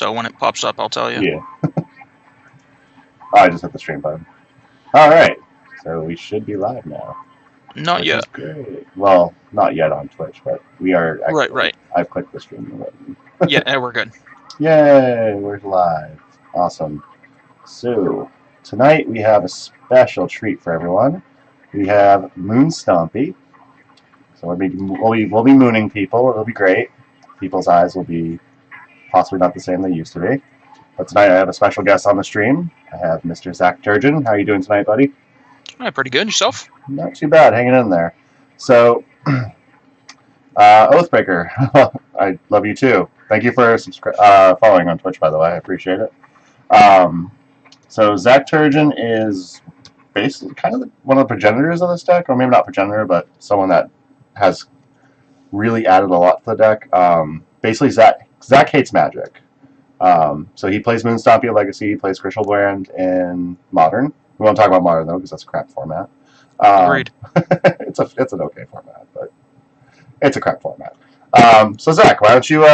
So when it pops up, I'll tell you. Yeah. I just hit the stream button. All right. So we should be live now. Not which yet. is great. Well, not yet on Twitch, but we are actually. Right. I've clicked the stream button. Yeah, we're good. Yay, we're live. Awesome. So, tonight we have a special treat for everyone. We have Moon Stompy. So we'll be mooning people. It'll be great. People's eyes will be possibly not the same they used to be. But tonight I have a special guest on the stream. I have Mr. Zac Turgeon. How are you doing tonight, buddy? All right, pretty good. Yourself? Not too bad, hanging in there. So, Oathbreaker, I love you too. Thank you for following on Twitch, by the way. I appreciate it. So Zac Turgeon is basically kind of one of the progenitors of this deck, or maybe not progenitor, but someone that has really added a lot to the deck. Basically, Zac hates Magic. So he plays Moon Stompy at Legacy, he plays Griselbrand in Modern. We won't talk about Modern, though, because that's a crap format. Agreed. It's an okay format, but it's a crap format. So Zac, why don't you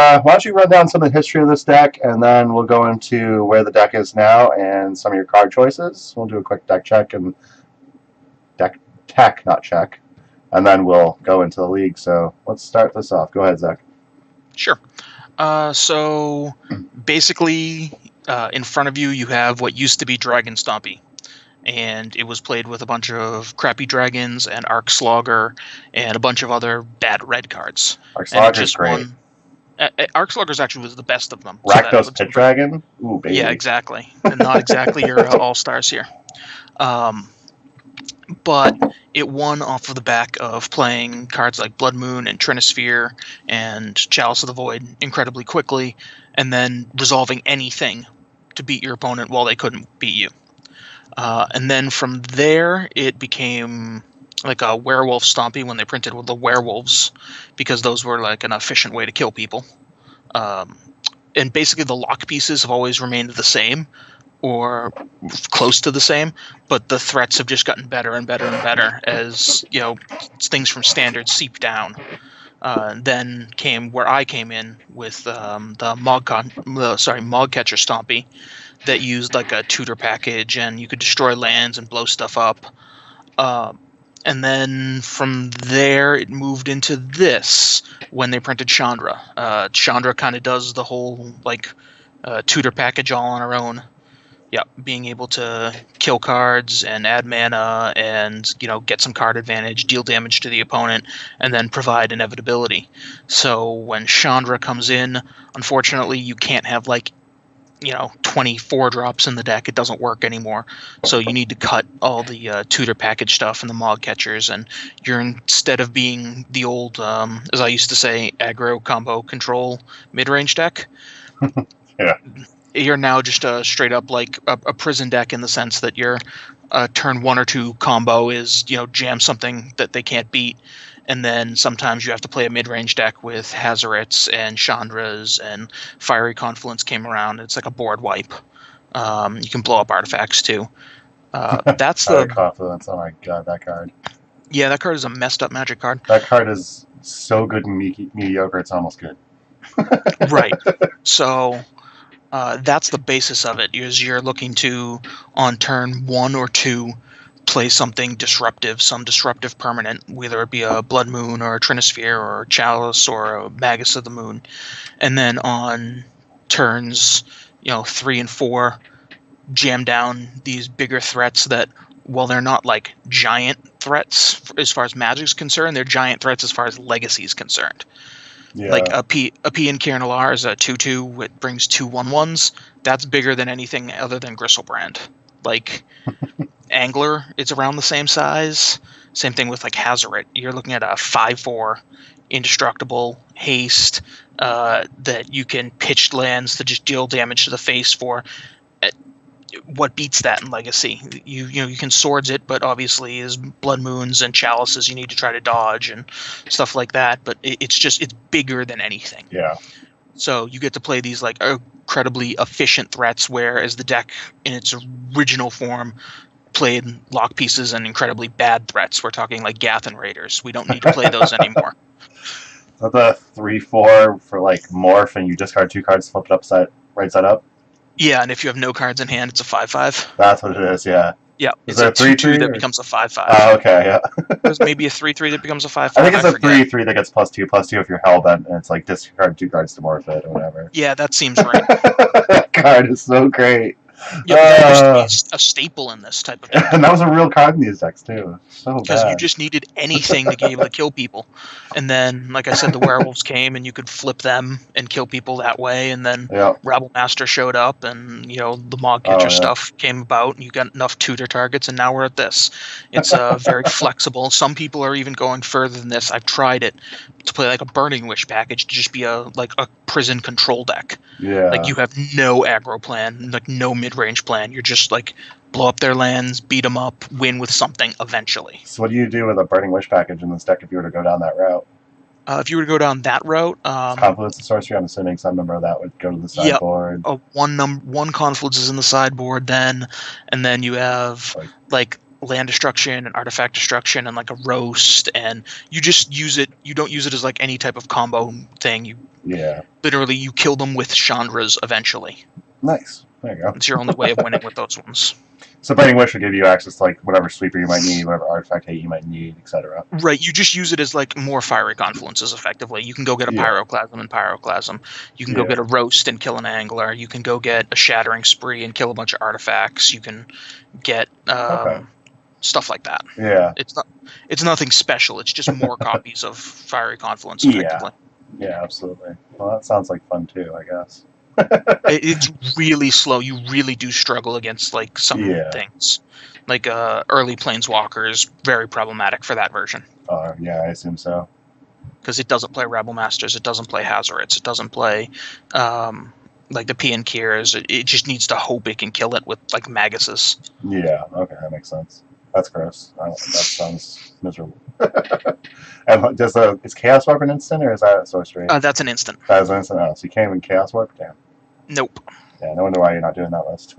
run down some of the history of this deck, and then we'll go into where the deck is now and some of your card choices. We'll do a quick deck check and not check, and then we'll go into the league. So let's start this off. Go ahead, Zac. Sure. So basically, in front of you, you have what used to be Dragon Stompy. And it was played with a bunch of crappy dragons and Arc Slogger and a bunch of other bad red cards. Arc Slogger's great. Arc Slogger's actually was the best of them. Rakdos Pit Dragon? Ooh, baby. Yeah, exactly. And not exactly your all-stars here. But it won off of the back of playing cards like Blood Moon and Trinisphere and Chalice of the Void incredibly quickly, and then resolving anything to beat your opponent while they couldn't beat you. And then from there, it became like a werewolf Stompy when they printed with the werewolves, because those were like an efficient way to kill people. And basically the lock pieces have always remained the same, or close to the same, but the threats have just gotten better and better and better as, you know, things from standard seep down. Then came where I came in with the Mogcatcher Stompy that used like a tutor package, and you could destroy lands and blow stuff up. And then from there, it moved into this when they printed Chandra. Chandra kind of does the whole like tutor package all on her own. Yeah, being able to kill cards and add mana and, you know, get some card advantage, deal damage to the opponent, and then provide inevitability. So when Chandra comes in, unfortunately, you can't have like, you know, 24 drops in the deck. It doesn't work anymore. So you need to cut all the tutor package stuff and the Mog Catchers, and you're, instead of being the old, as I used to say, aggro combo control mid-range deck. Yeah. You're now just a straight up like a prison deck, in the sense that your turn 1 or 2 combo is, you know, jam something that they can't beat, and then sometimes you have to play a mid-range deck with Hazarets and Chandras, and Fiery Confluence came around. It's like a board wipe. You can blow up artifacts too. That's Fiery Confluence. Oh my god, that card. Yeah, that card is a messed up Magic card. That card is so good and mediocre. It's almost good. Right. So. That's the basis of it, is you're looking to, on turn 1 or 2, play something disruptive, some disruptive permanent, whether it be a Blood Moon or a Trinisphere or a Chalice or a Magus of the Moon. And then on turns, you know, 3 and 4, jam down these bigger threats that, while they're not like giant threats as far as Magic's concerned, they're giant threats as far as Legacy is concerned. Yeah. Like a P in Kieran Alar is a 2/2. It brings 2 1/1s. That's bigger than anything other than Griselbrand. Like Angler, it's around the same size. Same thing with like Hazaret. You're looking at a 5/4 indestructible haste that you can pitch lands to just deal damage to the face for. What beats that in Legacy? You can swords it, but obviously is Blood Moons and Chalices you need to try to dodge and stuff like that. But it's bigger than anything. Yeah. So you get to play these like incredibly efficient threats, whereas the deck in its original form played lock pieces and incredibly bad threats. We're talking like Gathan Raiders. We don't need to play those anymore. Is that the 3/4 for like morph and you discard 2 cards, flip it upside right side up? Yeah, and if you have no cards in hand, it's a 5/5. That's what it is, yeah. Yeah, Is it's it a a 3/3 2/2 that or- becomes a 5/5. Oh, okay, yeah. There's maybe a 3/3 that becomes a 5/5. I think it's a forget. 3/3 that gets +2/+2 if you're hellbent, and it's like discard 2 cards to morph it or whatever. Yeah, that seems right. That card is so great. Yeah, that used to be a staple in this type of deck. And that was a real card in these decks too. So Because bad. you just needed anything to be able to kill people. And then, like I said, the werewolves came and you could flip them and kill people that way. And then Yep. Rabble Master showed up and, the Mog Catcher yeah. stuff came about and you got enough tutor targets and now we're at this. It's very flexible. Some people are even going further than this. I've tried it to play like a Burning Wish package to just be a prison control deck. Yeah. Like you have no aggro plan, like no mid-range plan. You're just like blow up their lands, beat them up, win with something eventually. So what do you do with a Burning Wish package in this deck if you were to go down that route? If you were to go down that route, Confluence of Sorcery, I'm assuming some number of that would go to the sideboard. one Confluence is in the sideboard then, and then you have like land destruction and artifact destruction and like a roast, and you just use it. You don't use it as like any type of combo thing. You literally you kill them with Chandras eventually. Nice. There you go. It's your only way of winning with those ones. So Burning Wish will give you access to like whatever sweeper you might need, whatever artifact hate you might need, etc. Right, you just use it as like more fiery confluences effectively. You can go get a Pyroclasm and Pyroclasm. You can go get a roast and kill an angler. You can go get a shattering spree and kill a bunch of artifacts. You can get stuff like that. Yeah. It's nothing special. It's just more copies of fiery confluence effectively. Yeah, absolutely. Well, that sounds like fun too, I guess. It's really slow. You really do struggle against like some things. Like early Planeswalkers, very problematic for that version. Yeah, I assume so. Because it doesn't play Rabble Masters, it doesn't play Hazards, it doesn't play like the P and Kiers. It just needs to hope it can kill it with like Maguses. Yeah, okay, that makes sense. That's gross. That sounds miserable. And is Chaos Warp an instant or is that a sorcery? That's an instant. That is an instant. Oh, so you can't even Chaos Warp? Damn. Nope. Yeah, no wonder why you're not doing that list.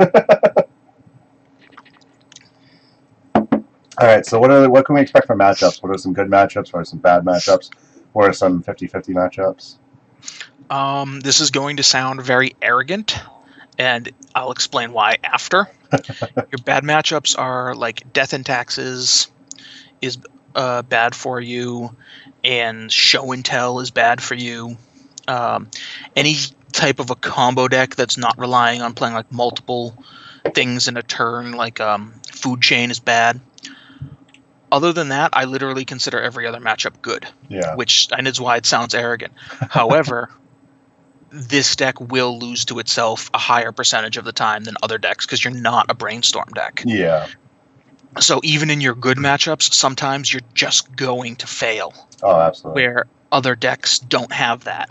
All right, so what can we expect from matchups? What are some good matchups? What are some bad matchups? What are some 50-50 matchups? This is going to sound very arrogant, and I'll explain why after. Your bad matchups are like Death and Taxes is bad for you, and Show and Tell is bad for you. Any type of a combo deck that's not relying on playing like multiple things in a turn, like Food Chain is bad. Other than that, I literally consider every other matchup good. Yeah. And it's why it sounds arrogant. However, this deck will lose to itself a higher percentage of the time than other decks because you're not a Brainstorm deck. Yeah. So even in your good matchups, sometimes you're just going to fail. Oh, absolutely. Where other decks don't have that.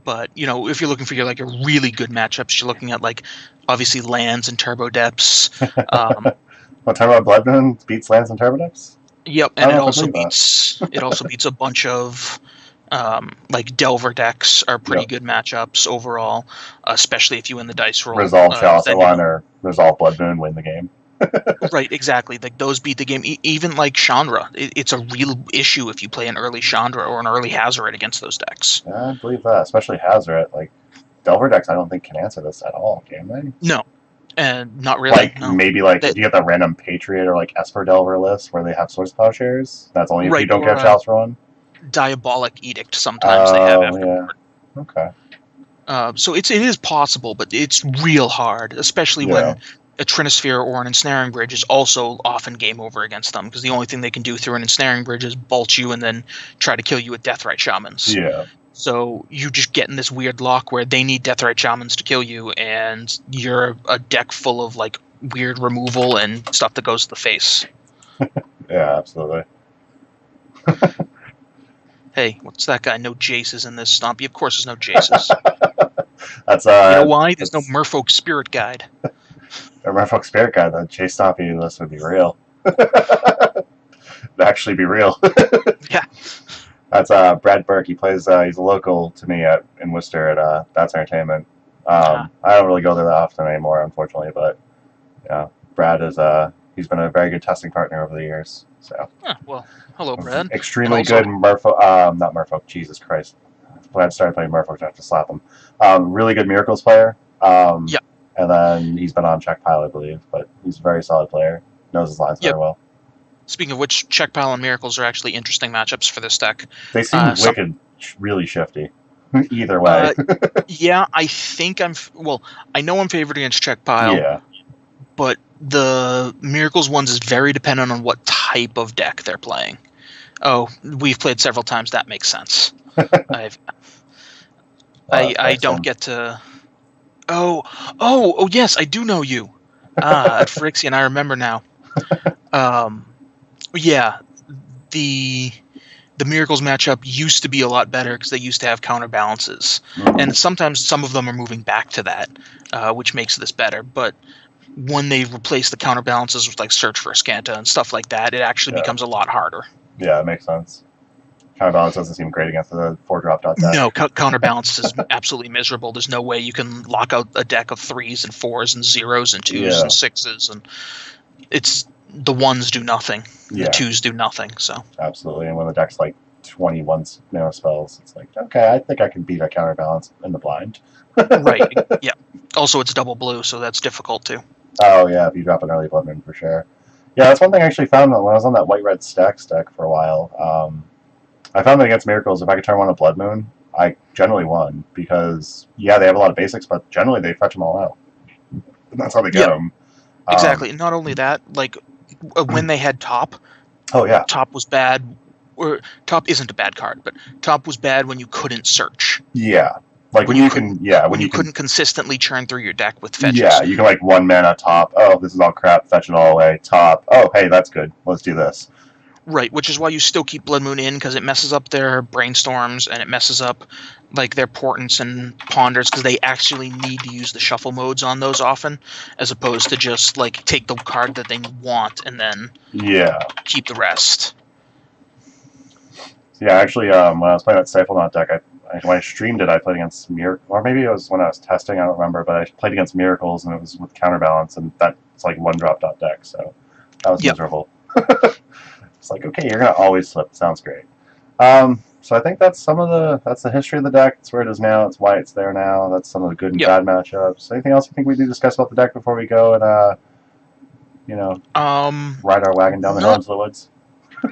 But, if you're looking for your really good matchups, you're looking at obviously lands and turbo depths. What, Turbo Blood Moon beats lands and turbo depths? Yep, and it also beats a bunch of Delver decks are pretty good matchups overall, especially if you win the dice roll. Resolve Chalice at 1 or Resolve Blood Moon win the game. Right, exactly. Like those beat the game. Even like Chandra, it's a real issue if you play an early Chandra or an early Hazard against those decks. Yeah, I believe that, especially Hazard. Like Delver decks, I don't think can answer this at all, can they? No, and not really. Maybe if you get that random Patriot or Esper Delver list where they have Source Plowshares. That's only if you don't get Chalice for 1. Diabolic Edict. Sometimes they have afterward. Okay. So it is possible, but it's real hard, especially when a Trinisphere or an Ensnaring Bridge is also often game over against them, because the only thing they can do through an Ensnaring Bridge is bolt you and then try to kill you with Deathrite Shamans. Yeah. So you just get in this weird lock where they need Deathrite Shamans to kill you, and you're a deck full of weird removal and stuff that goes to the face. Yeah, absolutely. Hey, what's that guy? No Jaces in this Stompy. Of course there's no Jaces. That's you know why? There's no Merfolk Spirit Guide. A Merfolk Spirit Guide, the Chase Stompy list would be real. It'd actually be real. Yeah. That's Brad Burke. He plays. He's a local to me in Worcester at That's Entertainment. I don't really go there that often anymore, unfortunately. But yeah, Brad is. He's been a very good testing partner over the years. So. Well, hello, Brad. Extremely good Merfolk. Not Merfolk. Jesus Christ. Brad started playing Merfolk. I have to slap him. Really good Miracles player. Um, Yep. and then he's been on check pile, I believe, but he's a very solid player. Knows his lines Yep. very well. Speaking of which, Check Pile and Miracles are actually interesting matchups for this deck. They seem Some wicked, really shifty. Either way. uh, yeah, I think well, I know I'm favored against Check Pile, Yeah. but the Miracles ones is very dependent on what type of deck they're playing. Oh, we've played several times. That makes sense. I don't get to. Oh, yes, I do know you. At Phyrexian, I remember now. Yeah, the Miracles matchup used to be a lot better because they used to have counterbalances, and sometimes some of them are moving back to that, which makes this better. But when they replace the counterbalances with like Search for Ascanta and stuff like that, it actually becomes a lot harder. Yeah, it makes sense. Counterbalance doesn't seem great against the 4-drop deck. No, counterbalance is absolutely miserable. There's no way you can lock out a deck of 3s and 4s and 0s and 2s and 6s, and it's the 1s do nothing, the 2s do nothing. So absolutely, and when the deck's like 21 spells, it's like, okay, I think I can beat a counterbalance in the blind. Right. Yeah. Also, it's double blue, so that's difficult too. Oh yeah, if you drop an early Blood Moon for sure. Yeah, that's one thing I actually found when I was on that white-red stacks deck for a while. I found that against Miracles, if I could turn one a Blood Moon, I generally won because they have a lot of basics, but generally they fetch them all out, and that's how they get them. Exactly. Not only that, like when they had Top. Oh yeah. Top was bad, or Top isn't a bad card, but Top was bad when you couldn't search. Yeah. Like when you couldn't consistently churn through your deck with fetches. Yeah, you can like 1 mana top. Oh, this is all crap. Fetch it all away. Top. Oh, hey, that's good. Let's do this. Right, which is why you still keep Blood Moon in, because it messes up their brainstorms and it messes up like their portents and ponders, because they actually need to use the shuffle modes on those often, as opposed to just like take the card that they want and then keep the rest. Yeah, actually, when I was playing that Siphonaut deck, when I streamed it, I played against or maybe it was when I was testing, I don't remember, but I played against Miracles, and it was with Counterbalance, and that's like 1-drop deck, so that was miserable. It's like, okay, you're going to always slip. Sounds great. So I think that's the history of the deck. That's where it is now. It's why it's there now. That's some of the good and bad matchups. Anything else you think we need to discuss about the deck before we go and, ride our wagon down the hill into the woods?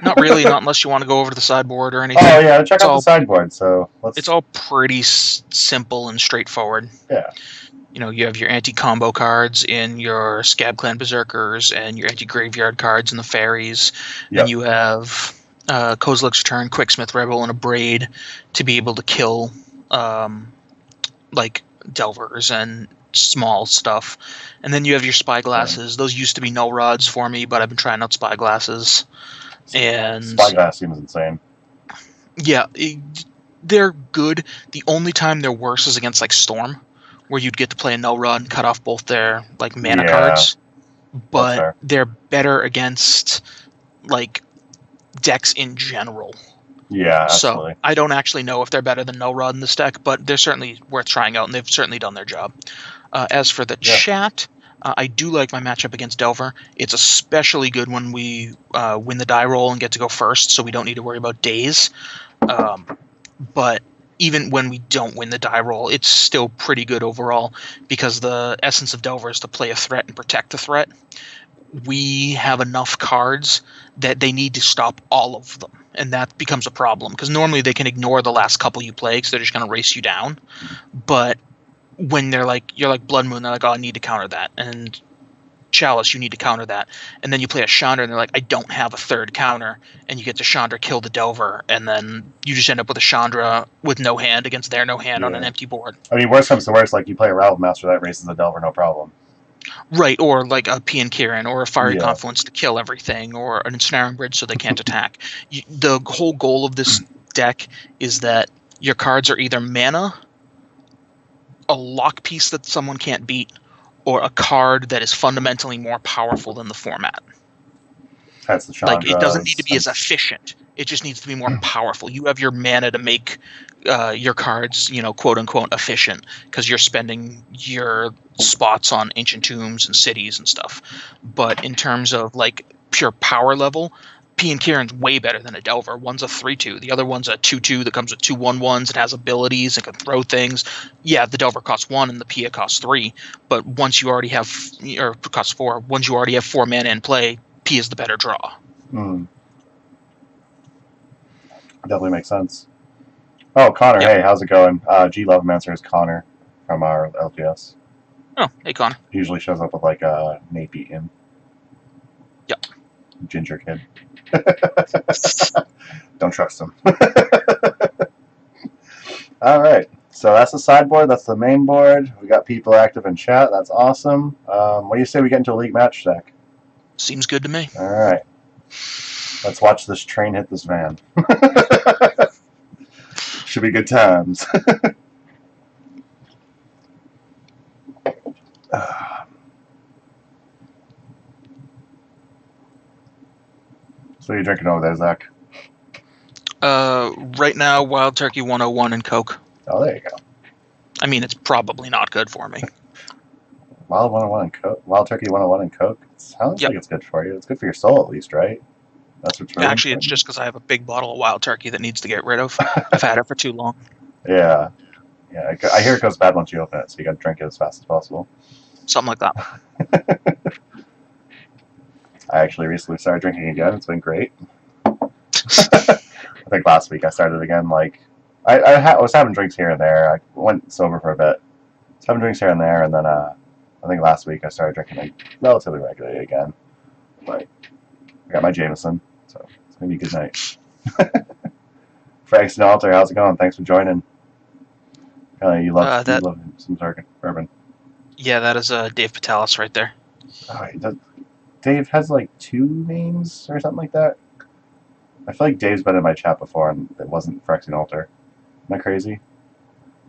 Not really, not unless you want to go over to the sideboard or anything. Oh yeah, check out the sideboard. So it's all pretty simple and straightforward. Yeah. You have your anti-combo cards in your Scab Clan Berserkers and your anti-graveyard cards in the Fairies. Yep. And you have Kozilek's Return, Quicksmith Rebel, and a Braid to be able to kill like Delvers and small stuff. And then you have your Spyglasses. Yeah. Those used to be null rods for me, but I've been trying out Spyglasses. And Spyglass seems insane. Yeah, they're good. The only time they're worse is against like Storm, where you'd get to play a null rod and cut off both their like mana cards. But they're better against like decks in general. Yeah, absolutely. So I don't actually know if they're better than null rod in this deck, but they're certainly worth trying out, and they've certainly done their job. As for the chat, I do like my matchup against Delver. It's especially good when we win the die roll and get to go first, so we don't need to worry about days. But even when we don't win the die roll, it's still pretty good overall, because the essence of Delver is to play a threat and protect the threat. We have enough cards that they need to stop all of them, and that becomes a problem, because normally they can ignore the last couple you play because they're just going to race you down. But when you're like Blood Moon, they're like, oh, I need to counter that, and Chalice, you need to counter that, and then you play a Chandra, and they're like, I don't have a third counter, and you get to Chandra kill the Delver, and then you just end up with a Chandra with no hand against their no hand on an empty board. I mean, worst comes to worst, like you play a Rattle Master that races the Delver, no problem. Right, or like a Pian Kirin, or a Fiery Confluence to kill everything, or an Ensnaring Bridge so they can't attack. The whole goal of this deck is that your cards are either mana, a lock piece that someone can't beat, or a card that is fundamentally more powerful than the format. That's the Chandra. Like, it doesn't need to be as efficient. It just needs to be more powerful. You have your mana to make your cards, quote unquote, efficient, because you're spending your spots on ancient tombs and cities and stuff. But in terms of like pure power level, P and Kieran's way better than a Delver. One's a 3/2. The other one's a 2/2 that comes with 2/1/1s. It has abilities and can throw things. Yeah, the Delver costs 1 and the Pia costs 3. But once you already have, or it costs 4. Once you already have 4 mana in play, Pia's the better draw. Definitely makes sense. Oh, Connor, hey, how's it going? G Lovemancer is Connor from our LGS. Oh, hey, Connor. He usually shows up with like a Nate beat him. Yep. Ginger kid. Don't trust him. All right. So that's the sideboard. That's the main board. We got people active in chat. That's awesome. What do you say we get into a league match, Zach? Seems good to me. All right. Let's watch this train hit this van. Should be good times. So you're drinking over there, Zach? Right now, Wild Turkey 101 and Coke. Oh, there you go. I mean, it's probably not good for me. Wild 101 and Coke. Wild Turkey 101 and Coke. It sounds like it's good for you. It's good for your soul, at least, right? That's what's really Actually, it's just because I have a big bottle of Wild Turkey that needs to get rid of. I've had it for too long. Yeah. Yeah, I hear it goes bad once you open it, so you got to drink it as fast as possible. Something like that. I actually recently started drinking again. It's been great. I think last week I started again. Like, I was having drinks here and there. I went sober for a bit. I was having drinks here and there, and then I think last week I started drinking like relatively regularly again. Like, I got my Jameson, so it's gonna be a good night. Frank Snalter, how's it going? Thanks for joining. You love some bourbon. Yeah, that is Dave Patalis right there. Oh, Dave has like 2 names or something like that. I feel like Dave's been in my chat before, and it wasn't Phyrexian Altar. Am I crazy?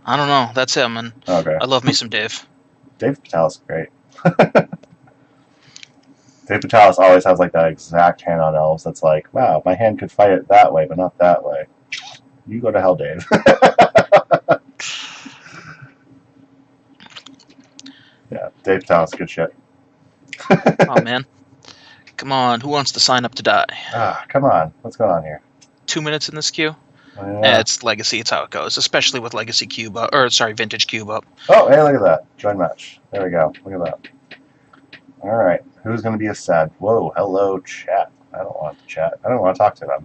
I don't know. That's him, and okay. I love me some Dave. Dave Patalis is great. Dave Patalis always has like that exact hand on elves that's like, wow, my hand could fight it that way, but not that way. You go to hell, Dave. Yeah, Dave Patalis, good shit. Oh, man. Come on, who wants to sign up to die? Come on. What's going on here? 2 minutes in this queue? Yeah. It's Legacy, it's how it goes, especially with Legacy Cube up, Vintage Cube up. Oh, hey, look at that. Join match. There we go. Look at that. All right. Who's going to be a sad? Whoa, hello, chat. I don't want to chat. I don't want to talk to them.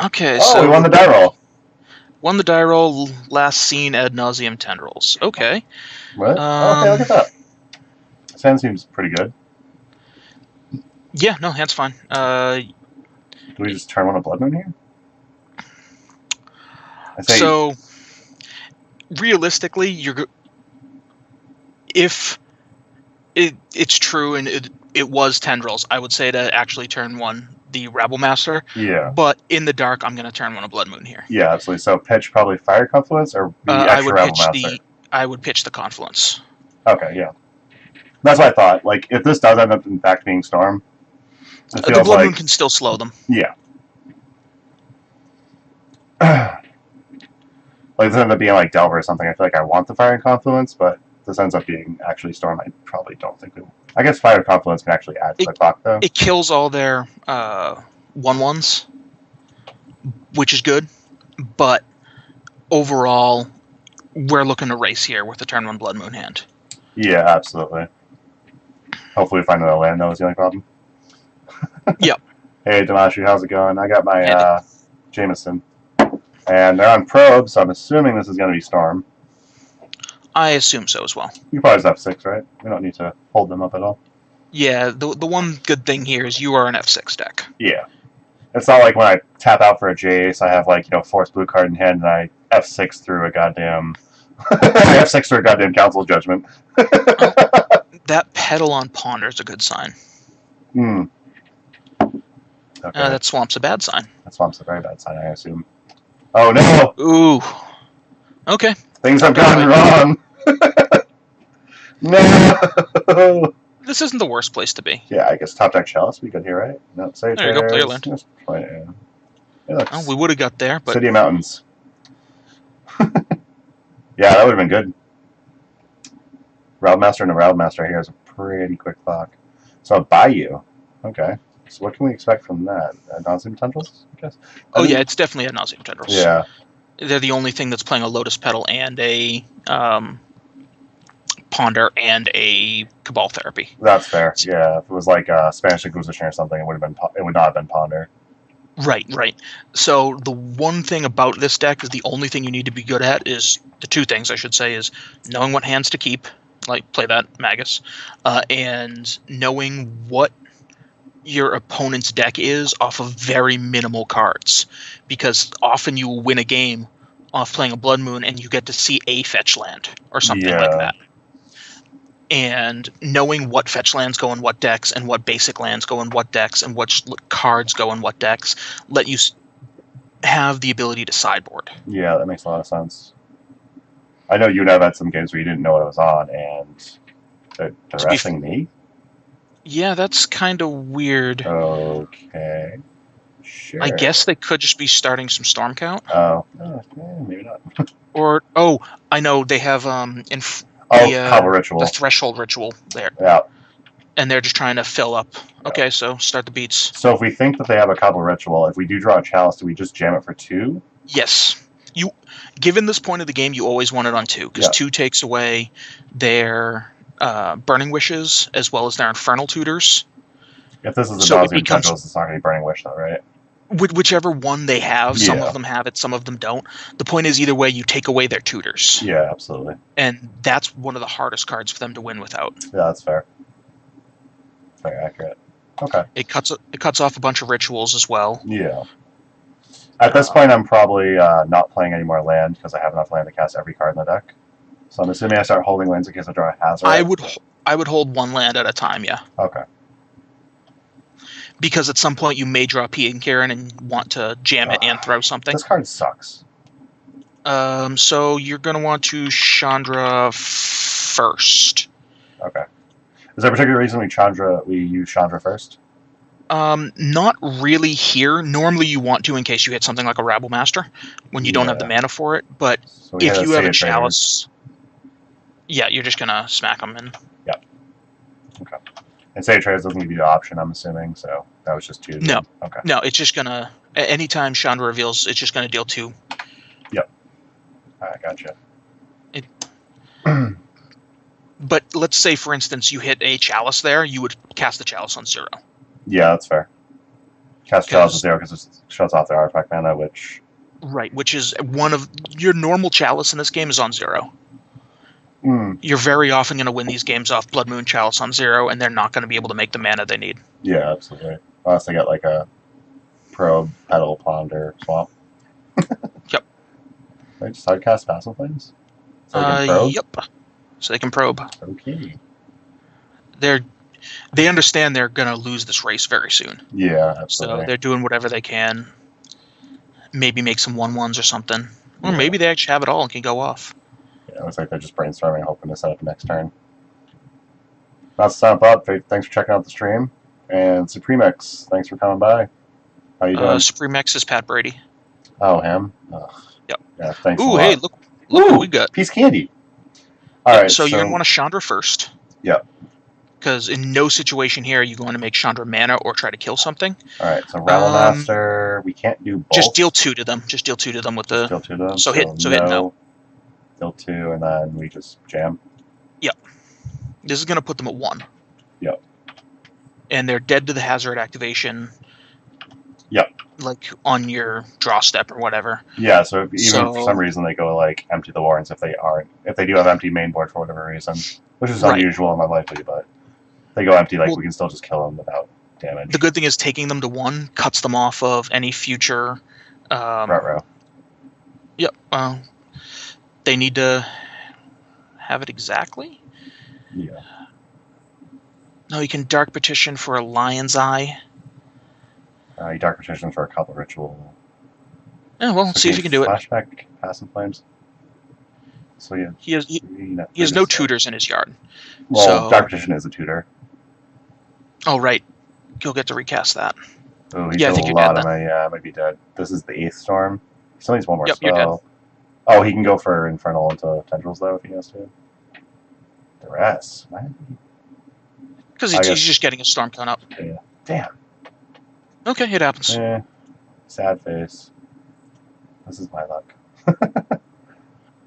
Okay, so... so... we won the die roll. Won the die roll, last seen ad nauseum tendrils. Okay. What? Okay, look at that. Sound seems pretty good. Yeah, no, hand's fine. Do we just turn on a Blood Moon here? So, realistically, if it's true and it was tendrils, I would say to actually turn one the Rabble Master. Yeah. But in the dark, I'm going to turn one a Blood Moon here. Yeah, absolutely. So pitch probably Fire Confluence or the extra Rabble Master? I would pitch the Confluence. Okay, yeah. That's what I thought. Like, if this does end up in fact being Storm, it feels the Blood Moon can still slow them. Yeah. Like, this ends up being like Delver or something. I feel like I want the Fire Confluence, but this ends up being actually Storm. I probably don't think we will. I guess Fire Confluence can actually add to the clock, though. It kills all their 1/1s, which is good. But overall, we're looking to race here with the turn 1 Blood Moon hand. Yeah, absolutely. Hopefully we find another land, though, is the only problem. Yep. Hey, Damashi, how's it going? I got my Jameson. And they're on probe, so I'm assuming this is going to be Storm. I assume so as well. You probably just F6, right? We don't need to hold them up at all. Yeah, the one good thing here is you are an F6 deck. Yeah. It's not like when I tap out for a Jace, I have, like, force blue card in hand, and I F6 through a goddamn... I F6 through a goddamn Council Judgment. That Petal on Ponder is a good sign. Hmm. Okay. That Swamp's a bad sign. That Swamp's a very bad sign, I assume. Oh, no! Ooh. Okay. Things have gone wrong! No! This isn't the worst place to be. Yeah, I guess top deck Chalice would be good here, right? No, there you go, play your land. Oh, we would have got there, but... City of Mountains. Yeah, that would have been good. Realm Master and a Realm Master here is a pretty quick clock. So Bayou. Okay. So what can we expect from that? Non-zoom tendrils, I guess. Oh yeah, it's definitely a nauseam tendrils. Yeah. They're the only thing that's playing a Lotus Petal and a Ponder and a Cabal Therapy. That's fair. Yeah, if it was like Spanish Inquisition or something, it would not have been Ponder. Right. So the one thing about this deck is the only thing you need to be good at is the two things I should say is knowing what hands to keep, like play that Magus, and knowing what your opponent's deck is off of very minimal cards, because often you will win a game off playing a Blood Moon and you get to see a fetch land or something like that. And knowing what fetch lands go in what decks and what basic lands go in what decks and what cards go in what decks let you have the ability to sideboard. Yeah, that makes a lot of sense. I know you and I have had some games where you didn't know what it was on, and they're resting me? Yeah, that's kind of weird. Okay. Sure. I guess they could just be starting some Storm Count. Oh, maybe not. Or, I know, they have Cabal Ritual. The Threshold Ritual there. Yeah. And they're just trying to fill up. Okay, yeah. So start the beats. So if we think that they have a Cabal Ritual, if we do draw a Chalice, do we just jam it for 2? Yes. Given this point of the game, you always want it on 2, because 2 takes away their Burning Wishes as well as their Infernal Tutors. If this is a Nauseam Tendrils, it's not going to be Burning Wish, though, right? Whichever one they have, some of them have it, some of them don't. The point is, either way, you take away their tutors. Yeah, absolutely. And that's one of the hardest cards for them to win without. Yeah, that's fair. Very accurate. Okay. It cuts off a bunch of rituals as well. Yeah. At this point, I'm probably not playing any more land because I have enough land to cast every card in the deck. So I'm assuming I start holding lands in case I draw a hazard. I would hold one land at a time, yeah. Okay. Because at some point you may draw P. Karen and want to jam it and throw something. This card sucks. So you're going to want to Chandra first. Okay. Is there a particular reason we use Chandra first? Not really here. Normally you want to in case you hit something like a Rabble Master when you don't have the mana for it. But so if you have a Chalice, you're just going to smack them in. Yeah. Okay. And Sage Traders doesn't give you the option, I'm assuming, so that was just 2. No. Okay. No, it's just going to... Anytime Chandra reveals, it's just going to deal 2. Yep. Alright, gotcha. But let's say, for instance, you hit a Chalice there, you would cast the Chalice on 0. Yeah, that's fair. Cast Chalice on 0 because it shuts off their artifact mana, which... Right, which is one of... Your normal Chalice in this game is on 0. You're very often going to win these games off Blood Moon Chalice on 0, and they're not going to be able to make the mana they need. Yeah, absolutely. Unless they get like a Probe, Petal, Ponder, Swamp. Yep. Right, just sidecast Vassal Flames? So they can probe? Yep. So they can probe. Okay. They understand they're going to lose this race very soon. Yeah, absolutely. So they're doing whatever they can. Maybe make some 1/1s or something. Or maybe they actually have it all and can go off. Yeah, it looks like they're just brainstorming, hoping to set up next turn. That's Stomp Up. Thanks for checking out the stream. And Supremex, thanks for coming by. How you doing? Supremex is Pat Brady. Oh, him? Ugh. Yep. Yeah, thanks. Ooh, hey, look what we got. Piece of candy. All right. So you're going to want to Chandra first. Yep. Because in no situation here are you going to make Chandra mana or try to kill something. All right. So Rabble Master, we can't do both. Just deal 2 to them. Just deal 2 to them with the. Deal 2 to them. So hit no. Deal 2, and then we just jam. Yep. This is going to put them at 1. Yep. And they're dead to the hazard activation. Yep. Like on your draw step or whatever. Yeah. So even for some reason they go like empty the warrants if they do have empty main board for whatever reason, which is unusual and unlikely, but if they go empty, like we can still just kill them without damage. The good thing is taking them to 1 cuts them off of any future. Retro. Yep. They need to have it exactly. Yeah. No, you can Dark Petition for a Lion's Eye. You Dark Petition for a couple ritual. Yeah, well, see if you can do it. Flashback, Pass and Flames. So yeah. He has no tutors in his yard. Well, Dark Petition is a tutor. Oh, right. You'll get to recast that. Oh, he's I think you're dead then. Yeah, I might be dead. This is the 8th Storm. He still needs one more spell. You're dead. Oh, he can go for Infernal into Tendrils, though, if he has to. Duress. Because he's just getting a Storm Count up. Yeah. Damn. Okay, it happens. Sad face. This is my luck.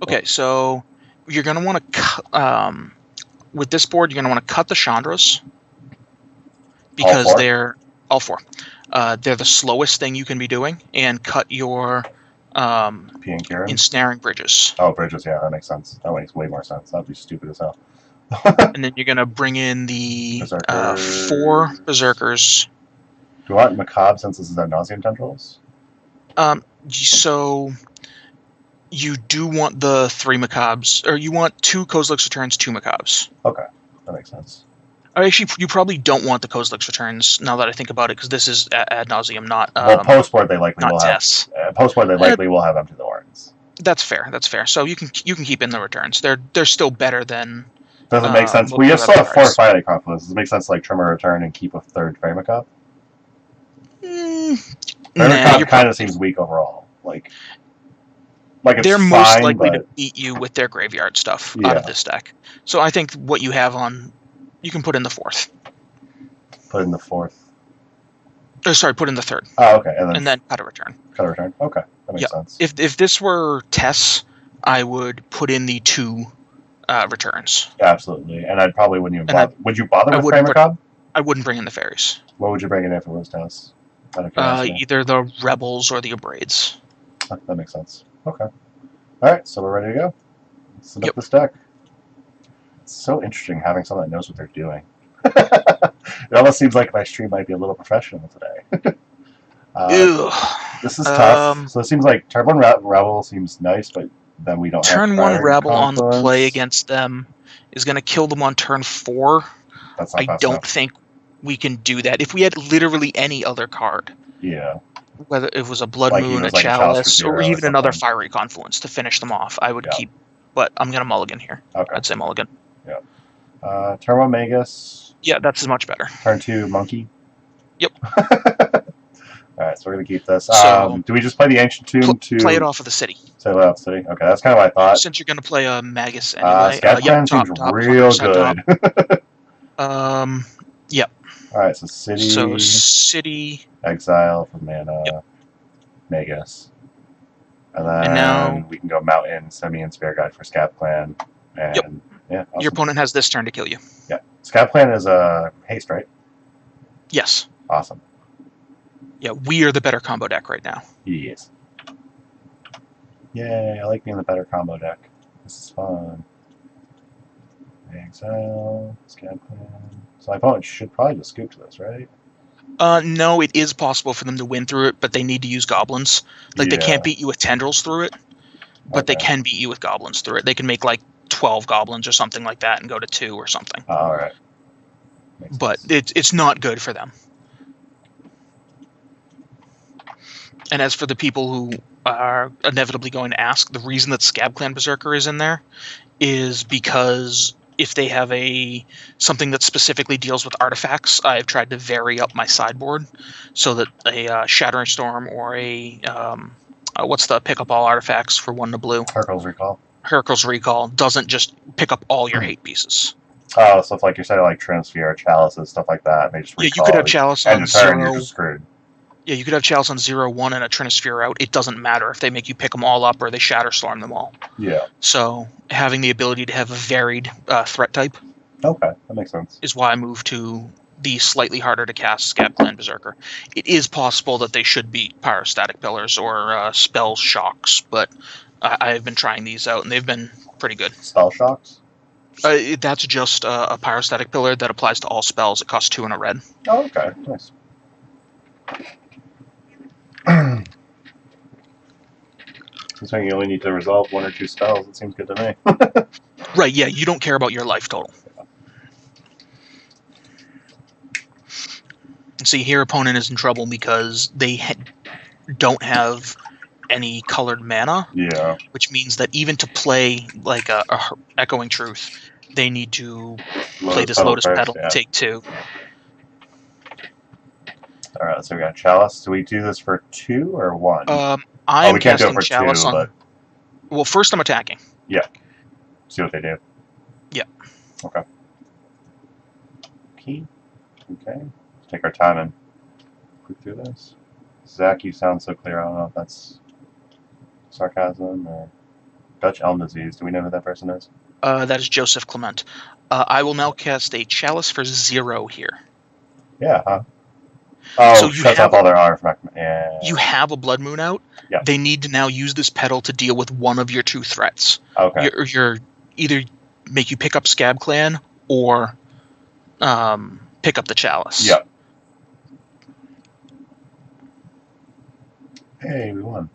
Okay, so you're going to want to with this board, you're going to want to cut the Chandras because All four? they're all four. They're the slowest thing you can be doing, and cut your P and Kieran? ensnaring bridges. Oh, bridges, yeah, that makes sense. That makes way more sense. That'd be stupid as hell. And then you're going to bring in the Berserkers. 4 Berserkers. Do you want Macabre since this is ad nauseam tendrils? So you do want the 3 Macabres, or you want 2 Kozilek's Returns, 2 Macabres. Okay, that makes sense. Actually, you probably don't want the Kozilek's Returns now that I think about it, because this is ad nauseum, not well, post-board they likely will tests. have. Post-board they likely will have Empty the Horns. That's fair. That's fair. So you can keep in the returns. They're still better than. Doesn't make sense. We still have 4 Firelight Confluence. Does it make sense to like trim a return and keep a 3rd Fey Macabre? Macabre kind of seems weak overall. Like it's they're fine, most likely but... to beat you with their graveyard stuff out of this deck. So I think what you have on, you can put in the 4th. Put in the 4th. Oh, sorry, put in the 3rd. Oh, okay, and then cut a return. Cut a return. Okay, that makes sense. If this were Tess, I would put in the 2 returns. Absolutely, and I probably wouldn't even bother. Would you bother with Fey Macabre? I wouldn't bring in the fairies. What would you bring in if it was Tess? Either the Rebels or the Abrades. That makes sense. Okay. Alright, so we're ready to go. Let's set up this deck. It's so interesting having someone that knows what they're doing. It almost seems like my stream might be a little professional today. This is tough. So it seems like Turn 1 Rebel seems nice, but then we don't Turn have 1 Rebel on the play against them is going to kill them on turn 4. That's not I don't think we can do that. If we had literally any other card, whether it was a Blood Moon, a Chalice, or even another Fiery Confluence to finish them off, I would keep. But I'm going to mulligan here. Okay. I'd say mulligan. Yeah. Turn 1 Magus. Yeah, that's much better. Turn 2 Monkey. Yep. Alright, so we're going to keep this. So, do we just play the Ancient Tomb to... Play it off of the city. Play it off the city? Okay, that's kind of what I thought. Since you're going to play a Magus anyway. Scatman seems real good. Yep. Alright, so city... So, city... Exile for mana. Magus. And then now, we can go Mountain, Semi, and Spirit Guide for Scat Clan. And yeah, awesome. Your opponent has this turn to kill you. Yeah. Scat Clan is a haste, right? Yes. Awesome. Yeah, we are the better combo deck right now. Yes. Yay, I like being the better combo deck. This is fun. Exile, Scat Clan. So my opponent should probably just scoop to this, right? No, it is possible for them to win through it, but they need to use goblins. Like, they can't beat you with tendrils through it, but they can beat you with goblins through it. They can make, like, 12 goblins or something like that and go to 2 or something. Alright. But it's not good for them. And as for the people who are inevitably going to ask, the reason that Scab Clan Berserker is in there is because if they have something that specifically deals with artifacts, I've tried to vary up my sideboard so that a Shattering Storm or a what's the pick up all artifacts for 1 to blue? Hurkyl's Recall. Hurkyl's Recall doesn't just pick up all your hate pieces. Oh, stuff like you said, like Transfear, Chalices, stuff like that. And they just you could have Chalice on 0. You're just screwed. Yeah, you could have Chalice on 0-1 and a Trinisphere out. It doesn't matter if they make you pick them all up or they Shatter Storm them all. Yeah. So having the ability to have a varied threat type. Okay, that makes sense. Is why I moved to the slightly harder to cast Scab Clan Berserker. It is possible that they should beat Pyrostatic Pillars or Spell Shocks, but I've been trying these out and they've been pretty good. Spell Shocks? That's just a Pyrostatic Pillar that applies to all spells. It costs 2 and a red. Oh, okay, nice. Considering you only need to resolve 1 or 2 spells, it seems good to me. Right, yeah, you don't care about your life total. See, here opponent is in trouble because they don't have any colored mana. Yeah. Which means that even to play like a Echoing Truth, they need to play this Lotus Petal, take 2. Alright, so we got Chalice. Do we do this for 2 or 1? I'm we can't do it casting for Chalice 2, on... but... Well, first I'm attacking. Yeah. See what they do. Yeah. Okay. Key. Okay. Let's take our time and quick through this. Zach, you sound so clear. I don't know if that's sarcasm or Dutch elm disease. Do we know who that person is? That is Joseph Clement. I will now cast a Chalice for 0 here. Yeah, huh? Oh, So you shuts have off all their honor from yeah. You have a Blood Moon out. Yeah. They need to now use this pedal to deal with one of your 2 threats. Okay. You're either make you pick up Scab Clan or pick up the Chalice. Yep. Hey, we won.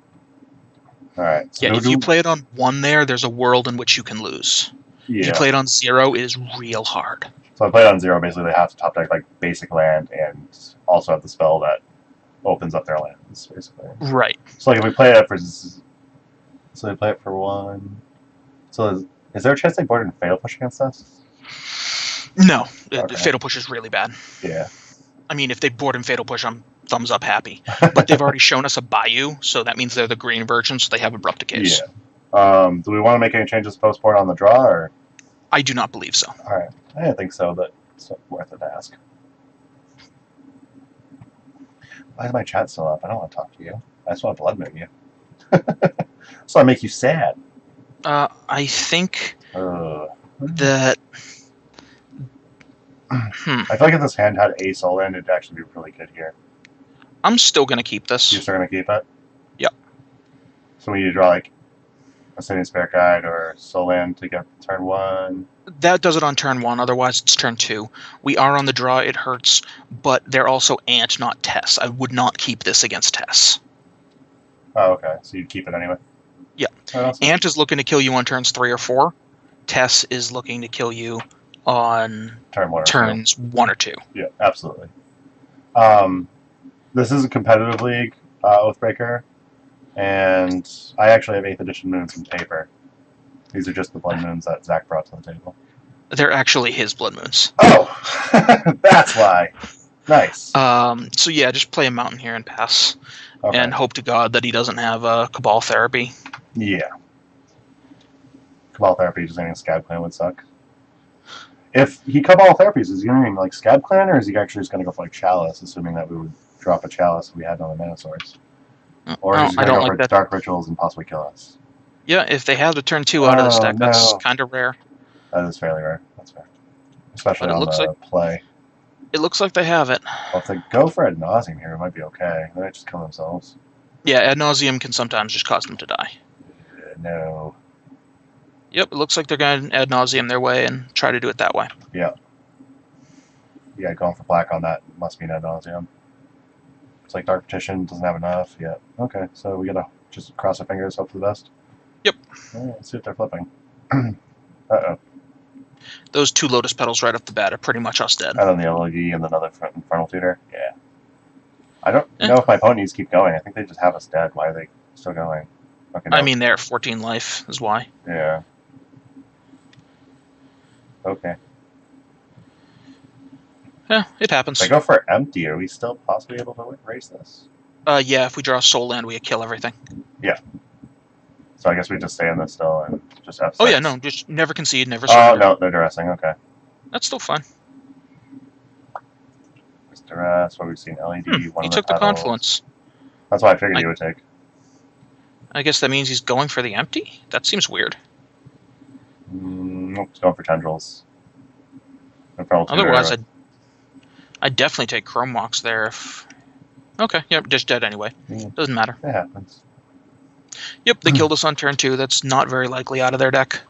All right. So yeah, if you play it on 1 there's a world in which you can lose. Yeah. If you play it on 0, it is real hard. So I play it on 0. Basically, they have to top deck like basic land and also have the spell that opens up their lands, basically. Right. So like if we play it for, so we play it for 1. So is there a chance they board and fatal push against us? No, Okay. Fatal Push is really bad. Yeah. I mean, if they board and Fatal Push, I'm thumbs up happy. But they've already shown us a Bayou, so that means they're the green version, so they have Abrupt Decays. Yeah. Do we want to make any changes post board on the draw, or? I do not believe so. All right. I didn't think so, but it's worth it to ask. Why is my chat still up? I don't want to talk to you. I just want to blood moon you. So I make you sad. I think that. I feel like if this hand had a soul land, it'd actually be really good here. I'm still going to keep this. You're still going to keep it? Yep. So we need to draw like a Ascending Spirit Guide or soul land to get turn 1. That does it on turn 1, otherwise it's turn 2. We are on the draw, it hurts, but they're also Ant, not Tess. I would not keep this against Tess. Oh, okay. So you'd keep it anyway? Yeah. Awesome. Ant is looking to kill you on turns 3 or 4. Tess is looking to kill you on turns 1 or 2. Yeah, absolutely. This is a competitive league, Oathbreaker, and I actually have 8th edition moons in paper. These are just the blood moons that Zach brought to the table. They're actually his blood moons. Oh! That's why. Nice. So yeah, just play a mountain here and pass. Okay. And hope to God that he doesn't have Cabal Therapy. Yeah. Cabal Therapy, just anything Scab Clan would suck. If he Cabal Therapies, is he going like Scab Clan, or is he actually just going to go for like Chalice, assuming that we would drop a Chalice if we had no Mana Source? Or is he going to go for Dark Rituals and possibly kill us? Yeah, if they have the turn 2 out of this deck, that's kind of rare. That is fairly rare. That's fair. Especially on the play. It looks like they have it. Well, if they go for Ad Nauseam here, it might be okay. They might just kill themselves. Yeah, Ad Nauseam can sometimes just cause them to die. No. Yep, it looks like they're going to Ad Nauseam their way and try to do it that way. Yeah. Yeah, going for black on that must mean Ad Nauseam. It's like Dark Petition doesn't have enough yet. Okay, so we gotta just cross our fingers, hope for the best. Yep. Alright, let's see what they're flipping. Uh-oh. Those 2 Lotus Petals right off the bat are pretty much us dead. And then the LED and another Infernal Tutor. Yeah. I don't know if my opponent needs to keep going. I think they just have us dead. Why are they still going? Okay, no. I mean, they're at 14 life, is why. Yeah. Okay. Yeah, it happens. If I go for empty, are we still possibly able to race this? Yeah, if we draw a soul land, we kill everything. Yeah. So I guess we just stay in this still and just have. Oh yeah, no, just never concede, never surrender. Oh no, they're duressing. Okay. That's still fine. It's duress. What we've seen, LED. He took the Confluence. That's why I figured he would take. I guess that means he's going for the empty. That seems weird. Nope, he's going for tendrils. Otherwise, I'd definitely take Chrome Walks there. If... Okay, yep, just dead anyway. Doesn't matter. It happens. Yep, they killed us on turn 2. That's not very likely out of their deck.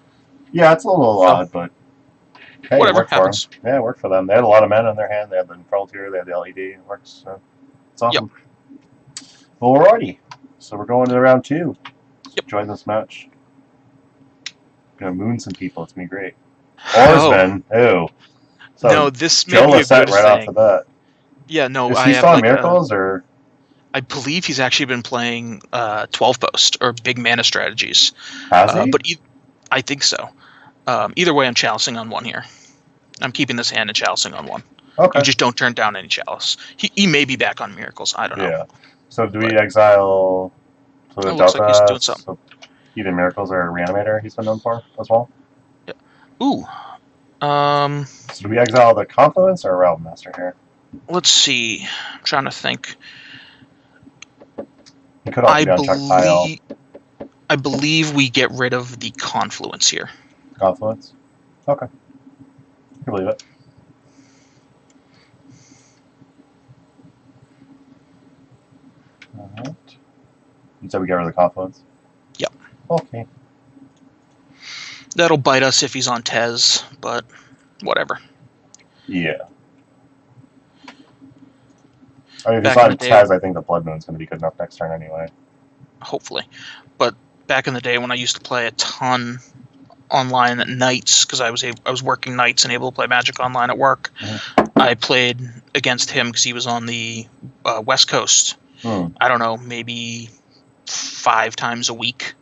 Yeah, it's a little odd, but hey, whatever, it worked happens. For them. Yeah, it worked for them. They had a lot of mana in their hand. They had the Infernal Tutor, they had the LED. It works. So it's awesome. Yep. Alrighty. So we're going to round 2. Yep. Enjoy this match. Gonna moon some people. It's gonna be great. Oarsman. Ew. So no, this may be a good right off the bat. Yeah, no. Is he still on Miracles, or? I believe he's actually been playing 12 Post or big mana strategies. Has he? But I think so. Either way, I'm chalicing on 1 here. I'm keeping this hand and chalicing on 1. Okay. You just don't turn down any chalice. He may be back on Miracles. I don't know. Yeah. So do we exile? It looks like he's doing something. So either Miracles or Reanimator he's been known for as well? Yeah. Ooh. So do we exile the Confluence or Realm Master here? Let's see. I'm trying to think. He could also I be on Chuck Pile. believe we get rid of the confluence here. Confluence. Okay. I can believe it. Alright. You said we get rid of the confluence? Yep. Okay. That'll bite us if he's on Tez, but whatever. Yeah. I mean, if he's Back in on the day- Tez, I think the Blood Moon's going to be good enough next turn anyway. Hopefully. But back in the day when I used to play a ton online at nights, because I was working nights and able to play Magic online at work, I played against him because he was on the West Coast. I don't know, maybe 5 times a week.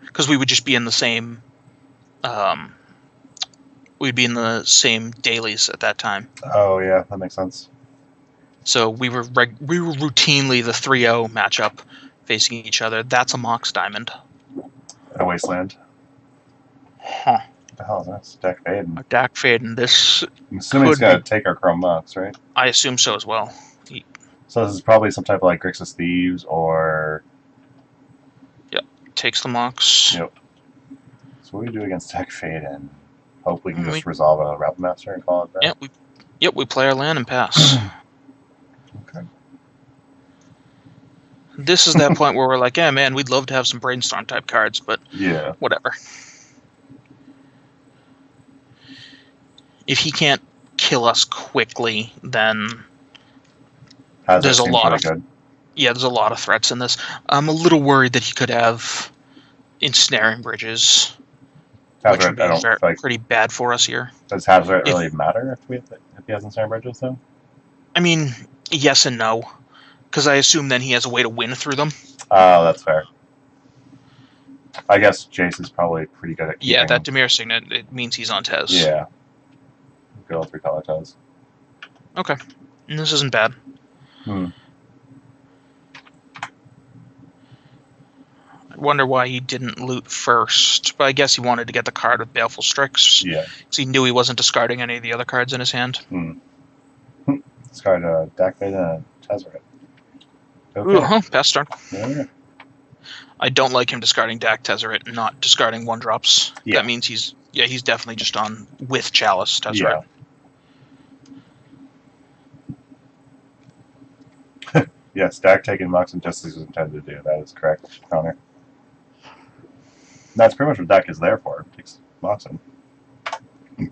Because we would just be in the same we'd be in the same dailies at that time. Oh yeah, that makes sense. So we were routinely the 3-0 matchup facing each other. That's a Mox Diamond. A Wasteland. Huh. What the hell is that? Stack Faden. A Dak Faden. This I'm assuming he's could going to be- take our Chrome Mox, right? I assume so as well. So this is probably some type of like Grixis Thieves or... Takes the Mox. Yep. So what do we do against Stack Faden? Hope we can just resolve a Rebel Master and call it that? We play our land and pass. Okay. This is that point where we're like, yeah, man, we'd love to have some Brainstorm type cards, but Yeah. whatever. If he can't kill us quickly, then there's a lot of there's a lot of threats in this. I'm a little worried that he could have ensnaring bridges, which would be pretty bad for us here. Does Hazard really matter if he has ensnaring bridges though? I mean, yes and no, because I assume then he has a way to win through them. Oh, that's fair. I guess Jace is probably pretty good at keeping... Yeah, that Dimir Signet, it means he's on Tez. Yeah. Good old 3-color Tez. Okay. And this isn't bad. I wonder why he didn't loot first, but I guess he wanted to get the card with Baleful Strix. Yeah. Because he knew he wasn't discarding any of the other cards in his hand. Discard Dak Faden and Tezzeret. Okay. Pass turn. Yeah. I don't like him discarding Dak Tezzeret and not discarding 1-drops. Yeah. That means he's definitely just on with Chalice Tezzeret. Yeah. Yes, Dak taking Mox and Justice is intended to do. That is correct, Connor. That's pretty much what Dak is there for. Takes Mox in.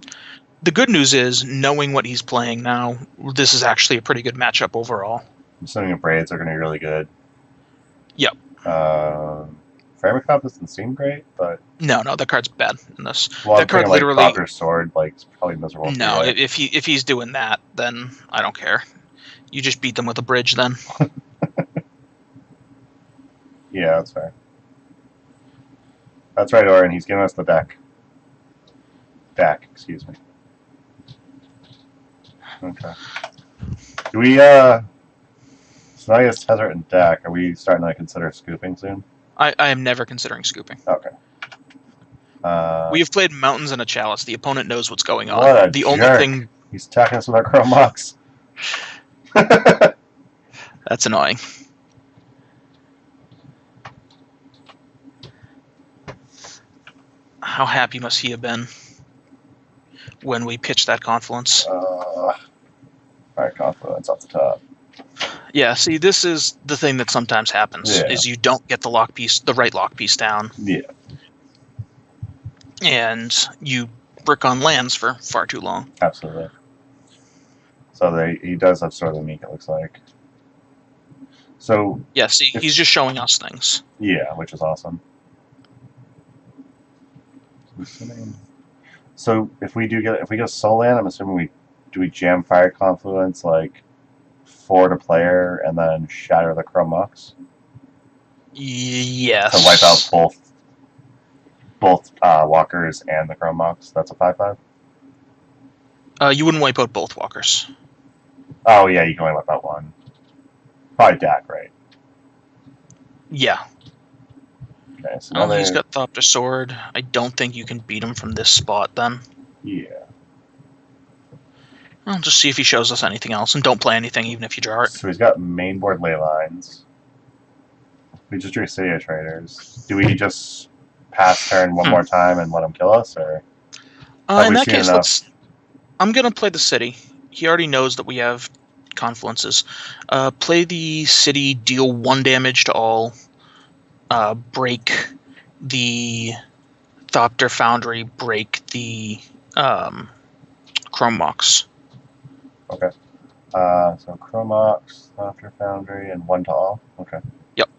The good news is, knowing what he's playing now, this is actually a pretty good matchup overall. I'm assuming the Braids are going to be really good. Yep. Faramacop doesn't seem great, but... No, that card's bad in this. Well, that card literally... Like Copper Sword, like, it's probably miserable. No, if he's doing that, then I don't care. You just beat them with a bridge, then. Yeah, that's fair. That's right, Oren. He's giving us the deck. Excuse me. Okay. Do we, so now he has Tezzeret and Dak. Are we starting to consider scooping soon? I am never considering scooping. Okay. We have played Mountains and a Chalice. The opponent knows what's going on. What a the jerk. only thing... He's attacking us with our Chrome Mox. That's annoying. How happy must he have been when we pitched that Confluence? Alright, Confluence off the top. Yeah, see, this is the thing that sometimes happens, is you don't get the right lock piece down. Yeah. And you brick on lands for far too long. Absolutely. So he does have sort of a meek, it looks like. So... Yeah, see, he's just showing us things. Yeah, which is awesome. So if we go Soul Land, I'm assuming we jam Fire Confluence like 4 to player and then shatter the Chrome Mox? Yes. To wipe out both walkers and the Chrome Mox. That's a 5/5? You wouldn't wipe out both walkers. Oh yeah, you can only wipe out one. Probably Dak, right? Yeah. Okay, so he's got Thopter Sword. I don't think you can beat him from this spot then. Yeah. I'll just see if he shows us anything else, and don't play anything even if you draw it. So he's got main board ley lines. We just drew City of Traders. Do we just pass turn one more time and let him kill us, or in that case, I'm gonna play the city. He already knows that we have confluences. Play the city, deal 1 damage to all. Break the Thopter Foundry. Break the Chrome Mox. Okay. So Chrome Mox, Thopter Foundry, and 1 to all. Okay. Yep.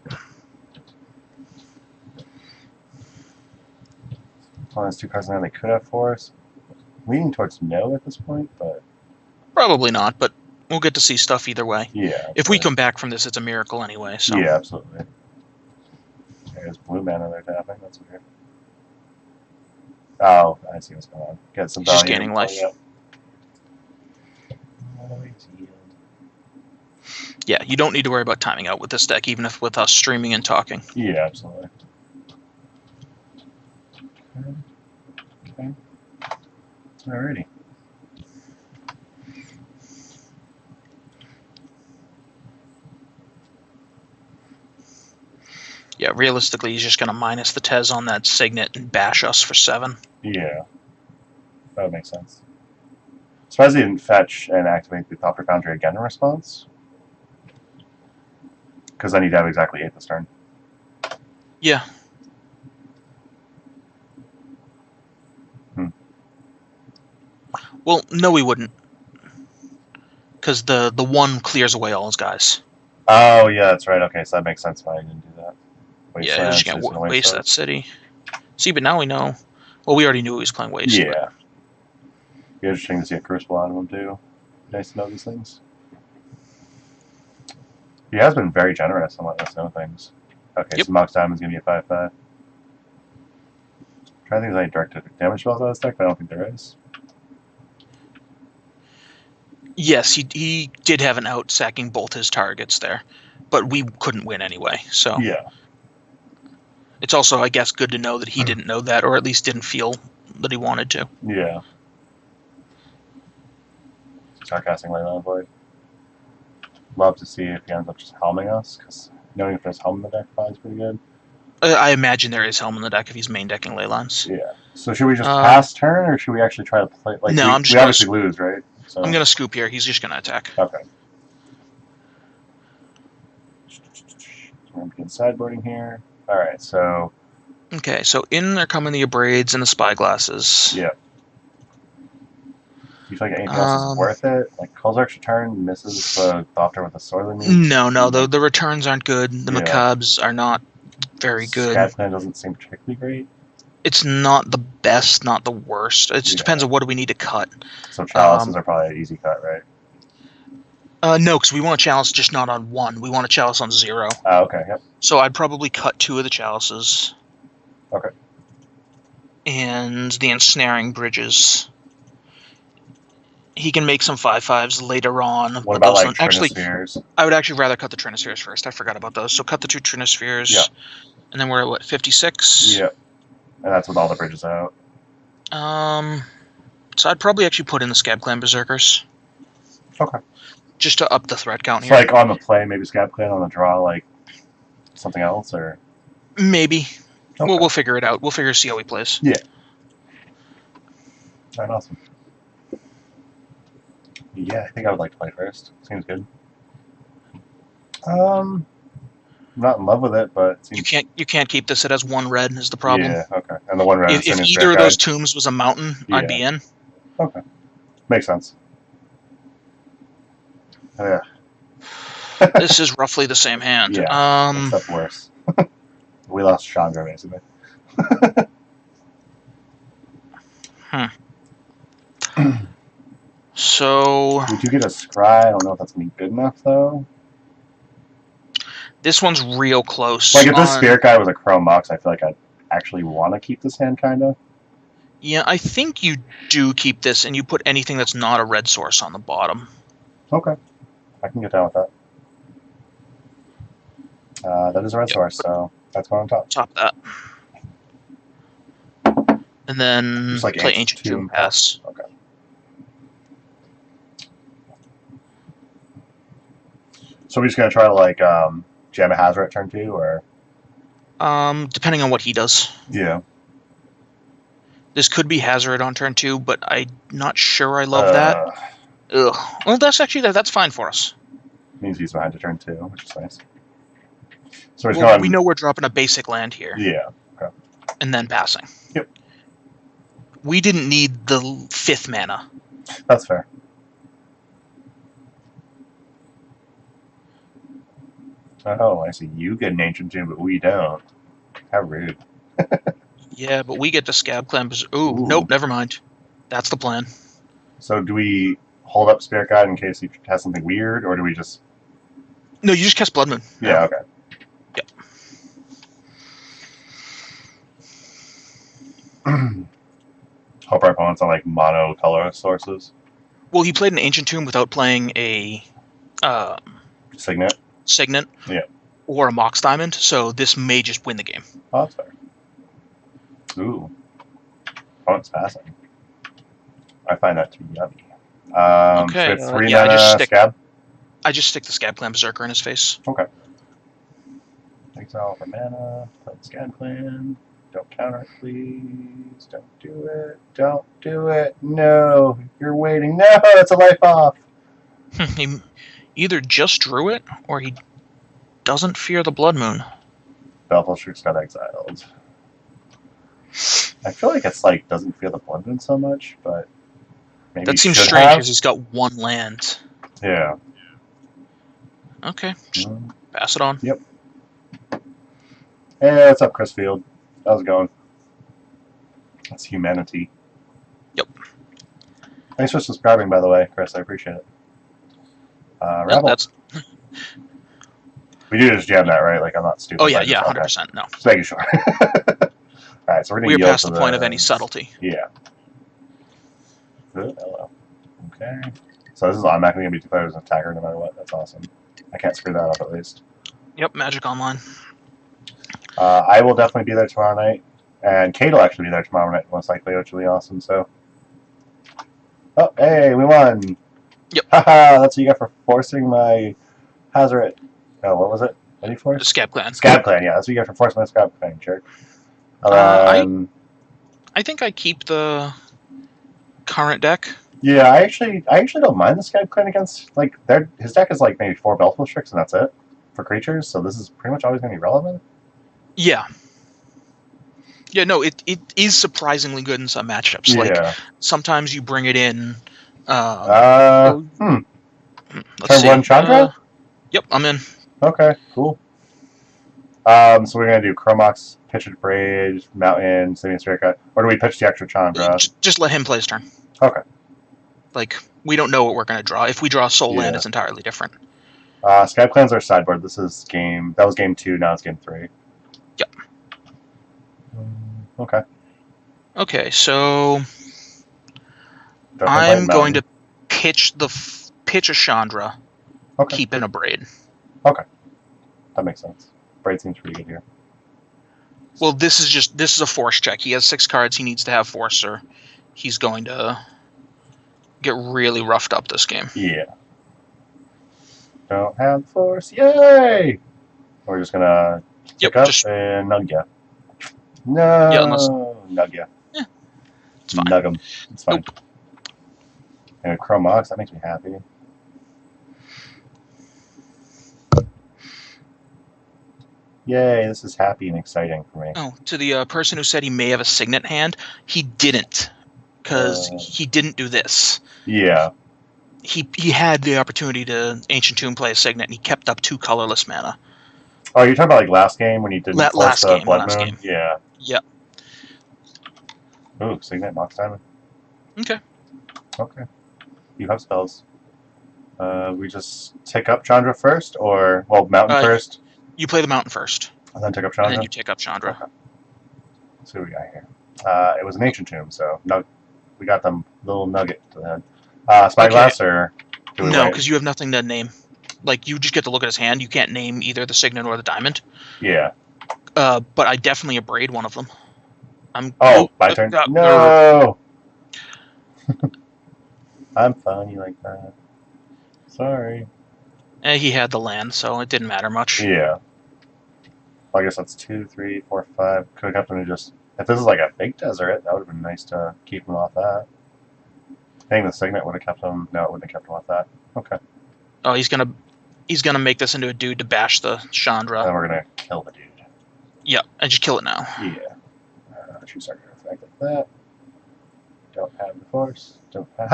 Well, there's 2 cards now they could have for us. Leaning towards no at this point, but probably not. But we'll get to see stuff either way. Yeah. If we come back from this, it's a miracle anyway. So. Yeah, absolutely. There's blue mana they're tapping. That's weird. Oh, I see what's going on. Get some value. Just gaining life. Yeah, you don't need to worry about timing out with this deck, even if with us streaming and talking. Yeah, absolutely. Okay. Alrighty. Yeah, realistically, he's just going to minus the Tez on that Signet and bash us for 7. Yeah. That would make sense. Surprised he didn't fetch and activate the Thopter Foundry again in response. Because then he'd have exactly 8 this turn. Yeah. Well, no, he wouldn't. Because the 1 clears away all his guys. Oh, yeah, that's right. Okay, so that makes sense why he didn't do that. Yeah, he's just going to waste that city. See, but now we know. Well, we already knew he was playing waste. Yeah. But... Be interesting to see a Crucible out of him, too. Nice to know these things. He has been very generous on letting us know things. Okay, yep. So Mox Diamond's going to be a 5/5. Trying to think if there's any direct damage spells on this deck, but I don't think there is. Yes, he did have an out sacking both his targets there, but we couldn't win anyway. So yeah, it's also, I guess, good to know that he didn't know that, or at least didn't feel that he wanted to. Yeah. Start casting Leyline Void. Love to see if he ends up just helming us, because knowing if there's helm in the deck probably is pretty good. I imagine there is helm in the deck if he's main decking Leylines. Yeah. So should we just pass turn, or should we actually try to play? Like, no, we obviously lose, right? So. I'm going to scoop here. He's just going to attack. Okay. So I'm begin sideboarding here. Alright, so... Okay, so in there coming the Abrades and the Spyglasses. Yeah. Do you feel like anything else is worth it? Like, calls our extra turn, misses the Thopter with a Sorely Meat? No, the returns aren't good. The Macabres are not very good. Scat Plan doesn't seem particularly great. It's not the best, not the worst. It just depends on what do we need to cut. So chalices are probably an easy cut, right? No, because we want a chalice just not on 1. We want a chalice on 0. Oh, okay, yep. So I'd probably cut 2 of the chalices. Okay. And the ensnaring bridges. He can make some 5/5s later on. What about, like, Trinispheres? I would actually rather cut the Trinispheres first. I forgot about those. So cut the 2 Trinispheres. Yeah. And then we're at, what, 56? Yep. And that's with all the bridges out. So I'd probably actually put in the Scab Clan Berserkers. Okay. Just to up the threat count So here. like on the play, maybe Scab Clan, on the draw, like something else, or? Maybe. Okay. We'll figure it out. We'll see how he plays. Yeah. Alright, awesome. Yeah, I think I would like to play first. Seems good. I'm not in love with it, but it seems... You can't keep this. It has 1 red is the problem. Yeah, okay. And the 1 red If either of those tombs was a mountain, I'd be in. Okay. Makes sense. Yeah. This is roughly the same hand. Yeah, except worse. We lost Chandra, basically. So... We do get a Scry. I don't know if that's going to be good enough, though. This one's real close. Like, if this Spirit Guy was a Chrome Mox, I feel like I'd actually want to keep this hand, kind of. Yeah, I think you do keep this, and you put anything that's not a red source on the bottom. Okay. I can get down with that. That is a red source, so that's going on top. Top that. And then just like play Ancient Tomb Pass. Okay. So we're just gonna try to like jam a Hazard at turn 2, or Depending on what he does. yeah. This could be Hazard on turn 2, but I'm not sure I love that. Ugh. Well, that's fine for us. Means he's behind to turn 2, which is nice. So we're just Well, going. we know we're dropping a basic land here. Yeah. Okay. And then passing. Yep. We didn't need the 5th mana. That's fair. Oh, I see. You get an Ancient Tomb, but we don't. How rude. Yeah, but we get to Scab Clan. Ooh, nope, never mind. That's the plan. So do we hold up Spirit Guide in case he has something weird, or do we just... No, you just cast Blood Moon. Yeah, okay. Yep. Hope our opponents are like mono-color sources. Well, he played an Ancient Tomb without playing a... Signet? Signet. Yeah. Or a Mox Diamond, so this may just win the game. Oh, that's fair. Ooh. Opponent's passing. I find that to be yummy. Okay. So 3 yeah, mana Scab? I just stick the Scab Clan Berserker in his face. Okay. Exile for mana. Play the Scab Clan. Don't counter it, please. Don't do it. Don't do it. No. You're waiting. No, it's a life off. He either just drew it, or he doesn't fear the Blood Moon. Belfast Strix got exiled. I feel like it's like doesn't fear the Blood Moon so much, but maybe that seems should strange have. because he's got 1 land. Yeah. Okay, just pass it on. Yep. Hey, what's up, Chris Field? How's it going? That's humanity. Yep. Thanks for subscribing, by the way, Chris. I appreciate it. No, Rebel. that's... We do just jam that, right? Like, I'm not stupid. Oh, yeah, like yeah, this. 100%. No. Just making sure. Alright, so we're going to We're past the point of any subtlety. Yeah. Good, hello. Okay. So this is automatically going to be declared as an attacker no matter what. That's awesome. I can't screw that up at least. Yep, Magic Online. I will definitely be there tomorrow night. And Kate will actually be there tomorrow night, most likely, which will be awesome, so... Oh, hey, we won! Yep. Haha, that's what you got for forcing my Hazard. Oh, what was it? Any force? The Scab Clan. Scab Clan, yeah, that's what you got for forcing my Scab Clan, jerk. I think I keep the current deck. Yeah, I actually don't mind the Scab Clan against, like, his deck is like maybe 4 Belfast Strix and that's it for creatures, so this is pretty much always going to be relevant. Yeah. Yeah, no, it is surprisingly good in some matchups. Yeah. Like, sometimes you bring it in... Turn Let's see. 1 Chandra? Yep, I'm in. Okay, cool. So we're going to do Chromox, Pitch and Braid, Mountain, Simian Spirit Cut, or do we pitch the extra Chandra? Just let him play his turn. Okay. Like, we don't know what we're going to draw. If we draw Soul Land, it's entirely different. Scab Clan's our sideboard. This is that was game 2, now it's game 3. Yep. Okay. Okay, so I'm going to pitch a Chandra, keep in a Braid. Okay. That makes sense. Braid seems pretty good here. Well, this is a force check. He has 6 cards. He needs to have force, or he's going to get really roughed up this game. Yeah. Don't have force. Yay! We're just gonna pick up and nug ya. No. Yeah, unless... Nug ya. Yeah. It's fine. Nug him. It's fine. Nope. And Chromox, that makes me happy. Yay, this is happy and exciting for me. Oh, to the person who said he may have a Signet hand, he didn't, because he didn't do this. Yeah. He had the opportunity to Ancient Tomb play a Signet, and he kept up 2 colorless mana. Oh, you're talking about like last game when you did last game? Yeah. Yep. Ooh, Signet, Mox Diamond. Okay. Okay. You have spells. We just take up Chandra first, or Mountain first. You play the Mountain first, and then take up Chandra. And then you take up Chandra. Okay. Let's see what we got here. It was an Ancient Tomb, so we got them little nugget to the head. Spyglass, or do we no, wait? because you have nothing to name. Like, you just get to look at his hand. You can't name either the Signet or the Diamond. Yeah. But I definitely abrade one of them. My turn. No. I'm funny like that. Sorry. He had the land, so it didn't matter much. Yeah. Well, I guess that's 2, 3, 4, 5. Could have kept him to just... If this is like a big desert, that would have been nice to keep him off that. Paying the Signet would have kept him... No, it wouldn't have kept him off that. Okay. Oh, he's gonna make this into a dude to bash the Chandra. Then we're going to kill the dude. Yeah, and just kill it now. Yeah. Choose our effect like that. Don't have the force. Don't have...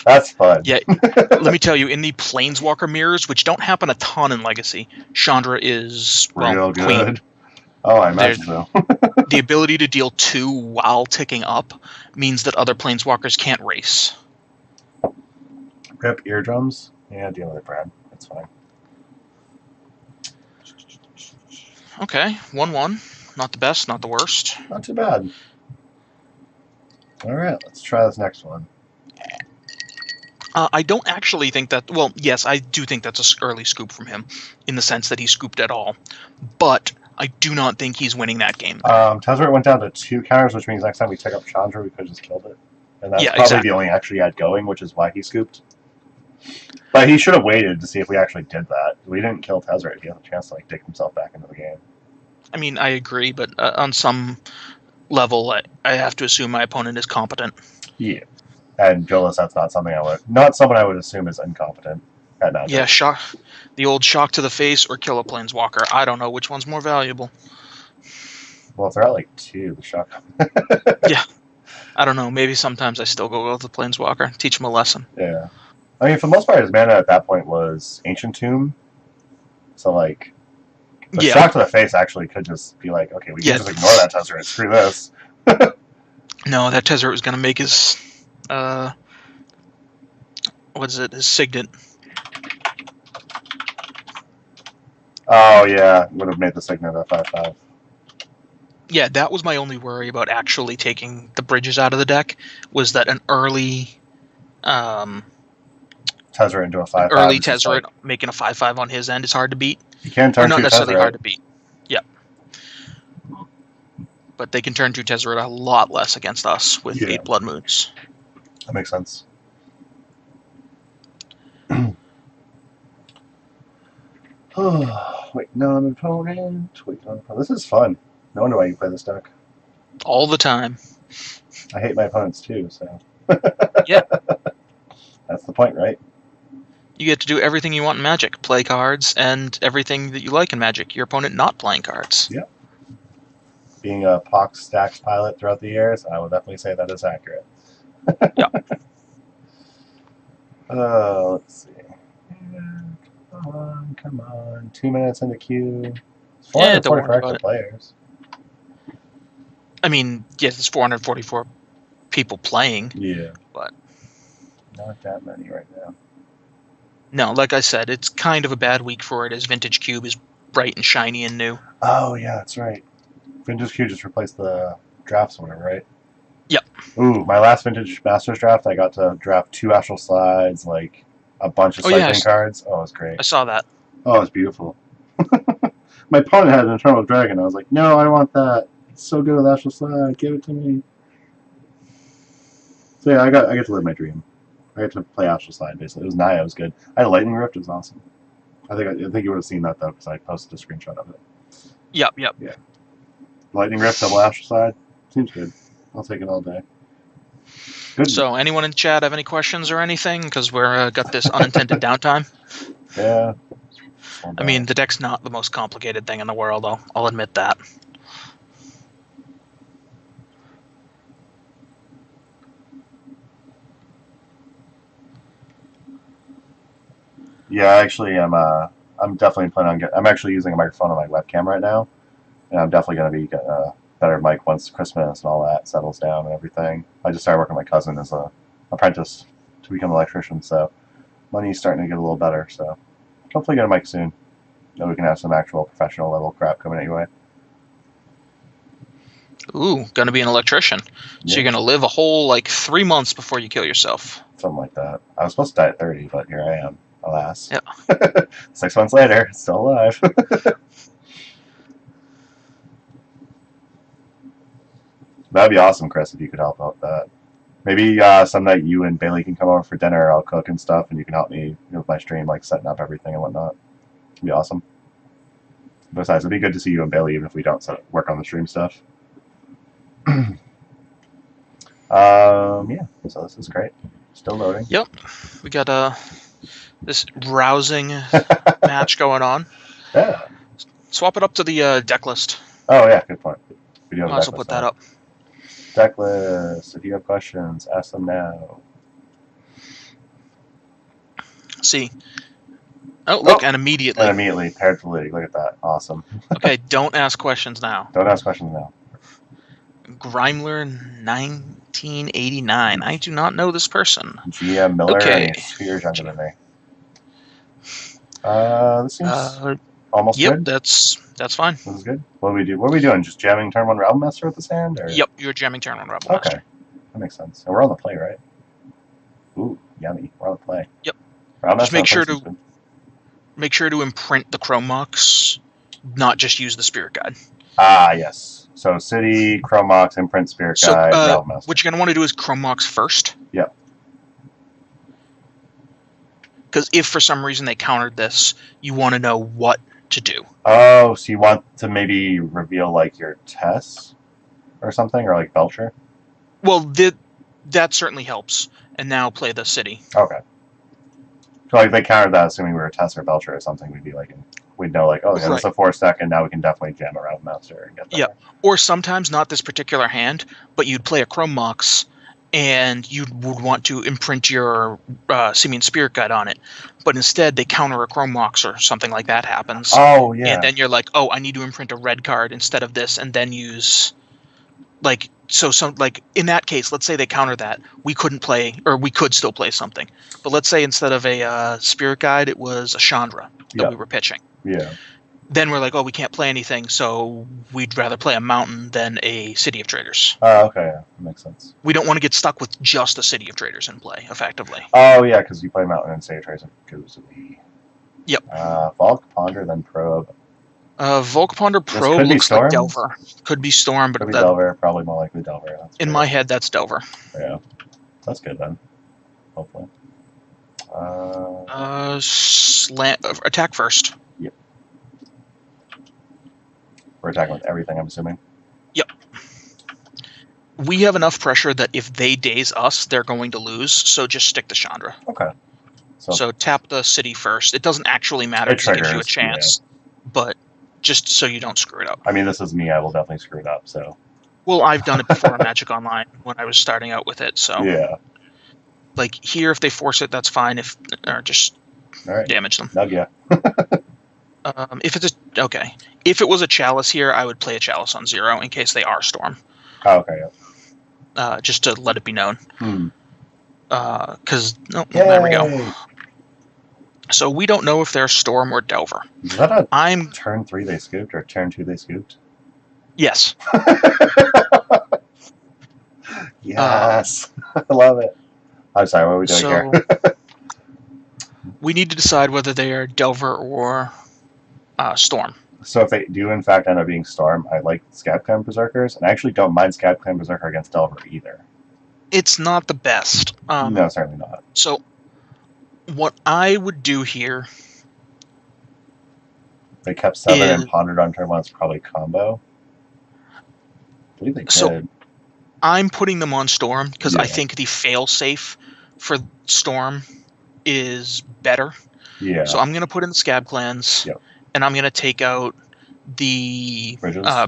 That's fun. Yeah, let me tell you, in the Planeswalker mirrors, which don't happen a ton in Legacy, Chandra is, well, Real good. queen. Oh, I imagine so. The ability to deal 2 while ticking up means that other Planeswalkers can't race. Rip eardrums? Yeah, deal with it, Brad. That's fine. Okay, 1-1. Not the best, not the worst. Not too bad. Alright, let's try this next one. I don't actually think that... Well, yes, I do think that's an early scoop from him, in the sense that he scooped at all. But I do not think he's winning that game. Tezzeret went down to 2 counters, which means next time we took up Chandra, we could have just killed it. And that's probably exactly the only action he had going, which is why he scooped. But he should have waited to see if we actually did that. We didn't kill Tezzeret. He had a chance to dig himself back into the game. I mean, I agree, but on some level, I have to assume my opponent is competent. Yeah. And Jolas, that's not something not someone I would assume is incompetent at now. Yeah, the old shock to the face or kill a Planeswalker. I don't know which one's more valuable. Well, if they're at like 2, the shock. Yeah. I don't know. Maybe sometimes I still go with the Planeswalker. Teach him a lesson. Yeah. I mean, for the most part, his mana at that point was Ancient Tomb. So, like, the shock to the face actually could just be like, okay, we can just ignore that Tezzeret. Screw this. No, that Tezzeret was going to make his... what is it? His Signet. Oh, yeah. Would have made the Signet a 5/5. Yeah, that was my only worry about actually taking the bridges out of the deck, was that an early... Tezzeret into a 5/5. Early Tezzeret making a 5/5 on his end is hard to beat. You can turn 2 not necessarily Tezzeret. hard to beat. Yeah. But they can turn 2 Tezzeret a lot less against us with 8 Blood Moons. That makes sense. Wait, no, an opponent. Wait, no, this is fun. No wonder why you play this deck. All the time. I hate my opponents too, so. Yeah. That's the point, right? You get to do everything you want in Magic. Play cards, and everything that you like in Magic. Your opponent not playing cards. Yep. Being a Pox Stacks pilot throughout the years, I would definitely say that is accurate. Yeah. Let's see. Come on. 2 minutes in the queue. 444 active players. I mean, yes, there's 444 people playing. Yeah. But not that many right now. No, like I said, it's kind of a bad week for it, as Vintage Cube is bright and shiny and new. Oh, yeah, that's right. Vintage Cube just replaced the drafts winner, right? Yep. Ooh, my last Vintage Masters draft, I got to draft 2 Astral Slides, like a bunch of cycling cards. Oh, it was great. I saw that. Oh, it was beautiful. My opponent had an Eternal Dragon. I was like, no, I want that. It's so good with Astral Slide. Give it to me. So yeah, I get to live my dream. I get to play Astral Slide, basically. It was Naya. It was good. I had a Lightning Rift. It was awesome. I think you would have seen that, though, because I posted a screenshot of it. Yep. Yeah. Lightning Rift, double Astral Slide. Seems good. I'll take it all day. Good. So, anyone in chat have any questions or anything? Because we're got this unintended downtime. Yeah. I mean, the deck's not the most complicated thing in the world, I'll admit that. Yeah, actually, I'm definitely planning on I'm actually using a microphone on my webcam right now, and I'm definitely going to be getting a better mic once Christmas and all that settles down and everything. I just started working with my cousin as an apprentice to become an electrician, so money's starting to get a little better. So hopefully get a mic soon, then we can have some actual professional level crap coming at your way. Ooh, gonna be an electrician. So you're gonna live a whole 3 months before you kill yourself. Something like that. I was supposed to die at 30, but here I am. Alas. Yeah. 6 months later, still alive. That'd be awesome, Chris, if you could help out with that. Maybe some night you and Bailey can come over for dinner. I'll cook and stuff, and you can help me with my stream, like setting up everything and whatnot. It'd be awesome. Besides, it'd be good to see you and Bailey, even if we don't work on the stream stuff. Yeah, so this is great. Still loading. Yep, we got this rousing match going on. Yeah. Swap it up to the deck list. Oh yeah, good point. We Might as well put that up. Deck list. If you have questions, ask them now. See. Oh, look, and immediately. And immediately, paired validity. Look at that. Awesome. Okay, don't ask questions now. Don't ask questions now. Grimler 1989. I do not know this person. GM Miller, Okay. and he's 2 years younger than me. This seems almost yep, good. that's fine. This is good. What do we do? What are we doing? Just jamming turn 1 Realm Master with this hand? Or? Yep, you're jamming turn 1 Rebel Okay. Master. That makes sense. And we're on the play, right? Ooh, yummy. We're on the play. Yep. Realm Just Master make sure to imprint the Chrome Mox, not just use the Spirit Guide. Ah, yes. So City, Chrome Mox, Imprint, Spirit Guide, Realm Master. What you're going to want to do is Chrome Mox first. Yep. Because if for some reason they countered this, you want to know what to do. Oh, so you want to maybe reveal like your Tess or something, or like Belcher? Well, that certainly helps. And now play the City. Okay. So like they countered that, assuming we were Tess or Belcher or something, we'd be like, we'd know like, oh, yeah, this is a 4-stack, and now we can definitely jam a Realm Master and get that. Yeah. Or sometimes not this particular hand, but you'd play a Chrome Mox, and you would want to imprint your Simian Spirit Guide on it. But instead, they counter a Chrome Mox or something like that happens. Oh, yeah. And then you're like, oh, I need to imprint a red card instead of this, and then use, like, in that case, let's say they counter that, we couldn't play, or we could still play something. But let's say instead of a Spirit Guide, it was a Chandra that we were pitching. Yeah. Then we're like, oh, we can't play anything, so we'd rather play a Mountain than a City of Traders. Oh, okay, yeah, that makes sense. We don't want to get stuck with just a City of Traders in play, effectively. Oh, yeah, because you play Mountain and City of Traders, it goes to the... Yep. Volk, Ponder, then Probe. Volk Ponder Probe looks like Delver. Could be Storm, but... Could be Delver, probably more likely Delver. In my head, that's Delver. Yeah. That's good, then. Hopefully. Attack first. Yep. We're attacking with everything, I'm assuming. Yep. We have enough pressure that if they daze us, they're going to lose, so just stick to Chandra. Okay. So tap the City first. It doesn't actually matter because it gives you a chance, but just so you don't screw it up. I mean, this is me. I will definitely screw it up, so... Well, I've done it before in Magic Online when I was starting out with it, so... Yeah. Like, here, if they force it, that's fine. Or just damage them. Nug ya. If it was a Chalice here, I would play a Chalice on 0 in case they are Storm. Oh, okay, yeah. Just to let it be known. Because, there we go. So we don't know if they're Storm or Delver. Is that a turn 3 they scooped, or turn 2 they scooped? Yes. Yes. I love it. I'm sorry, what are we doing here? We need to decide whether they are Delver or Storm. So if they do, in fact, end up being Storm, I like Scab Clan Berserkers, and I actually don't mind Scab Clan Berserker against Delver either. It's not the best. No, certainly not. So what I would do here... They kept 7 and pondered on turn 1, it's probably combo. I believe they could. So I'm putting them on Storm because I think the fail-safe for Storm is better. Yeah. So I'm going to put in the Scab Clans, and I'm going to take out the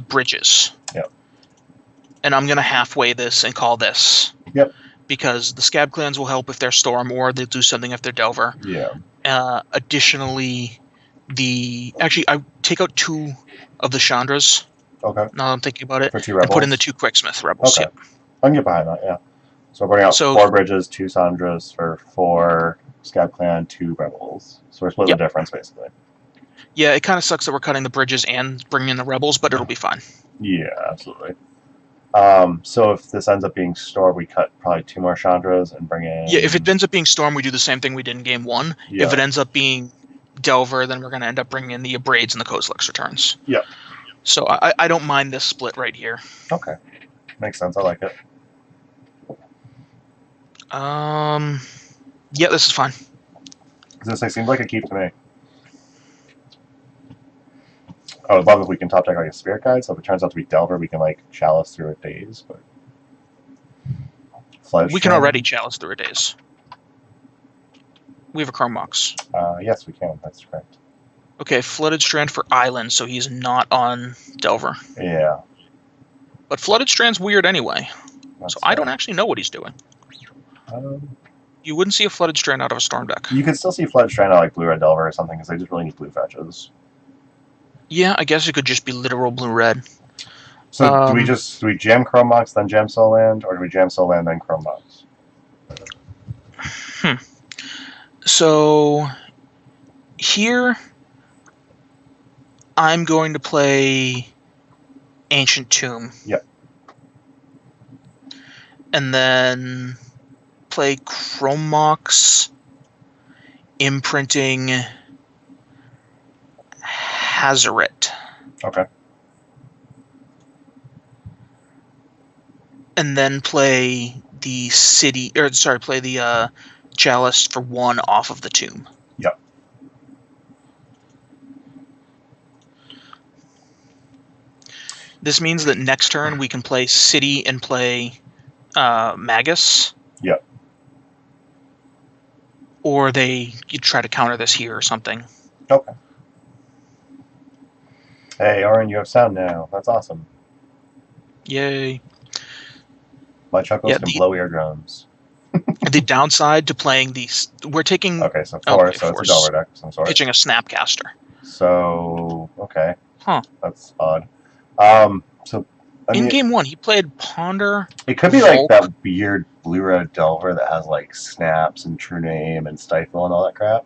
bridges. Yep. And I'm going to halfway this and call this. Yep. Because the Scab Clans will help if they're Storm, or they'll do something if they're Delver. Yeah. Additionally, I take out 2 of the Chandras. Okay. Now that I'm thinking about it. For 2 rebels. And put in the 2 Quicksmith rebels. Okay. I can get behind that, yeah. So we're putting out 4 bridges, 2 Sandras for 4 Scab Clan, 2 rebels. So we're splitting the difference, basically. Yeah, it kind of sucks that we're cutting the bridges and bringing in the rebels, but it'll be fine. Yeah, absolutely. So if this ends up being Storm, we cut probably 2 more Chandras and bring in... Yeah, if it ends up being Storm, we do the same thing we did in Game 1. Yeah. If it ends up being Delver, then we're going to end up bringing in the Abrades and the Kozilek's returns. Yeah. So I don't mind this split right here. Okay. Makes sense. I like it. Yeah, this is fine. This seems like a keep to me. I would love if we can top deck like a Spirit Guide, so if it turns out to be Delver, we can like Chalice through a Daze, but... We can already Chalice through a Daze. We have a Chrome Mox. Yes, we can. That's correct. Okay, Flooded Strand for Island, so he's not on Delver. Yeah. But Flooded Strand's weird anyway, so I don't actually know what he's doing. You wouldn't see a Flooded Strand out of a Storm deck. You could still see Flooded Strand out like Blue Red Delver or something, because they just really need blue fetches. Yeah, I guess it could just be literal blue-red. So do we jam Chrome Mox, then jam Soul Land, or do we jam Soul Land, then Chrome Mox? So here I'm going to play Ancient Tomb. Yep. And then play Chrome Mox, imprinting Hazoret. Okay. And then play the Chalice for 1 off of the Tomb. Yep. This means that next turn we can play City and play Magus. Yep. Or you try to counter this here or something. Okay. Hey, Oren, you have sound now. That's awesome. Yay. My chuckles can blow eardrums. The downside to playing these... We're taking... Okay, so 4, so it's a Delver deck. Some sort. Pitching a Snapcaster. So, okay. Huh. That's odd. So... In game 1, he played Ponder. It could be like that weird blue-red Delver that has like Snaps and True Name and Stifle and all that crap.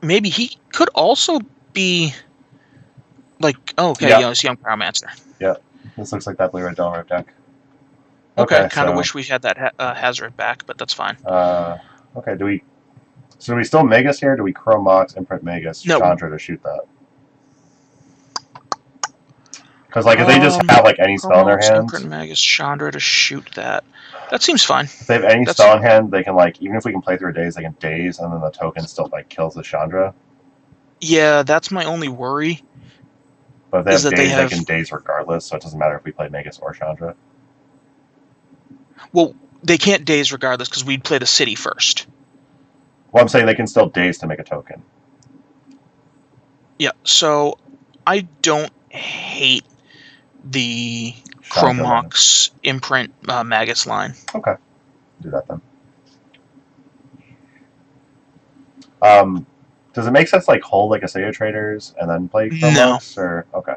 Maybe he could also be... Like, it's Young Pyromancer. Yeah, this looks like that blue-red Delver deck. Okay, kind of wish we had that Hazard back, but that's fine. Okay, do we still Magus here? Or do we Chrome Mox, imprint Magus, Chandra to shoot that? Because like if they just have like any spell in their hands, imprint Magus, Chandra to shoot that. That seems fine. If they have any spell in hand, they can like even if we can play through a Daze, they can Daze, and then the token still like kills the Chandra. Yeah, that's my only worry. But if they have Daze, they can Daze regardless, so it doesn't matter if we play Magus or Chandra. Well, they can't Daze regardless because we'd play the City first. Well, I'm saying they can still Daze to make a token. Yeah, so I don't hate the Chrome Mox imprint Magus line. Okay. Do that then. Does it make sense like hold like Aseo Traders and then play Chrome Mox? Or okay.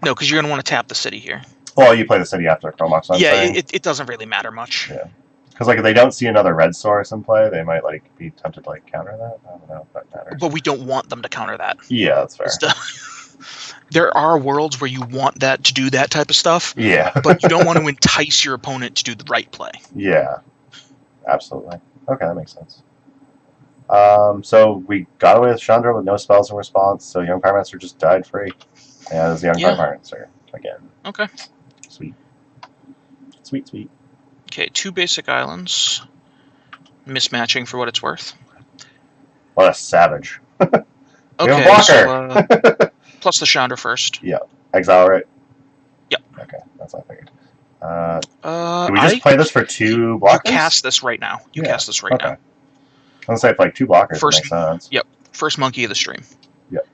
No, because you're going to want to tap the City here. Well, you play the City after Chrome Mox. It doesn't really matter much. Yeah. Because like if they don't see another red source in play, they might like be tempted to like counter that. I don't know if that matters. But we don't want them to counter that. Yeah, that's fair. There are worlds where you want that to do that type of stuff. Yeah. But you don't want to entice your opponent to do the right play. Yeah. Absolutely. Okay, that makes sense. So we got away with Chandra with no spells in response, so Young Pyromancer just died free. Yeah, there's the Young Pyromancer again. Okay. Sweet. Sweet, sweet. Okay, 2 basic islands. Mismatching for what it's worth. What a savage. Okay, blocker. So, plus the Chandra first. Yeah. Exile, right? Yep. Okay, that's what I figured. Do we just play this for 2 blockers? You cast this right now. Cast this right now. I'm going to say for like 2 blockers, it makes sense. Yep. First monkey of the stream. Yep.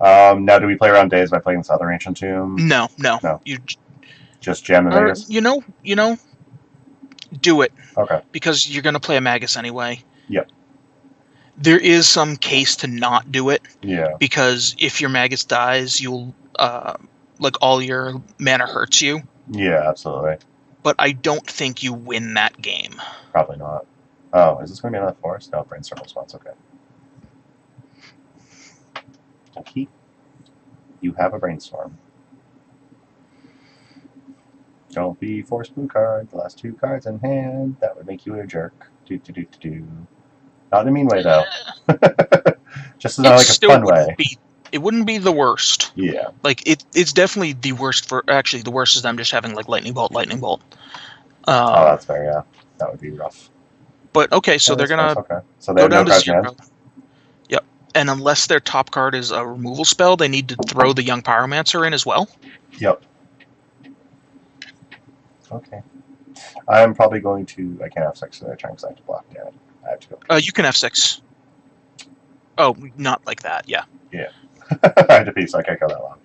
Now, do we play around Daze by playing this other Ancient Tomb? No. You just jam the Magus? You know, do it. Okay. Because you're going to play a Magus anyway. Yep. There is some case to not do it. Yeah. Because if your Magus dies, you'll, like, all your mana hurts you. Yeah, absolutely. But I don't think you win that game. Probably not. Oh, is this going to be another forest? No, brainstorm response, okay. Okay. You have a brainstorm. Don't be forced blue card. The last 2 cards in hand. That would make you a jerk. Do. Not in a mean way, though. Just in like a fun way. It wouldn't be the worst. Yeah. Like, it's definitely the worst for... Actually, the worst is them just having, like, Lightning Bolt. Oh, that's fair. Yeah, that would be rough. But okay, so Yeah, they're that's gonna close, okay. So they go have no down to cards in hand. 0. Yep. And unless their top card is a removal spell, they need to throw the Young Pyromancer in as well. Yep. Okay. I'm probably going to. I can't have 6 in their turn because I have to block. Damn it. I have to go. You can have 6. Oh, not like that. Yeah. Yeah. I have to pee, so I can't go that long.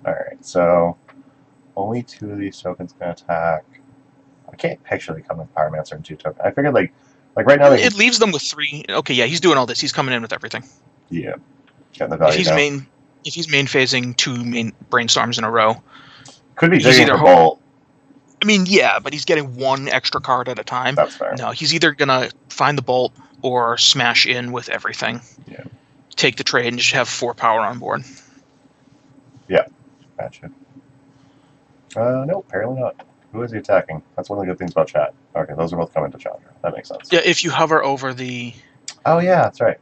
Alright, so only 2 of these tokens can attack. I can't picture they come with Pyromancer and 2 tokens. I figured like right now it leaves them with 3. Okay, yeah, he's doing all this. He's coming in with everything. Yeah. Getting the value down. If he's main phasing 2 main brainstorms in a row. Could be digging for bolt. I mean, yeah, but he's getting 1 extra card at a time. That's fair. No, he's either gonna find the bolt or smash in with everything. Yeah. Take the trade and just have 4 power on board. Yeah. Gotcha. Nope, apparently not. Who is he attacking? That's one of the good things about chat. Okay, those are both coming to Chandra. That makes sense. Yeah, if you hover over the... Oh, yeah, that's right.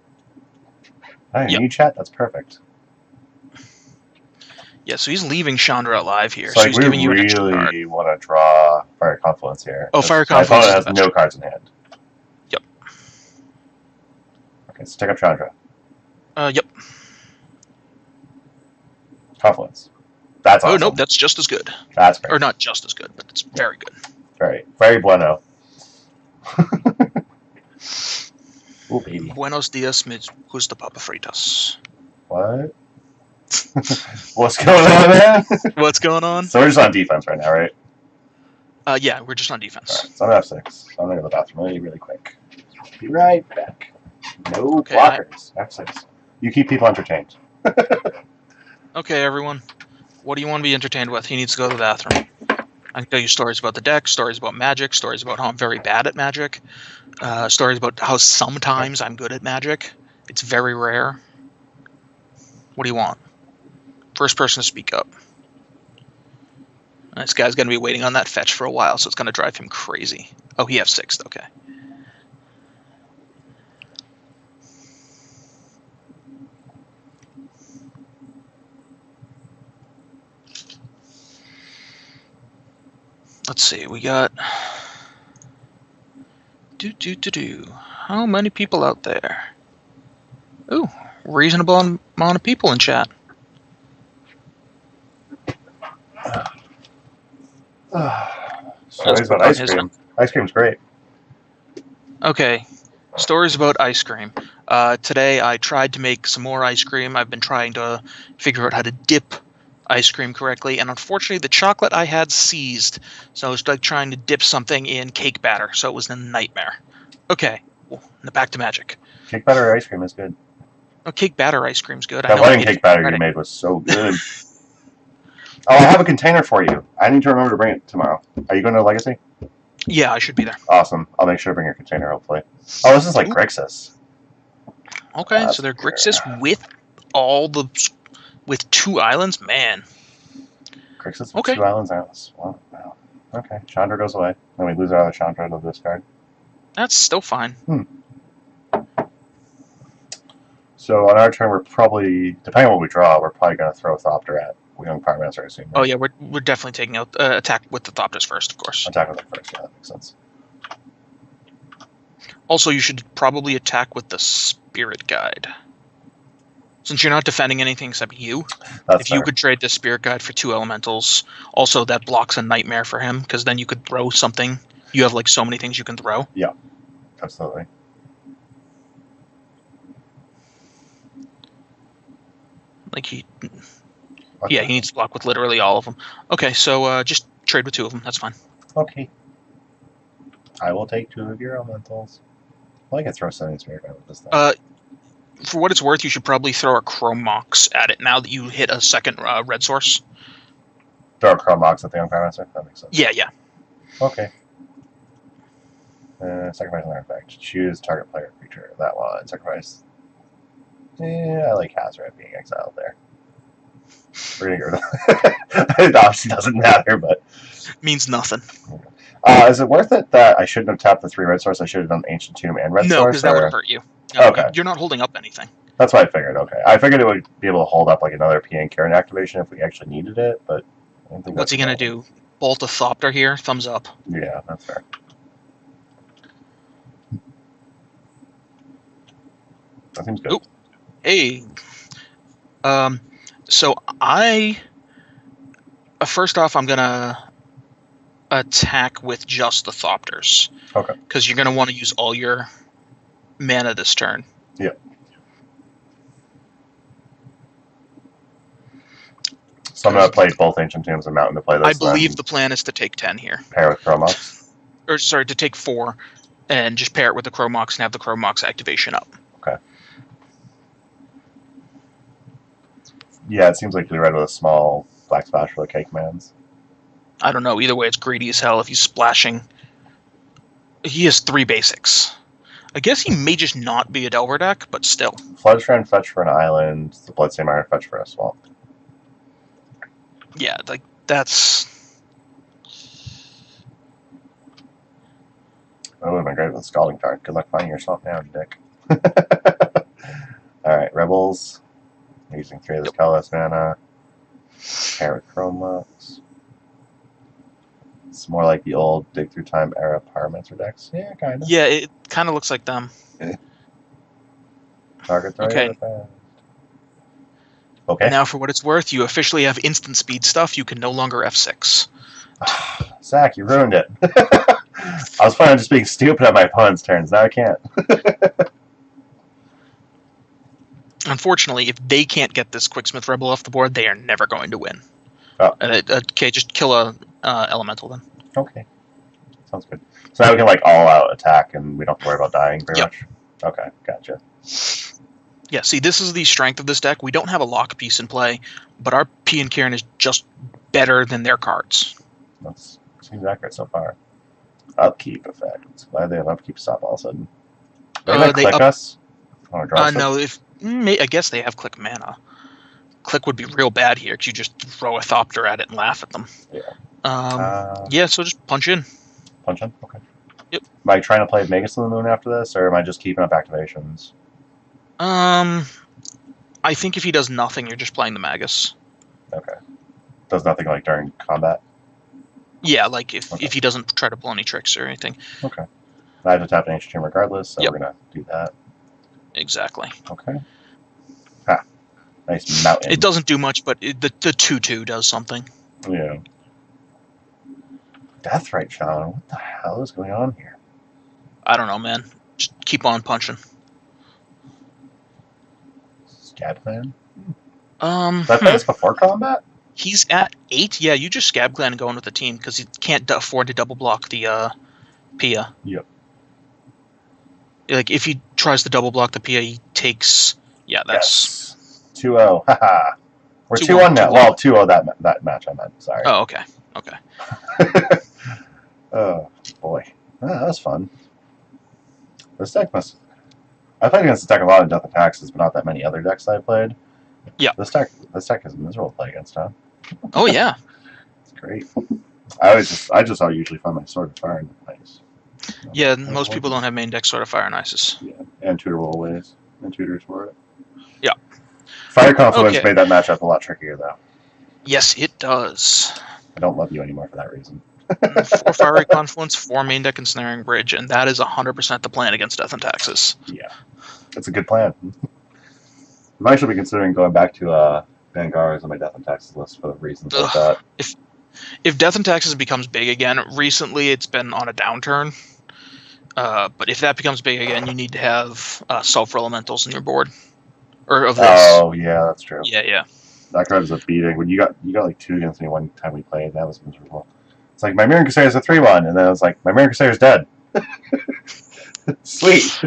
I didn't need chat. That's perfect. Yeah, so he's leaving Chandra alive here. So, like, we giving you really want to draw Fire Confluence here. Oh, Fire Confluence. My opponent has no cards in hand. Yep. Okay, so take up Chandra. Yep. Confluence. That's awesome. Oh, nope, that's just as good. That's great. Or not just as good, but it's very good. Very, very bueno. Ooh, baby. Buenos dias, who's the Papa Fritas? What? What's going on, man? What's going on? So we're just on defense right now, right? Yeah, we're just on defense. Right, so I'm F6. So I'm going to go to the bathroom really, really quick. Be right back. No blockers. F6. You keep people entertained. Okay, everyone. What do you want to be entertained with? He needs to go to the bathroom. I can tell you stories about the deck, stories about Magic, stories about how I'm very bad at Magic, stories about how sometimes I'm good at Magic. It's very rare. What do you want? First person to speak up. This guy's going to be waiting on that fetch for a while, so it's going to drive him crazy. Oh, he F6'd. Okay. Let's see, we got... How many people out there? Ooh, reasonable amount of people in chat. Stories about ice cream. Ice cream's great. Okay, stories about ice cream. Today I tried to make some more ice cream. I've been trying to figure out how to dip ice cream correctly, and unfortunately the chocolate I had seized, so I was like trying to dip something in cake batter, so it was a nightmare. Okay, well, back to Magic. Cake batter ice cream is good. Oh, cake batter ice cream's good. That wedding cake batter you made was so good. Oh, I have a container for you. I need to remember to bring it tomorrow. Are you going to Legacy? Yeah, I should be there. Awesome. I'll make sure to bring your container, hopefully. Oh, this is like Grixis. Okay, so they're Grixis with 2 islands? Man. Grixis with 2 islands? Wow. Okay, Chandra goes away. Then we lose our other Chandra to this card. That's still fine. So on our turn, we're probably, depending on what we draw, we're probably going to throw Thopter at Young Pyromancer, I assume. Right? Oh yeah, we're definitely taking out attack with the Thopters first, of course. Attack with it first, yeah, that makes sense. Also, you should probably attack with the Spirit Guide. Since you're not defending anything except you, if you could trade the Spirit Guide for 2 elementals, also that blocks a nightmare for him, because then you could throw something. You have like so many things you can throw. Yeah, absolutely. Like he needs to block with literally all of them. Okay, so just trade with 2 of them. That's fine. Okay. I will take 2 of your elementals. Well, I can throw something Spirit Guide with this thing. For what it's worth, you should probably throw a Chrome Mox at it now that you hit a second red source. Throw a Chrome Mox at the Young Pyromancer? That makes sense. Yeah. Okay. Sacrifice an artifact. Choose target player creature. That one. Sacrifice. I like Hazard being exiled there. We're gonna go to it obviously doesn't matter, but means nothing. Is it worth it that I shouldn't have tapped the 3 red source? I should have done Ancient Tomb and red source? No, because that would hurt you. No, okay. You're not holding up anything. That's what I figured, okay. I figured it would be able to hold up like another PN Karen activation if we actually needed it, but I don't think What's he that's going to relevant. do? Bolt a Thopter here? Thumbs up. Yeah, that's fair. That seems good. Oop. Hey. So first off, I'm going to attack with just the Thopters. Okay. Because you're going to want to use all your mana this turn. Yeah. So I'm going to play both Ancient Tombs and Mountain to play this. I believe the plan is to take 10 here. Pair with Chromox. Or, sorry, to take 4 and just pair it with the Chromox and have the Chromox activation up. Okay. Yeah, it seems like you're right with a small Black Splash for the Cake Mans. I don't know. Either way, it's greedy as hell if he's splashing. He has 3 basics. I guess he may just not be a Delver deck, but still. Floodstrand fetch for an island, the Bloodstained Mire fetch for a swamp. Yeah, like, that's... That would have been great with a Scalding Tarn. Good luck finding your swamp now, dick. Alright, Rebels. Using 3 of this colorless mana. Pair with Chromox. It's more like the old Dig Through Time era Pyromancer decks. Yeah, kind of. Yeah, it kind of looks like them. Target target. Okay. Okay. Now, for what it's worth, you officially have instant speed stuff. You can no longer F6. Zach, you ruined it. I was planning on just being stupid at my opponent's turns. Now I can't. Unfortunately, if they can't get this Quicksmith Rebel off the board, they are never going to win. Oh. Okay, just kill a Elemental then. Okay. Sounds good. So now we can like all out attack and we don't have to worry about dying very much? Okay, gotcha. Yeah, see, this is the strength of this deck. We don't have a lock piece in play, but our P and Kieran is just better than their cards. That seems accurate so far. Upkeep effect. Why do they have upkeep stop all of a sudden? They click us? No, I guess they have click mana. Click would be real bad here because you just throw a Thopter at it and laugh at them. Yeah. Yeah, so just punch in. Punch in? Okay. Yep. Am I trying to play Magus of the Moon after this, or am I just keeping up activations? I think if he does nothing, you're just playing the Magus. Okay. Does nothing like during combat? Yeah, like if he doesn't try to pull any tricks or anything. Okay. I have to tap an Ancient Tomb regardless, so Yep. we're going to do that. Exactly. Okay. Ha. Nice mountain. It doesn't do much, but the 2/2 does something. Yeah. Deathrite Shaman. What the hell is going on here? I don't know, man. Just keep on punching. Scab Clan? Did Hmm. I play this before combat? He's at 8. Yeah, you just Scab Clan and go in with the team because he can't afford to double block the Pia. Yep. Like if he tries to double block the Pia, he takes. Yeah, that's 2-0. Haha. We're 2-1 2-1 now. Well, 2-0 that match I meant. Sorry. Oh, okay. Okay. Oh boy, that was fun. This deck must. I played against this deck a lot in Death and Taxes, but not that many other decks I played. Yeah. This deck is miserable to play against, huh? Oh yeah. It's great. I just usually find my Sword of Fire in the place. Yeah, most people don't have main deck Sword of Fire and Isis. Yeah, and Tutor Rollways and tutors for it. Yeah. Fire Confluence Okay. made that matchup a lot trickier, though. Yes, it does. I don't love you anymore for that reason. 4 Fiery Confluence, 4 main deck Ensnaring Bridge, and that is 100% the plan against Death and Taxes. Yeah, it's a good plan. I might actually be considering going back to Vanguard on my Death and Taxes list for reasons like that. If Death and Taxes becomes big again, recently it's been on a downturn. But if that becomes big again, you need to have Sulfur Elementals in your board. Or of this. Oh yeah, that's true. Yeah. That card was a beating. When you got like 2 against me one time we played, that was miserable. It's like my Mirror Crusader's a 3/1, and then I was like, my Mirror Crusader's dead. Sweet.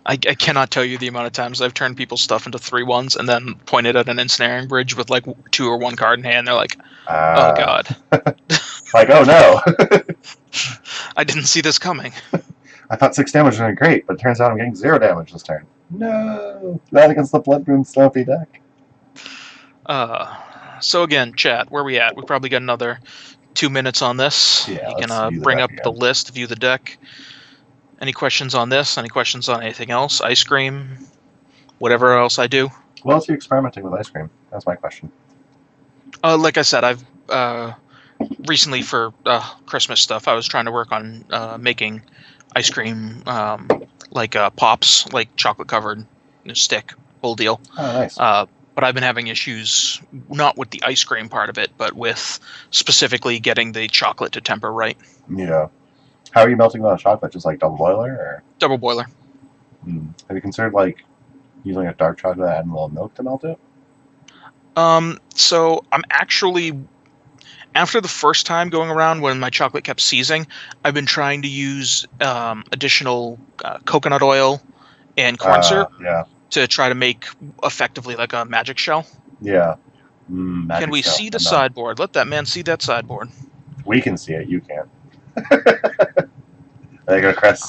I cannot tell you the amount of times I've turned people's stuff into 3/1s and then pointed at an Ensnaring Bridge with like 2 or 1 card in hand. They're like, oh god. Like, oh no. I didn't see this coming. I thought 6 damage was going to be great, but it turns out I'm getting 0 damage this turn. No. That against the Blood Moon Stompy deck. So again, chat, where we at? We probably got another 2 minutes on this. Yeah, you let's can view the bring deck up again. the list, view the deck. Any questions on this? Any questions on anything else? Ice cream? Whatever else I do? What else are you experimenting with ice cream? That's my question. Like I said, I've recently for Christmas stuff, I was trying to work on making ice cream like pops, like chocolate covered stick, whole deal. Oh, nice. But I've been having issues not with the ice cream part of it, but with specifically getting the chocolate to temper right. Yeah. How are you melting the chocolate? Just like double boiler, or Double boiler. have you considered like using a dark chocolate and a little milk to melt it? So I'm actually, after the first time going around when my chocolate kept seizing, I've been trying to use additional coconut oil and corn syrup Yeah. to try to make effectively like a magic shell. Yeah. Can we see the sideboard? Let that man see that sideboard. We can see it. You can't. There you go, Chris.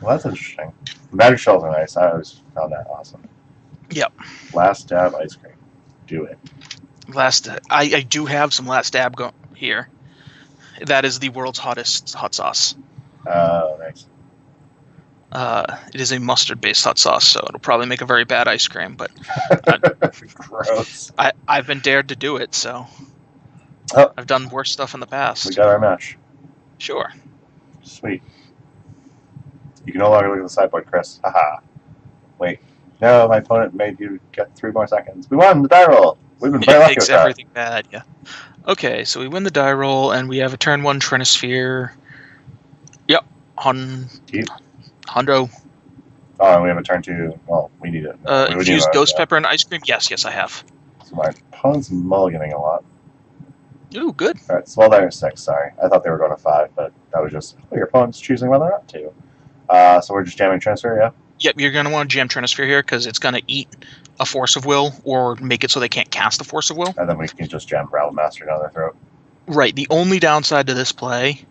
Well, that's interesting. Magic shells are nice. I always found that awesome. Yep. Last dab ice cream. Do it. I do have some last dab here. That is the world's hottest hot sauce. Oh, nice. It is a mustard-based hot sauce, so it'll probably make a very bad ice cream. But gross. I've been dared to do it, so I've done worse stuff in the past. We got our match. Sure. Sweet. You can no longer look at the sideboard, Chris. Haha. Wait. No, my opponent made you get 3 more seconds. We won the die roll. We've been very lucky with that. Makes everything bad, yeah. Okay, so we win the die roll, and we have a turn 1 Trinisphere. Yep. Hondo. Oh, and we have a turn 2. Well, we need it. Infused ghost pepper and ice cream? Yes, I have. So my opponent's mulliganing a lot. Ooh, good. All right, so well, they're 6, sorry. I thought they were going to 5, but that was just your opponent's choosing whether or not to. So we're just jamming transfer, yeah? Yep, you're going to want to jam Trinisphere here because it's going to eat a Force of Will or make it so they can't cast a Force of Will. And then we can just jam Rattle Master down their throat. Right. The only downside to this play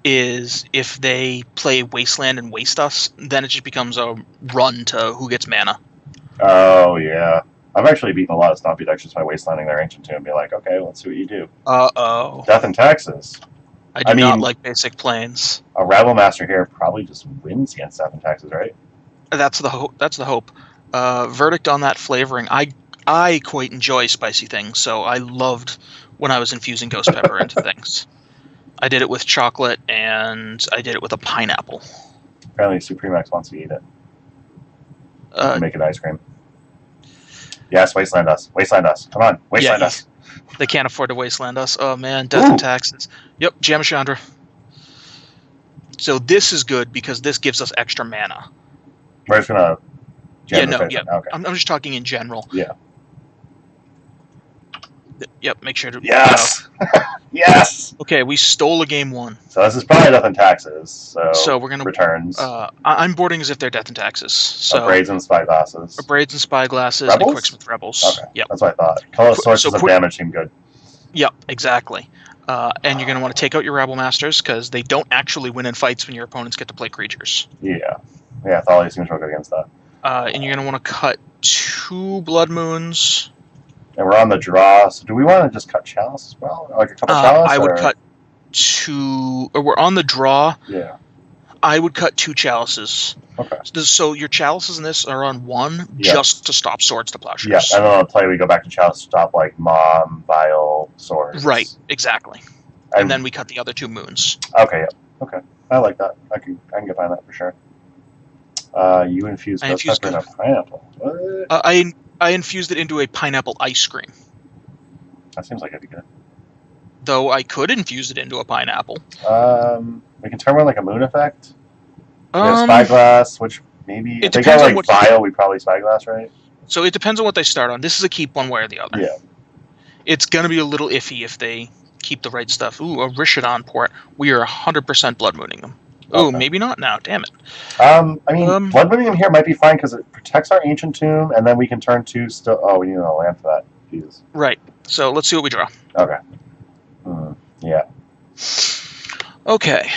is if they play Wasteland and waste us, then it just becomes a run to who gets mana. Oh, yeah. I've actually beaten a lot of Stompy decks just by wastelanding their Ancient Tomb and be like, okay, let's see what you do. Uh-oh. Death and Taxes. I mean, not like basic planes. A Rabble Master here probably just wins against Death and Taxes, right? That's the hope. Verdict on that flavoring. I quite enjoy spicy things, so I loved when I was infusing ghost pepper into things. I did it with chocolate, and I did it with a pineapple. Apparently Supremax wants to eat it. Make it ice cream. Yes, wasteland us. Wasteland us. Come on, wasteland us. They can't afford to wasteland us. Oh, man, Death and Taxes. Yep, Jamachandra. So this is good because this gives us extra mana. We're just going to jam Okay. I'm just talking in general. Yeah. Yep, make sure to... Yes! Yes! Okay, we stole a game 1. So this is probably Death and Taxes. So we're going to... Returns. I'm boarding as if they're Death and Taxes. So Braids and Spyglasses. Braids and Spyglasses Rebels? and Quicksmith Rebels. Okay, yep. That's what I thought. Color sources of damage seem good. Yep, exactly. And you're going to want to take out your Rabble Masters because they don't actually win in fights when your opponents get to play creatures. Yeah. Yeah, Thalia seems real good against that. And you're going to want to cut 2 Blood Moons. And we're on the draw, so do we want to just cut Chalice as well? Like a couple Chalice? I would cut 2... Or we're on the draw. Yeah. I would cut 2 Chalices. Okay. So your Chalices in this are on 1 just to stop Swords to Plowshares. Yeah, and then on the play we go back to Chalice to stop like Mom, Vial, Swords. Right, exactly. And then we cut the other 2 Moons. Okay, yeah. Okay. I like that. I can get behind that for sure. You infused ghost pepper in a pineapple. What? I infused it into a pineapple ice cream. That seems like it'd be good. Though I could infuse it into a pineapple. We can turn on like a moon effect. We have Spyglass, which maybe if they go like Vial, we probably Spyglass, right? So it depends on what they start on. This is a keep one way or the other. Yeah. It's gonna be a little iffy if they keep the right stuff. Ooh, a Rishodon port. We are 100% blood mooning them. Oh, okay. Maybe not now. Damn it. I mean, blood mooning them here might be fine because it protects our Ancient Tomb, and then we can turn 2 still. Oh, we need a land for that. Jesus. Right. So let's see what we draw. Okay. Yeah. Okay.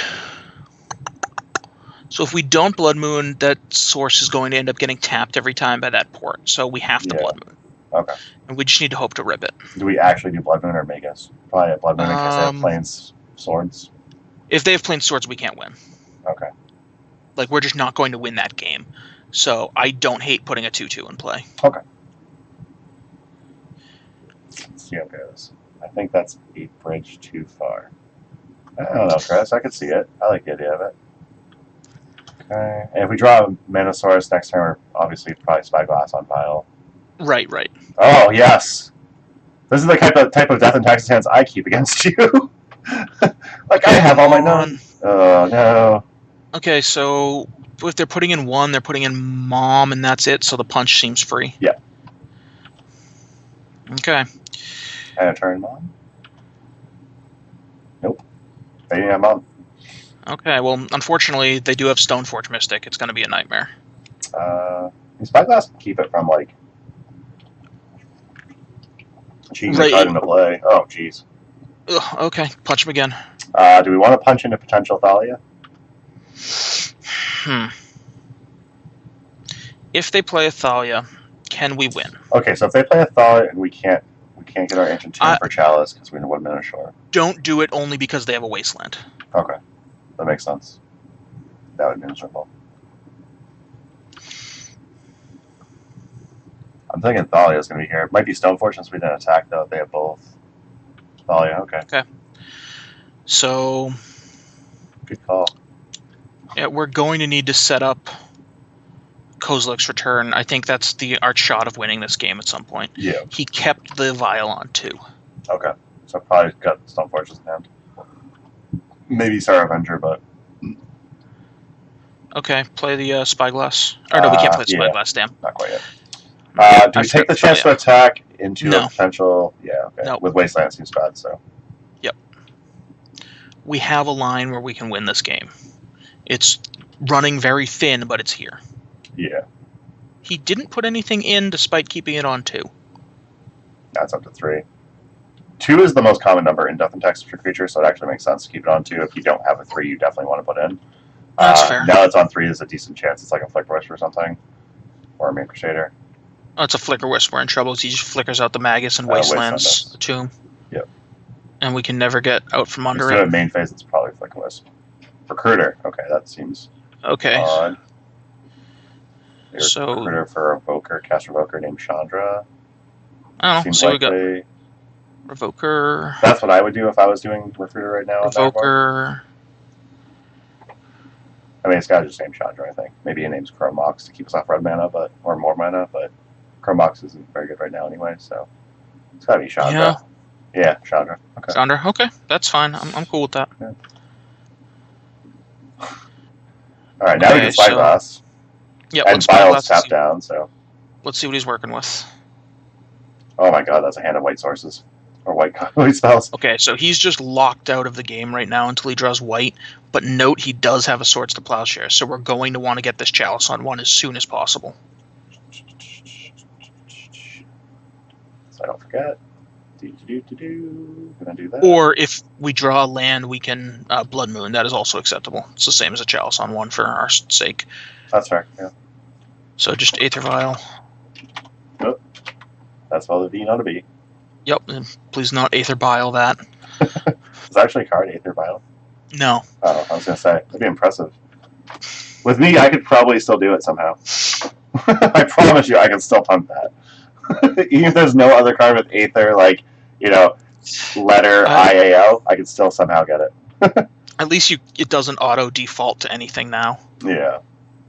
So if we don't Blood Moon, that source is going to end up getting tapped every time by that port. So we have to Blood Moon. Okay. And we just need to hope to rip it. Do we actually do Blood Moon or make us probably a Blood Moon in case they have Plains Swords? If they have Plains Swords, we can't win. Okay. Like, we're just not going to win that game. So I don't hate putting a 2-2 in play. Okay. Let's see how it goes. I think that's a bridge too far. I don't know, Chris. I could see it. I like the idea of it. Okay. And if we draw a Manosaurus next turn, we're obviously probably Spyglass on pile. Right, right. Oh, yes. This is the type of death and taxes hands I keep against you. Like, I have all my none. Oh, no. Okay, so if they're putting in 1, they're putting in Mom, and that's it, so the punch seems free. Yeah. Okay. And a turn Mom? Nope. They didn't have Mom. Okay, well, unfortunately, they do have Stoneforge Mystic. It's going to be a nightmare. Spyglass can keep it from, like, cheating Right. the card into play. Oh, jeez. Okay, punch him again. Do we want to punch into potential Thalia? If they play a Thalia, can we win? Okay, so if they play a Thalia and we can't get our Ancient Tomb for Chalice because we need 1 minute short. Don't do it only because they have a Wasteland. Okay, that makes sense. That would be miserable. I'm thinking Thalia is going to be here. It might be Stoneforge since we didn't attack, though. They have both. Thalia, okay. Okay. So... Good call. Yeah, we're going to need to set up Kozilek's return. I think that's our shot of winning this game at some point. Yeah. He kept the Vial on 2. Okay. So probably got Stoneforge's in hand. Maybe Sarah Avenger, but... Okay, play the Spyglass. Or no, we can't play the Spyglass, damn. Not quite yet. Do we take the chance to attack into a potential... Yeah, okay. No. With Wasteland seems bad, so... Yep. We have a line where we can win this game. It's running very thin, but it's here. Yeah. He didn't put anything in despite keeping it on 2. That's up to 3. 2 is the most common number in Death and Taxes for creatures, so it actually makes sense to keep it on 2. If you don't have a 3, you definitely want to put in. That's fair. Now it's on 3, there's a decent chance it's like a Flicker Wisp or something. Or a Main Crusader. Oh, it's a Flicker Wisp. We're in trouble. He just flickers out the Magus and Wastelands the tomb. Yep. And we can never get out from under it. Instead of main phase, it's probably Flicker Wisp. Recruiter. Okay, that seems okay. odd. So Recruiter for a Evoker, cast Revoker named Chandra. I don't know. Seems So we likely. got Revoker. That's what I would do if I was doing Recruiter right now. Revoker. I mean, it's got to just name Chandra, I think. Maybe he names Chrome Mox to keep us off red mana, or more mana, but Chrome Mox isn't very good right now anyway, so it's got to be Chandra. Yeah, Chandra. Okay. Chandra. Okay, that's fine. I'm cool with that. Yeah. All right, now we can Spyglass. Yeah, and Vial's tapped down, so. Let's see what he's working with. Oh my god, that's a hand of white sources. Or white spells. Okay, so he's just locked out of the game right now until he draws white. But note, he does have a Swords to Plowshare, so we're going to want to get this Chalice on 1 as soon as possible. So I don't forget. Gonna do that. Or if we draw a land, we can Blood Moon. That is also acceptable. It's the same as a Chalice on 1 for our sake. That's fair, yeah. So just Aether Vial. Nope. That's all the V, not a B. Yep, and please not Aether Bile that. Is actually a card, Aether Vial? No. Oh, I was going to say, that'd be impressive. With me, I could probably still do it somehow. I promise you, I can still pump that. Even if there's no other card with Aether, like, letter IAL, I can still somehow get it. At least it doesn't auto default to anything now. Yeah.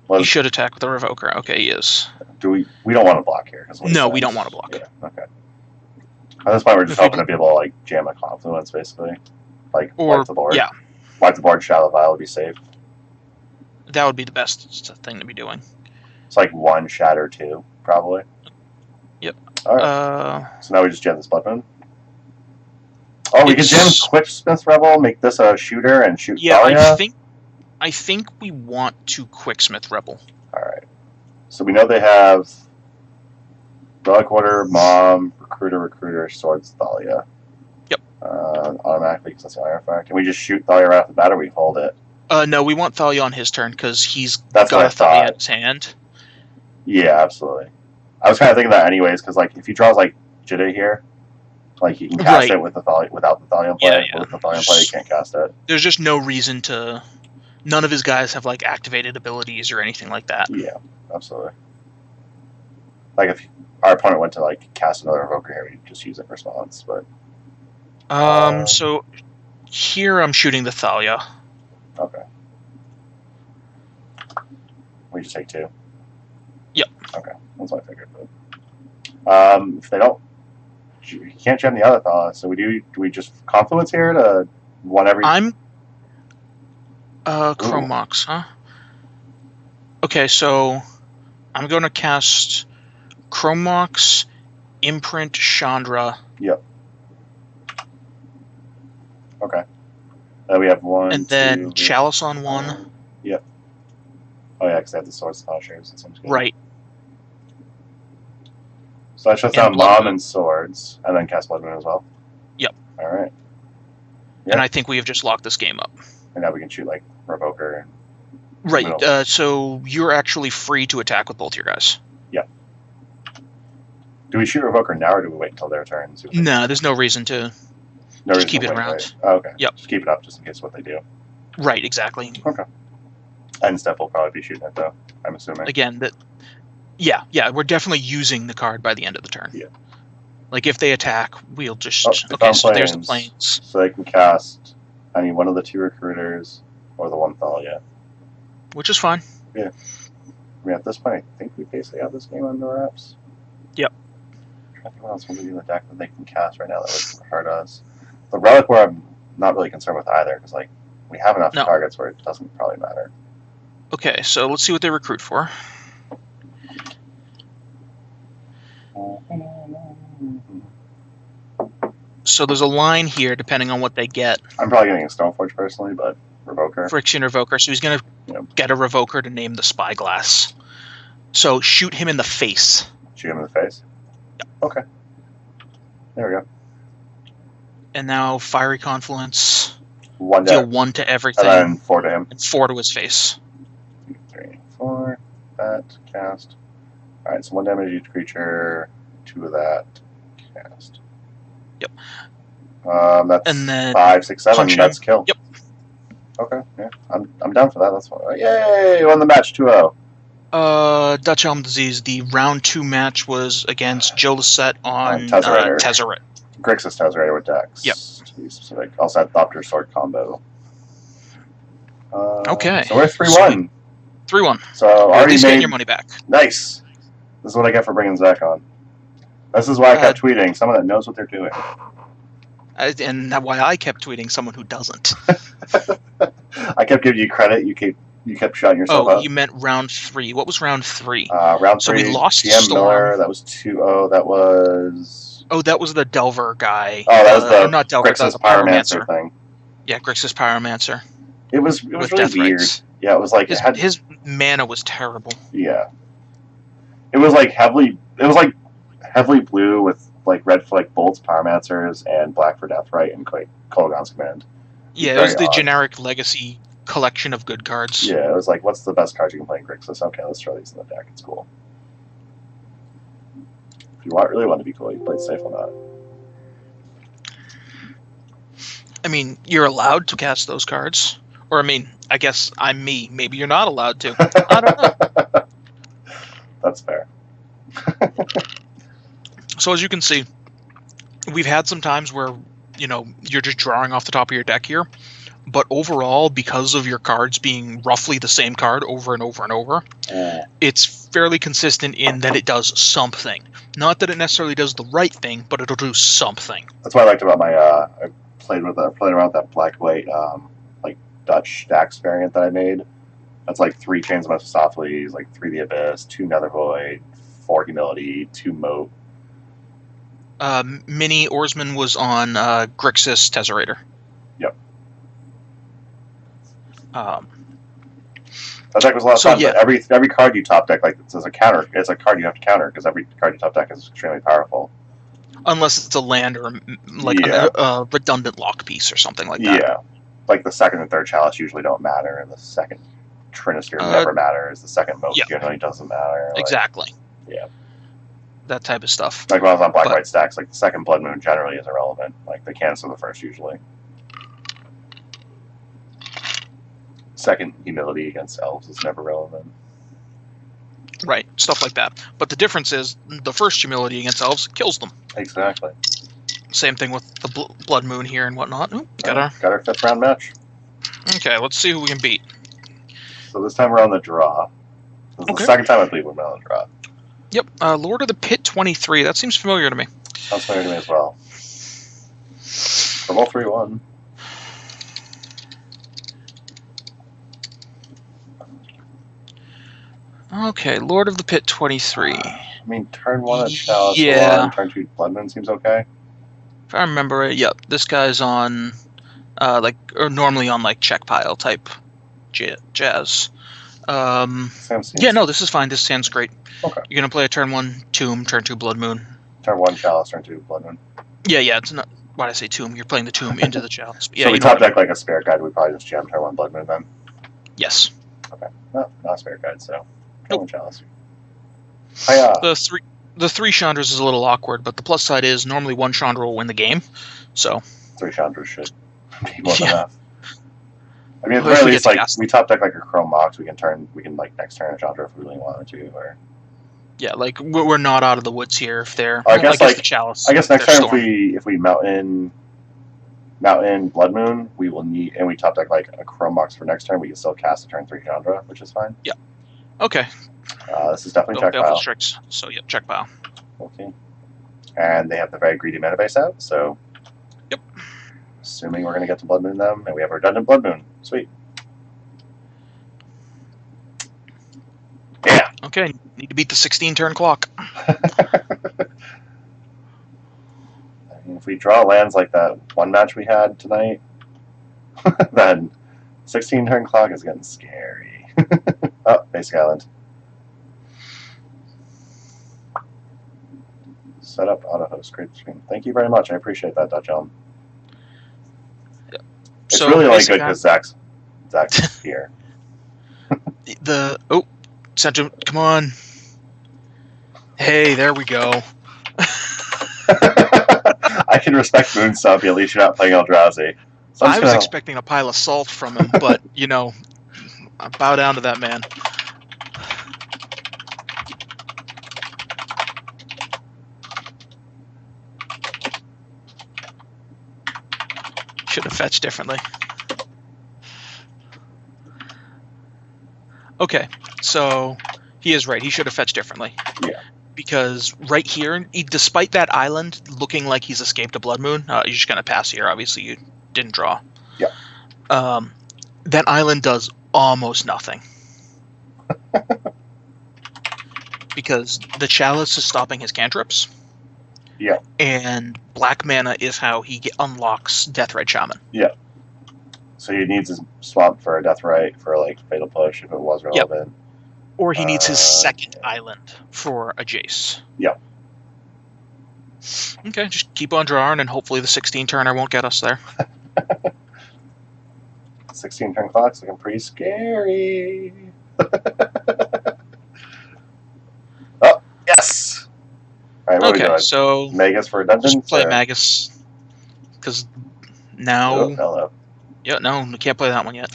He should attack with a Revoker. Okay, he is. We don't want to block here. No, we don't want to block. Yeah, okay. At this point, we're just hoping to be able to jam a Confluence, basically. Wipe the board. Yeah. Wipe the board, Shallow Vial would be safe. That would be the best thing to be doing. It's like 1 Shatter 2, probably. Yep. Alright. So now we just jam this Blood Moon. Oh, we can jam Quicksmith Rebel, make this a shooter, and shoot Thalia? I think we want to Quicksmith Rebel. Alright. So we know they have Relic Order, Mom, Recruiter, Swords, Thalia. Yep. Automatically, because that's the Iron Fact. Can we just shoot Thalia right off the bat, or we hold it? No, we want Thalia on his turn, because he's got a Thalia in his hand. Yeah, absolutely. I was kind of thinking that anyways, because if he draws Jide here, he can cast it with the Thalia, without the Thalia in play. Yeah. With the Thalia in play, he can't cast it. There's just no reason to... None of his guys have activated abilities or anything like that. Yeah, absolutely. Like if our opponent went to like cast another Evoker here, we'd just use it in response. But So here I'm shooting the Thalia. okay, we just take 2. Yep. Okay, that's what I figured. But if they don't, you can't jam the other Thalia. So do we just Confluence here to one every? I'm Chrome Mox, huh? Okay, so I'm going to cast Chrome Mox, Imprint, Chandra. Yep. Okay. We have 1, and then 2, Chalice on 1. Yep. Oh yeah, because they have the Swords of Plowshares. That seems good. Right. So I shut down Mom and Swords, and then cast Blood Moon as well. Yep. All right. Yep. And I think we have just locked this game up. And now we can shoot like Revoker. Right. So you're actually free to attack with both your guys. Yeah. Do we shoot Revoker now, or do we wait until their turn? No, there's no reason to. Just keep it around. Right? Oh, okay. Yep. Just keep it up, just in case what they do. Right. Exactly. Okay. And Steph will probably be shooting it though. I'm assuming. Again, that. Yeah. We're definitely using the card by the end of the turn. Yeah. Like if they attack, we'll just. Okay. So there's the planes. So they can cast any one of the 2 recruiters or the 1 Thalia. Which is fine. Yeah. I mean, at this point, I think we basically have this game under wraps. Yep. I think what else will be in the deck that they can cast right now that would hurt us. The Relic War, I'm not really concerned with either, because like we have enough targets where it doesn't probably matter. Okay, so let's see what they recruit for. So there's a line here, depending on what they get. I'm probably getting a Stoneforge personally, but Revoker. Friction Revoker. So he's going to get a Revoker to name the Spyglass. So shoot him in the face. Shoot him in the face? Yep. Okay. There we go. And now Fiery Confluence. 1 deal 1 to everything. And then 4 to him. And 4 to his face. 2, 3, 4. That. Cast. Alright, so 1 damage each creature. 2 of that. Cast. Yep. That's and then 5, 6, 7. That's kill. Yep. Okay, yeah. I'm down for that. That's fine. Yay! Won the match 2-0. Dutch Elm Disease, the round 2 match was against Joe Lisette on Tezzeret. Grixis Tezzeret with Dex. Yep. To be specific. Also had Thopter Sword combo. Okay. So we're 3-1. 3-1. So already getting your money back. Nice. This is what I get for bringing Zac on. This is why I kept tweeting. Someone that knows what they're doing. And why I kept tweeting someone who doesn't. I kept giving you credit. You kept shouting yourself out. Oh, you meant round 3. What was round 3? Round 3. So we lost TM Storm. Miller. That was 2-0. That was. Oh, that was the Delver guy. Oh, that was the not Delver. Grixis Pyromancer thing. Yeah, Grixis Pyromancer. It was really weird. Rates. Yeah, it was like his mana was terrible. Yeah. It was like heavily blue with like red for like bolts, Pyromancers, and black for Deathrite and Kolaghan's Command. Yeah, it was the generic legacy collection of good cards. Yeah, it was like, what's the best cards you can play in Grixis? Okay, let's throw these in the deck. It's cool. If you really want to be cool, you play safe on that. I mean, you're allowed to cast those cards. Or, I mean, I guess I'm me. Maybe you're not allowed to. I don't know. That's fair. So, as you can see, we've had some times where, you're just drawing off the top of your deck here. But overall, because of your cards being roughly the same card over and over and over, it's fairly consistent in that it does something. Not that it necessarily does the right thing, but it'll do something. That's what I liked about my. I played around with that black-white like Dutch stacks variant that I made. That's like 3 Chains of Mephistopheles, like 3 The Abyss, 2 Nether Void, 4 Humility, 2 Moat. Mini Oarsman was on Grixis Tezzerator. Yep. That deck was a lot of fun. Yeah. But every card you top deck, like it's a counter. It's a card you have to counter because every card you top deck is extremely powerful. Unless it's a land or like a redundant lock piece or something like that. Yeah, like the 2nd and 3rd Chalice usually don't matter, and the 2nd Trinisphere never matters. The 2nd Moat generally doesn't matter. Exactly. Yeah. That type of stuff. Like when I was on black-white stacks, like the 2nd Blood Moon generally is irrelevant. Like they cancel the 1st usually. 2nd Humility against Elves is never relevant. Right, stuff like that. But the difference is the first humility against elves kills them. Exactly. Same thing with the Blood Moon here and whatnot. Ooh, Got our 5th round match. Okay, let's see who we can beat. So this time we're on the draw. This is the second time I believe we're on the draw. Yep, Lord of the Pit 23. That seems familiar to me. Sounds familiar to me as well. Purple 3-1. Okay, Lord of the Pit 23. I mean, turn 1 a Chalice, Yeah. turn 2 Blood Moon seems okay. If I remember it, yep. This guy's on, normally on like check pile type jazz. Yeah, no, this is fine. This sounds great. Okay. You're gonna play a turn 1 Tomb, turn 2 Blood Moon. Turn 1 Chalice, turn 2 Blood Moon. Yeah, it's not. Why did I say Tomb? You're playing the Tomb into the Chalice. Yeah, so we top deck like a Spirit Guide. We probably just jam turn 1 Blood Moon then. Yes. Okay. No, not a Spirit Guide, so turn 1 Chalice. The three Chandras is a little awkward, but the plus side is normally 1 Chandra will win the game. So 3 Chandras should be more than enough. I mean, at the very least, like we top deck like a Chrome Mox, we can like next turn a Chandra if we really wanted to, or yeah, like we're not out of the woods here if they're. I guess the Chalice. I guess next turn if we Mountain Blood Moon, we will need, and we top deck like a Chrome Mox for next turn, we can still cast a turn 3 Chandra, which is fine. Yeah. Okay. This is definitely check pile. Tricks, so yeah, check pile. Okay. And they have the very greedy mana base out, so. Yep. Assuming we're going to get to Blood Moon them, and we have a redundant Blood Moon. Sweet. Yeah. Okay, need to beat the 16-turn clock. I mean, if we draw lands like that one match we had tonight, then 16-turn clock is getting scary. Oh, Basic Island. Set up auto host. Great screen. Thank you very much. I appreciate that, Dutch Elm. Yep. It's so really good because Zach's here. Come on. Hey, there we go. I can respect Moon Stompy. At least you're not playing Eldrazi. So I was expecting a pile of salt from him, but I bow down to that man. Should have fetched differently. Okay, so he is right. He should have fetched differently. Yeah. Because right here, despite that island looking like he's escaped a Blood Moon, you're just going to pass here. Obviously, you didn't draw. Yeah. That island does almost nothing. Because the Chalice is stopping his cantrips. Yeah. And black mana is how he unlocks Deathrite Shaman. Yeah. So he needs his swamp for a Deathrite for like Fatal Push if it was relevant. Yep. Or he needs his second island for a Jace. Yeah. Okay, just keep on drawing and hopefully the 16 turner won't get us there. 16-turn clock's looking pretty scary. Oh, yes! Alright, what are we doing? So Magus for redundant? Just play Magus. Because now... Oh, hello. Yeah, no, we can't play that one yet.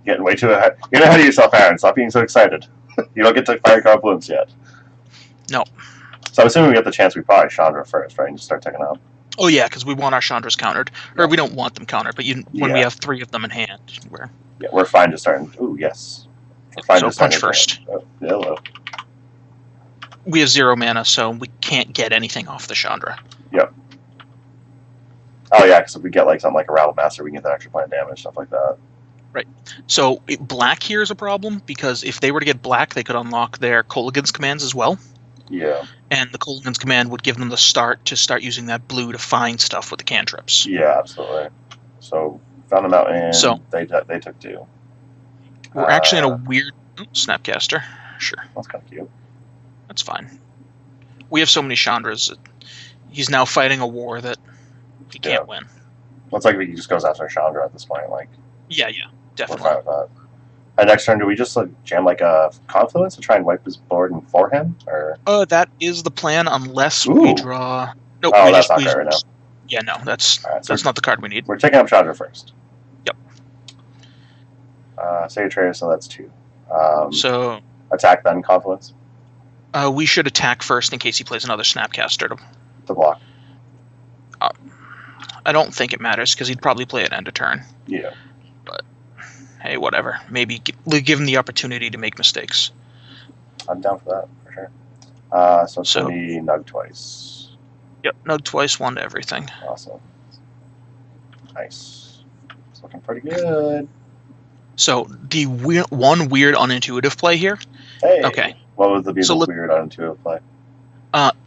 Getting way too ahead. Get ahead of yourself, Aaron. Stop being so excited. You don't get to Fire Confluence yet. No. So I'm assuming we get the chance we probably Chandra first, right? And just start taking out. Oh yeah, because we want our Chandras countered. Or we don't want them countered, but when we have 3 of them in hand, we're fine just starting. Ooh, yes. We're fine so punch first. Oh, hello. We have 0 mana, so we can't get anything off the Chandra. Yep. Oh yeah, because if we get like something like a Rattle Master, we can get that extra point of damage, stuff like that. Right. So black here is a problem, because if they were to get black, they could unlock their Kolaghan's commands as well. Yeah. And the Kolaghan's command would give them the start to start using that blue to find stuff with the cantrips. Yeah, absolutely. So, found them out and they took 2. We're actually in a weird... Snapcaster. Sure. That's kind of cute. That's fine. We have so many Chandras that he's now fighting a war that he can't win. Looks like he just goes after Chandra at this point. Like, yeah, definitely. We're fine with that. And next turn, do we just jam like a Confluence to try and wipe his board and for him? Or that is the plan, unless we draw... No, that's not right now. Yeah, no, that's not the card we need. We're taking up Chandra first. Yep. Sacred Trader, so that's 2. So Attack then Confluence We should attack first in case he plays another Snapcaster to block. I don't think it matters because he'd probably play it end of turn. Yeah. But hey, whatever. Maybe give him the opportunity to make mistakes. I'm down for that for sure. So it's gonna be Nug twice. Yep, Nug twice, 1 to everything. Awesome. Nice. It's looking pretty good. So the one weird unintuitive play here. Hey. Okay. What would the weird unintuitive play?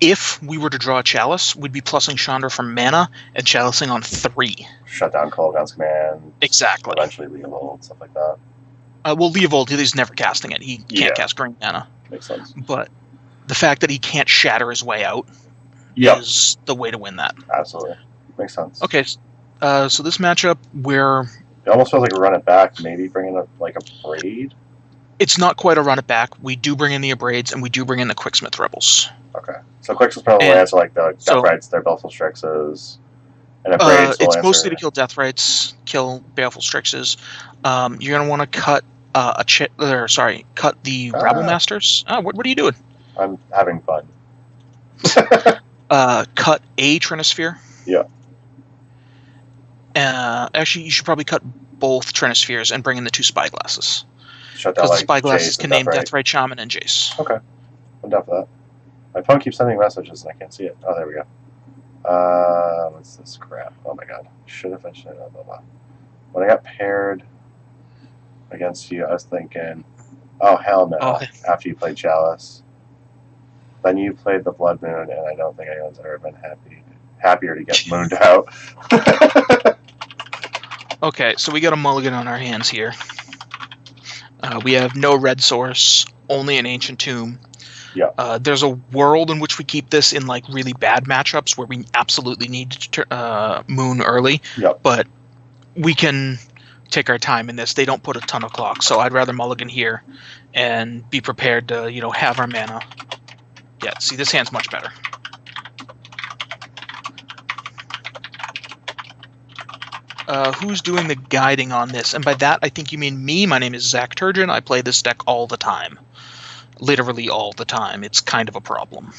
If we were to draw a Chalice, we'd be plussing Chandra for mana and chalicing on 3. Shut down Cooldown's Command. Exactly. Eventually Leovold, stuff like that. Well, Leovold, he's never casting it. He can't cast green mana. Makes sense. But the fact that he can't shatter his way out is the way to win that. Absolutely. Makes sense. Okay, so this matchup where... It almost feels like a run it back, maybe bring in a Braid? It's not quite a run it back. We do bring in the Abrades, and we do bring in the Quicksmith Rebels. Okay. So Quicksmith probably will answer like the Deathrights, their Baleful Strixes, and Abrades will it's answer... mostly to kill Deathrights, kill Baleful Strixes. You're going to want to cut cut the Rabble Masters. What are you doing? I'm having fun. Cut a Trinisphere. Yeah. Actually, you should probably cut both Trinispheres and bring in the 2 Spyglasses. Shut down because the Spyglasses can name Deathrite. Deathrite Shaman and Jace. Okay. I'm down for that. My phone keeps sending messages and I can't see it. Oh, there we go. What's this crap? Oh my god. Should have mentioned it. Blah, blah, blah. When I got paired against you, I was thinking, oh, hell no. Oh. After you played Chalice. Then you played the Blood Moon, and I don't think anyone's ever been happier to get mooned out. Okay, so we got a mulligan on our hands here. We have no red source, only an Ancient Tomb. Yeah. There's a world in which we keep this in like really bad matchups where we absolutely need to moon early. Yeah. But we can take our time in this. They don't put a ton of clock, so I'd rather mulligan here and be prepared to, have our mana. Yeah, see, this hand's much better. Who's doing the guiding on this? And by that, I think you mean me. My name is Zac Turgeon. I play this deck all the time. Literally all the time. It's kind of a problem.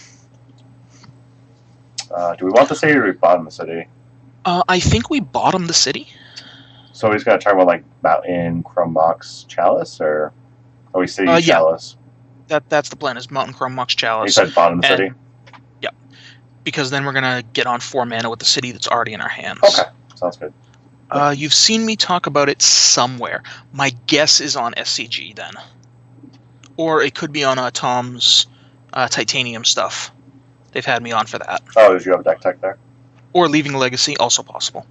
Do we want the city or do we bottom the city? I think we bottom the city. So he's got to talk about like Mountain, Chrome Mox, Chalice, or are we city Chalice? That's the plan, is Mountain, Chrome Mox, Chalice. He said bottom the city? Yeah. Because then we're going to get on 4 mana with the city that's already in our hands. Okay. Sounds good. You've seen me talk about it somewhere. My guess is on SCG then. Or it could be on Tom's Titanium stuff. They've had me on for that. Oh, did you have a deck tech there? Or Leaving Legacy, also possible.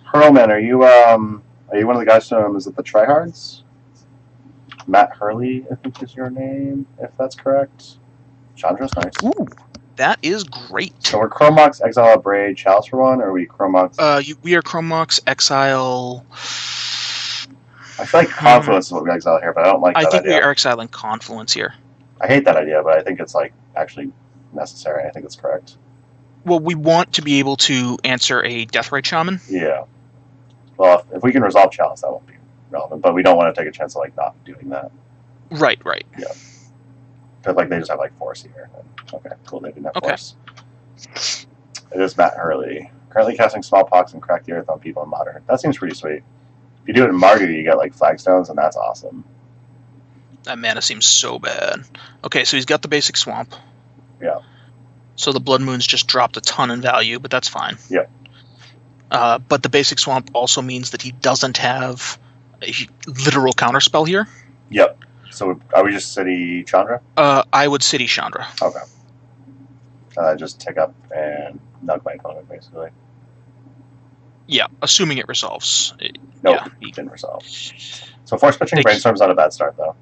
Hurlman, are you one of the guys from, is it the Tryhards? Matt Hurley, I think is your name, if that's correct. Chandra's nice. Ooh, that is great. So we're Chrome Mox, Exile, Braid, Chalice for 1, or are we Chrome Mox? We are Chrome Mox, Exile... I feel like Confluence is what we exile here, but I don't like that idea. I think we are exiling Confluence here. I hate that idea, but I think it's like actually necessary. I think it's correct. Well, we want to be able to answer a Deathrite Shaman. Yeah. Well, if we can resolve Chalice, that won't be relevant. But we don't want to take a chance of like not doing that. Right. Yeah. Because like they just have like Force here. Okay, cool. They didn't have Force. It is Matt Hurley. Currently casting Smallpox and Crack the Earth on people in Modern. That seems pretty sweet. If you do it in Mardu, you get like Flagstones, and that's awesome. That mana seems so bad. Okay, so he's got the basic Swamp. Yeah. So the Blood Moon's just dropped a ton in value, but that's fine. Yeah. But the basic Swamp also means that he doesn't have a literal counterspell here. Yep. So are we just City Chandra? I would City Chandra. Okay. Just take up and nug my opponent, basically. Yeah, assuming it resolves. Nope, he didn't resolve. So Force Pitching Brainstorm's not a bad start, though.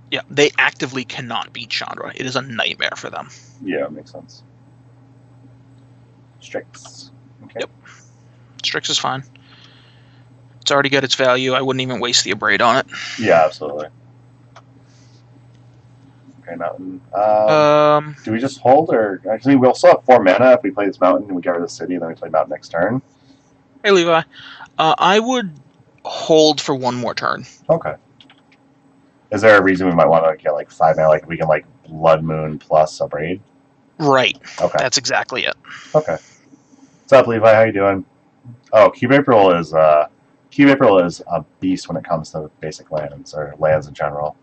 Yeah, they actively cannot beat Chandra. It is a nightmare for them. Yeah, makes sense. Strix. Okay. Yep. Strix is fine. It's already got its value. I wouldn't even waste the Abrade on it. Yeah, absolutely. Okay, Mountain. Do we just hold, or actually we'll still have 4 mana if we play this Mountain and we get rid of the city, and then we play Mountain next turn? Hey, Levi. I would hold for 1 more turn. Okay. Is there a reason we might want to get like 5 mana? Like we can like Blood Moon plus a Braid. Right. Okay. That's exactly it. Okay. What's up, Levi? How you doing? Oh, Cube April is a beast when it comes to basic lands or lands in general.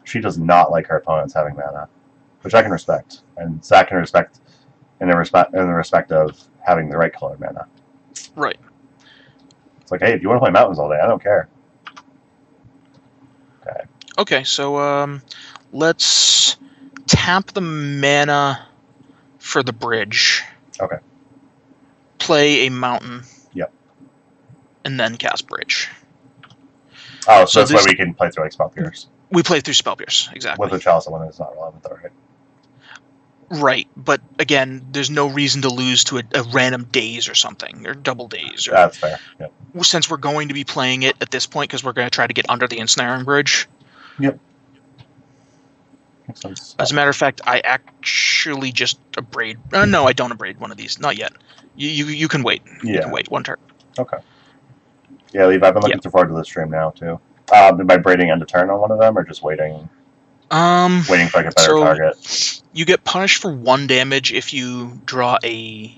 She does not like her opponents having mana, which I can respect, and Zac can respect in the respect of having the right color mana. Right. It's like, hey, if you want to play mountains all day, I don't care. Okay. Okay, so let's tap the mana for the bridge. Okay. Play a mountain. Yep. And then cast bridge. Oh, so that's why we can play through like Spell Pierce. We play through Spell Pierce, exactly. With the Chalice one is not relevant though, right? Right, but again, there's no reason to lose to a random daze or something, or double daze. That's fair. Yep. Since we're going to be playing it at this point, because we're going to try to get under the ensnaring bridge. Yep. Makes sense. As a matter of fact, I actually just abrade. No, I don't abrade one of these. Not yet. You can wait. Yeah. You can wait one turn. Okay. Yeah, Levi, I've been looking forward to this stream now too. By braiding end of turn on one of them, or just waiting? Waiting for like a better target. You get punished for 1 damage if you draw a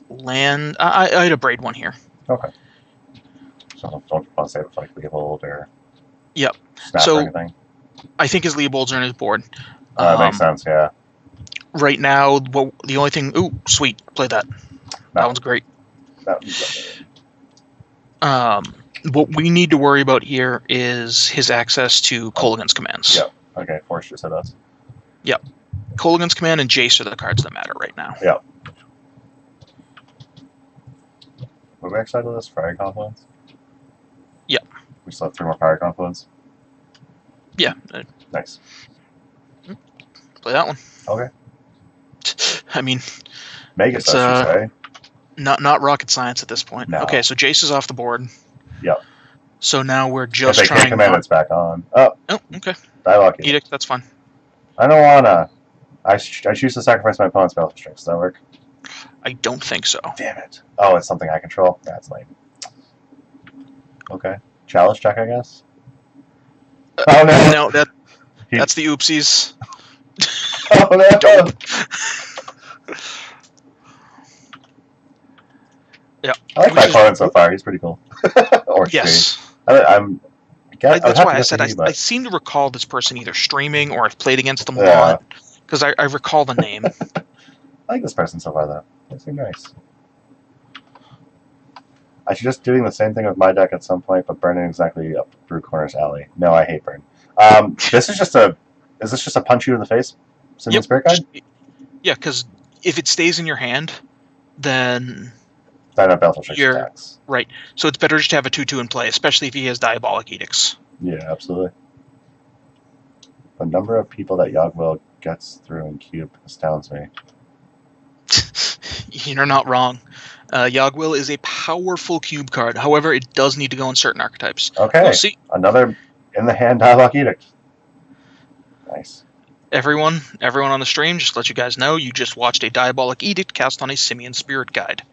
land. I'd abrade one here. Okay. So don't want to save it for like Leopold or Yep. Snap or anything. I think his Leopold's are on his board. That makes sense. Yeah. Right now, the only thing. Ooh, sweet. Play that. That one's great. What we need to worry about here is his access to Kolaghan's commands. Yep. Okay, Force just hit us. Yep. Kolaghan's command and Jace are the cards that matter right now. Yep. Were we excited with this Fire Confluence? Yep. We still have 3 more Fire Confluence? Yeah. Nice. Play that one. Okay. I mean, Magus, I should say. Not rocket science at this point. No. Okay, so Jace is off the board. Yep. So now we're just if they can't command, it's back on. Oh, okay. Dialogue Edict, that's fine. I don't wanna. I choose to sacrifice my opponent's spell strings. Does that work? I don't think so. Damn it. Oh, it's something I control. That's lame. Okay. Chalice check, I guess? Oh, no. No, that's the oopsies. Oh, no. Yeah. I like my opponent so far. He's pretty cool. Or yes. That's why I said I seem to recall this person either streaming or I've played against them a lot. Because I recall the name. I like this person so far, though. They seem nice. I should just doing the same thing with my deck at some point, but burning exactly up Brew Corner's alley. No, I hate burn. Is this just a punch you in the face? Simian Spirit Guide? Yeah, because if it stays in your hand, then you're attacks. Right. So it's better just to have a 2/2 in play, especially if he has Diabolic Edicts. Yeah, absolutely. The number of people that Yogg-Will gets through in Cube astounds me. You're not wrong. Yogg-Will is a powerful cube card. However, it does need to go in certain archetypes. Okay. We'll see. Another in-the-hand Dialogue Edict. Nice. Everyone on the stream, just to let you guys know, you just watched a Diabolic Edict cast on a Simian Spirit Guide.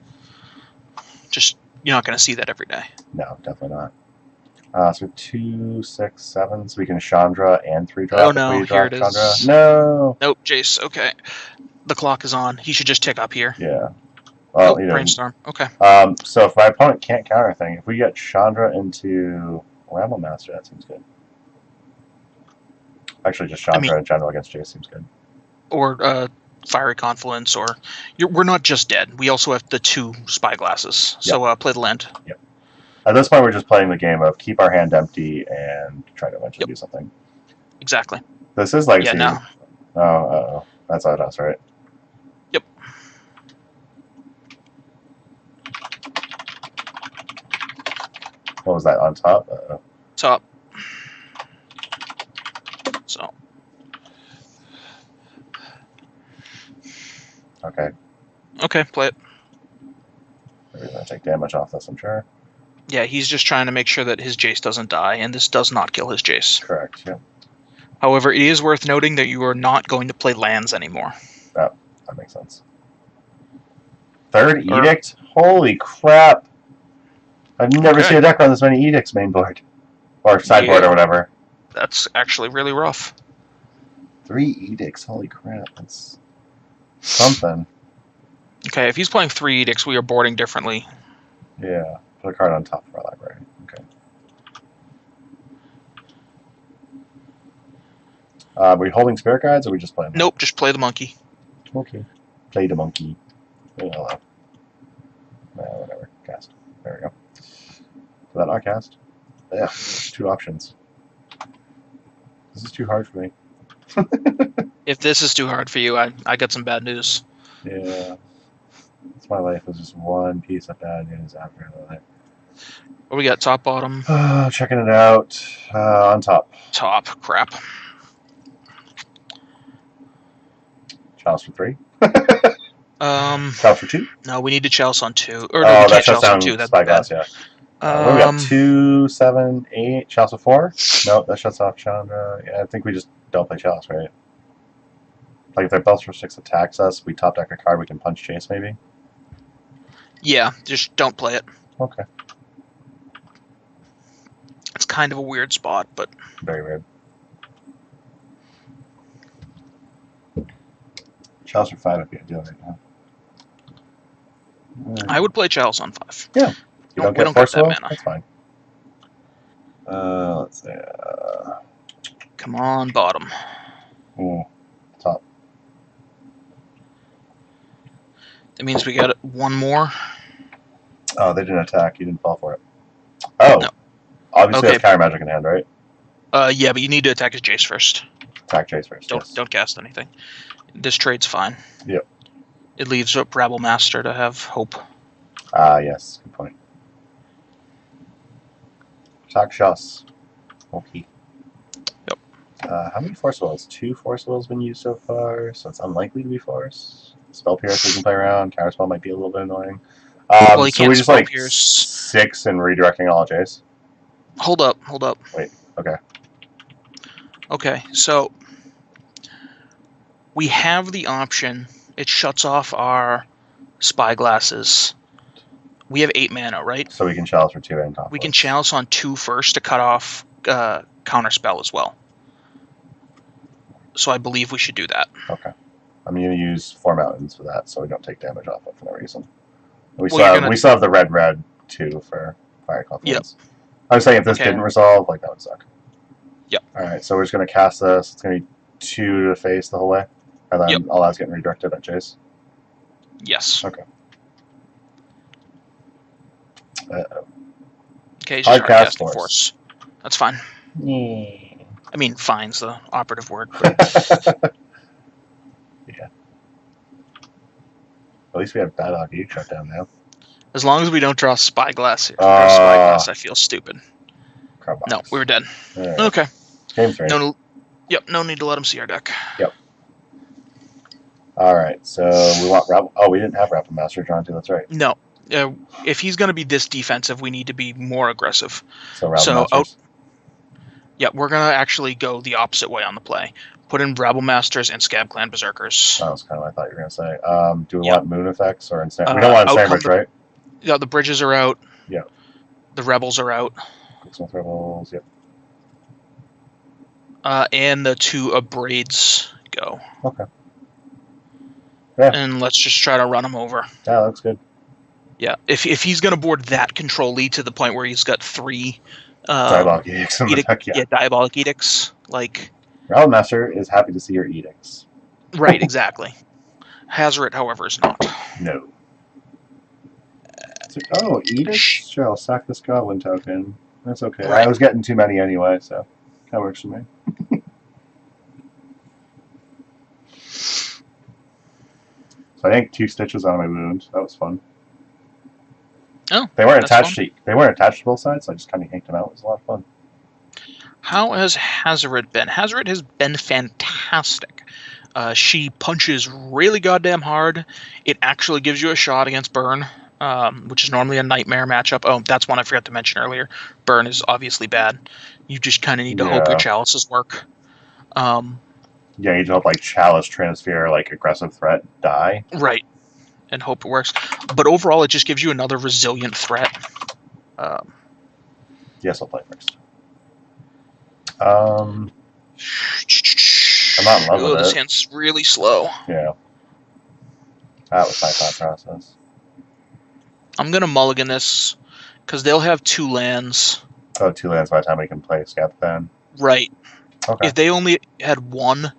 You're not going to see that every day. No, definitely not. So 2, 6, 7. So we can Chandra and 3 drop. Oh no, here it is. Chandra. No. Nope, Jace. Okay, the clock is on. He should just tick up here. Yeah. Well, Brainstorm. Okay. So if my opponent can't counter anything, if we get Chandra into Ramble Master, that seems good. Actually, just Chandra in general against Jace seems good. Or Fiery Confluence, or we're not just dead. We also have the 2 Spyglasses. So play the land. Yep. At this point, we're just playing the game of keep our hand empty and try to eventually do something. Exactly. This is Legacy. Yeah, no. Oh, that's on us, right? Yep. What was that on top? Top. So. Okay. Okay, play it. We're going to take damage off this, I'm sure. Yeah, he's just trying to make sure that his Jace doesn't die, and this does not kill his Jace. Correct, yeah. However, it is worth noting that you are not going to play lands anymore. That makes sense. Third Edict? Holy crap! I've never seen a deck run this many Edicts main board. Or sideboard or whatever. That's actually really rough. 3 edicts. Holy crap. That's something. Okay, if he's playing 3 edicts, we are boarding differently. Yeah. Put a card on top of our library. Okay. Are we holding spirit guides or are we just playing? Nope, just play the monkey. Okay. Play the monkey. Hello. Whatever. Cast. There we go. Is that not cast? Yeah. 2 options. This is too hard for me. If this is too hard for you, I got some bad news. Yeah. It's my life is just one piece of bad news after another. What we got? Top, bottom? Checking it out. On top. Top. Crap. Chalice for 3. Chalice for 2. No, we need to chalice on 2. Or Oh, no, we that can't shuts chalice on down 2. That's Spyglass, bad. yeah. What do we got? 2, 7, 8. Chalice for 4? No, that shuts off Chandra. Yeah, I think we just don't play Chalice, right? Like if their Belcher 6 attacks us, we top deck a card, we can punch Chase maybe? Yeah, just don't play it. Okay. It's kind of a weird spot, but... Very weird. Chalice for 5 would be ideal right now. I would play chalice on 5. Yeah. We don't don't Force get that Will? mana. That's fine. Let's see. Come on, bottom. Top. That means we got 1 more. Oh, they didn't attack. You didn't fall for it. Oh. No. Obviously, Okay. that's counter magic in hand, right? Yeah, but you need to attack his Jace first. Attack Chase first. Don't cast anything. This trade's fine. Yep. It leaves up Rabble Master to have hope. Yes. Good point. Attack Shus. Okay. Yep. How many Force Wills? 2 Force Wills been used so far, so it's unlikely to be Force. Spell Pierce we can play around. Counterspell might be a little bit annoying. Well, he so can't we just Spell like Pierce. 6 and redirecting all Jays. Hold up. Wait. Okay. Okay, so we have the option. It shuts off our spyglasses. We have 8 mana, right? So we can chalice for 2 and top. We can chalice on 2 first to cut off counterspell as well. So I believe we should do that. Okay. I'm going to use 4 mountains for that, so we don't take damage off it for no reason. We Well, still have the red 2 for Fire Confluence. Yep. I was saying if this didn't resolve, like that would suck. Yep. Alright, so we're just going to cast this. It's going to be 2 to face the whole way. And then all that's getting redirected at Chase. Yes. Okay. Okay, just Hard cast cast force. That's fine. Yeah. I mean, fine's the operative word. Yeah. At least we have Bad Dog Eve shut down now. As long as we don't draw Spyglass. If we draw Spyglass, I feel stupid. No, we were dead. Right. Okay. Game 3. No need to let him see our deck. Yep. Alright, so we want Rabble. Oh, we didn't have Rabble Master drawn too, that's right. No. If he's going to be this defensive, we need to be more aggressive. So Rabble Masters. Yeah, we're going to actually go the opposite way on the play. Put in Rabble Masters and Scab Clan Berserkers. That was kind of what I thought you were going to say. Do we want moon effects or instant? We don't want Outcome Sandwich, right? Yeah, the bridges are out. Yeah. The rebels are out. Quicksmith Rebels, yep. And the 2 Abrades go. Okay. Yeah. And let's just try to run him over. Yeah, looks good. Yeah, if he's going to board that control lead to the point where he's got 3 Diabolic Edicts in the deck, yeah. Diabolic Edicts, like... Rabble Master is happy to see your edicts. Right, exactly. Hazoret, however, is not. No. Oh, edicts? Sure, I'll sack this Goblin token. That's okay. Right. I was getting too many anyway, so that works for me. So I think 2 stitches on my wound. That was fun. Oh, they weren't attached to both sides, so I just kind of yanked them out. It was a lot of fun. How has Hazoret been? Hazoret has been fantastic. She punches really goddamn hard. It actually gives you a shot against Burn, which is normally a nightmare matchup. Oh, that's one I forgot to mention earlier. Burn is obviously bad. You just kind of need to hope your chalices work. Yeah, you need to hope like Chalice, Transfer, like aggressive threat die. Right. And hope it works. But overall, it just gives you another resilient threat. Yes, I'll play first. I'm not in love with this it. hand's really slow. Yeah. That was my thought process. I'm going to mulligan this, because they'll have 2 lands. Oh, 2 lands by the time we can play Scout the Pen. Right. Okay. If they only had 1,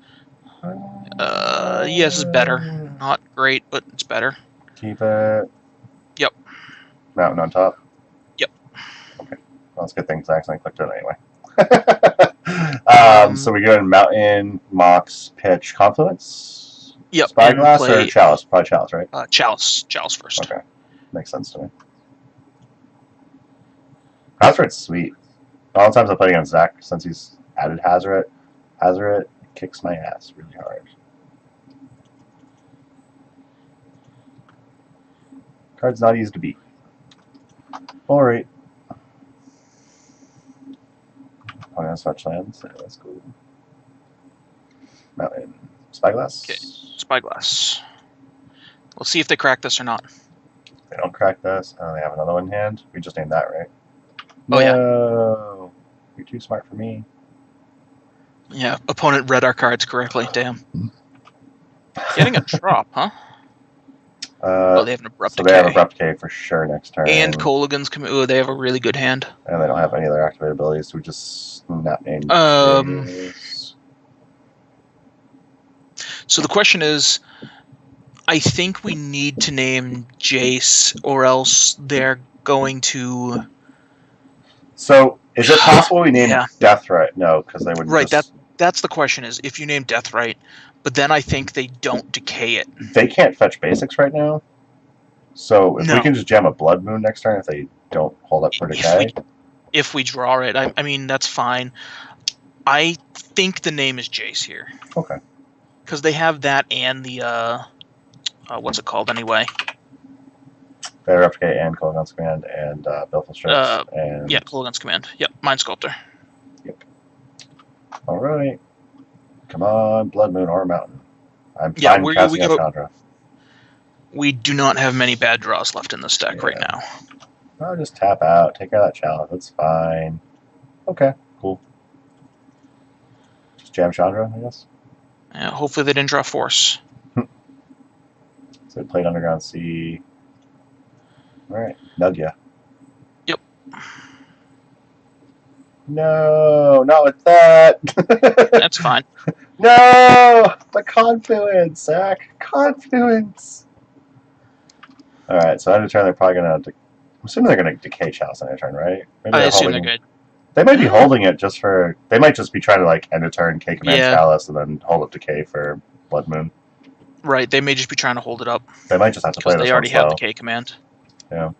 yes, it's better. Not great, but it's better. Keep it. Yep. Mountain on top? Yep. Okay. Well, it's a good thing because I accidentally clicked it anyway. So we go in Mountain, Mox, Pitch, Confluence? Yep. Spyglass or Chalice? Probably Chalice, right? Chalice. Chalice first. Okay. Makes sense to me. Hazard's sweet. All the times I played against Zac, since he's added Hazard kicks my ass really hard. Card's not easy to beat. Alright. I'm gonna switch lands. Yeah, that's cool. Mountain. Spyglass? Okay. Spyglass. Let's see if they crack this or not. If they don't crack this, they have another one in hand. We just named that, right? Oh, yeah. No. You're too smart for me. Yeah, opponent read our cards correctly. Damn. Getting a drop, huh? Oh, they have an Abrupt Decay. So they have Abrupt Decay for sure next turn. And Colligan's coming. Oh, they have a really good hand. And they don't have any other activated abilities, so we just not named. So the question is, I think we need to name Jace, or else they're going to. So is it possible we name Deathrite? No, because they would. Right. That's the question. Is if you name Deathrite, but then I think they don't decay it. They can't fetch basics right now. So if we can just jam a Blood Moon next turn, if they don't hold up for decay. If we draw it, I mean that's fine. I think the name is Jace here. Okay. Because they have that and the what's it called anyway? They have Replicate and Colligan's Command and Baleful Strips and Colligan's Command. Yep, Mind Sculptor. Yep. All right. Come on, Blood Moon or Mountain. I'm fine casting Chandra. We do not have many bad draws left in this deck right now. I'll just tap out, take care of that challenge. That's fine. Okay, cool. Just jam Chandra, I guess. Yeah, hopefully they didn't draw Force. So they played Underground Sea. All right, nug ya. Yep. No, not with that. That's fine. No, the Confluence, Zac. Confluence. All right, so end of turn they're probably gonna. I'm assuming they're gonna decay Chalice on their turn, right? I assume they're good. They might be holding it just for. They might just be trying to like end a turn, K command Chalice, and then hold up decay for Blood Moon. Right, they may just be trying to hold it up. They might just have to play this they already have the K command. Yeah.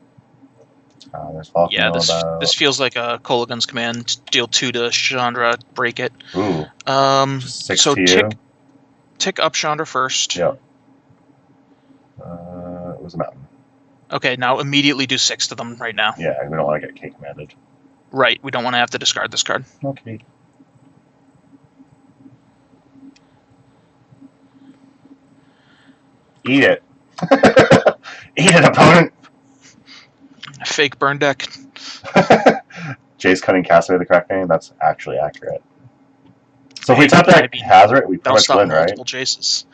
There's Falcon. Yeah, this feels like a Colligan's Command. Deal 2 to Chandra, break it. Ooh. So tick up Chandra first. Yep. It was a Mountain. Okay, now immediately do 6 to them right now. Yeah, we don't want to get K commanded. Right, we don't want to have to discard this card. Okay. Eat it. Eat it, opponent. Fake burn deck. Jace cutting Cassidy the correct name. That's actually accurate. So if we top deck Hazard, we pretty much win, right? Multiple Jaces.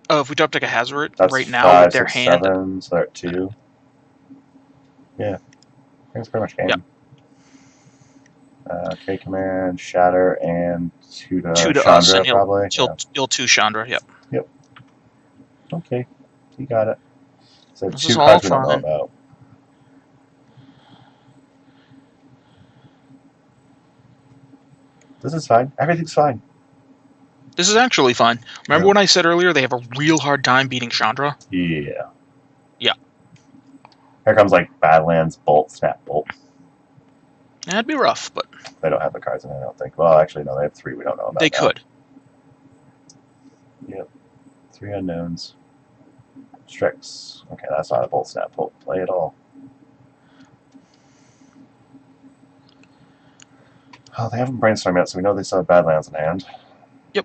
If we top deck a Hazard right now 5, with their 6, hand. 7, so they're at 2. Yeah. I think it's pretty much game. Yep. K command, Shatter, and 2 to Chandra, us, and probably. He'll 2 Chandra, yep. Yep. Okay. You got it. So this 2 is cards we all don't know about. This is fine. Everything's fine. This is actually fine. Remember when I said earlier they have a real hard time beating Chandra? Yeah. Yeah. Here comes like Badlands, Bolt, Snap, Bolt. That'd be rough, but they don't have the cards in it, I don't think. Well, actually, no, they have 3 we don't know about. They could. Yep. 3 unknowns. Strix. Okay, that's not a Bolt, Snap, Bolt play at all. Oh, they haven't brainstormed yet, so we know they still have Badlands in hand. Yep.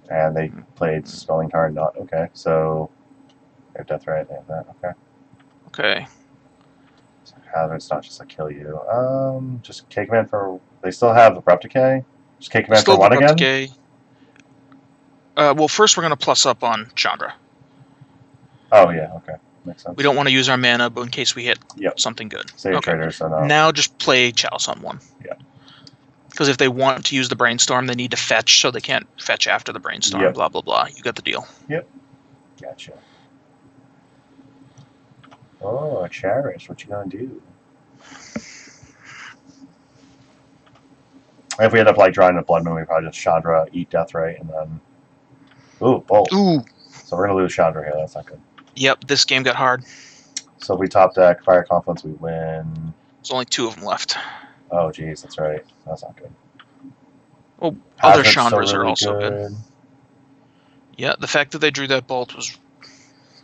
And they played Spelling Card, not okay. So they have Deathrite, they have that. Okay. Okay. Hazard's not just a kill you. Just Cake Man for... They still have Abrupt Decay? Just Cake Man for 1 again? Decay. Well, first we're going to plus up on Chandra. Oh, yeah, okay. Makes sense. We don't want to use our mana, but in case we hit something good. Save traders, so no. Now just play Chalice on 1. Yeah. Because if they want to use the Brainstorm, they need to fetch, so they can't fetch after the Brainstorm, blah, blah, blah. You got the deal. Yep. Gotcha. Oh, Cherish, what you gonna do? If we end up like drawing a Blood Moon, we probably just Chandra, eat Deathrite, and then... Ooh, Bolt. Ooh. So we're gonna lose Chandra here, that's not good. Yep, this game got hard. So if we top deck Fire Confluence, we win... There's only 2 of them left. Oh, geez, that's right. That's not good. Well, other Chandras are also good. Yeah, the fact that they drew that Bolt was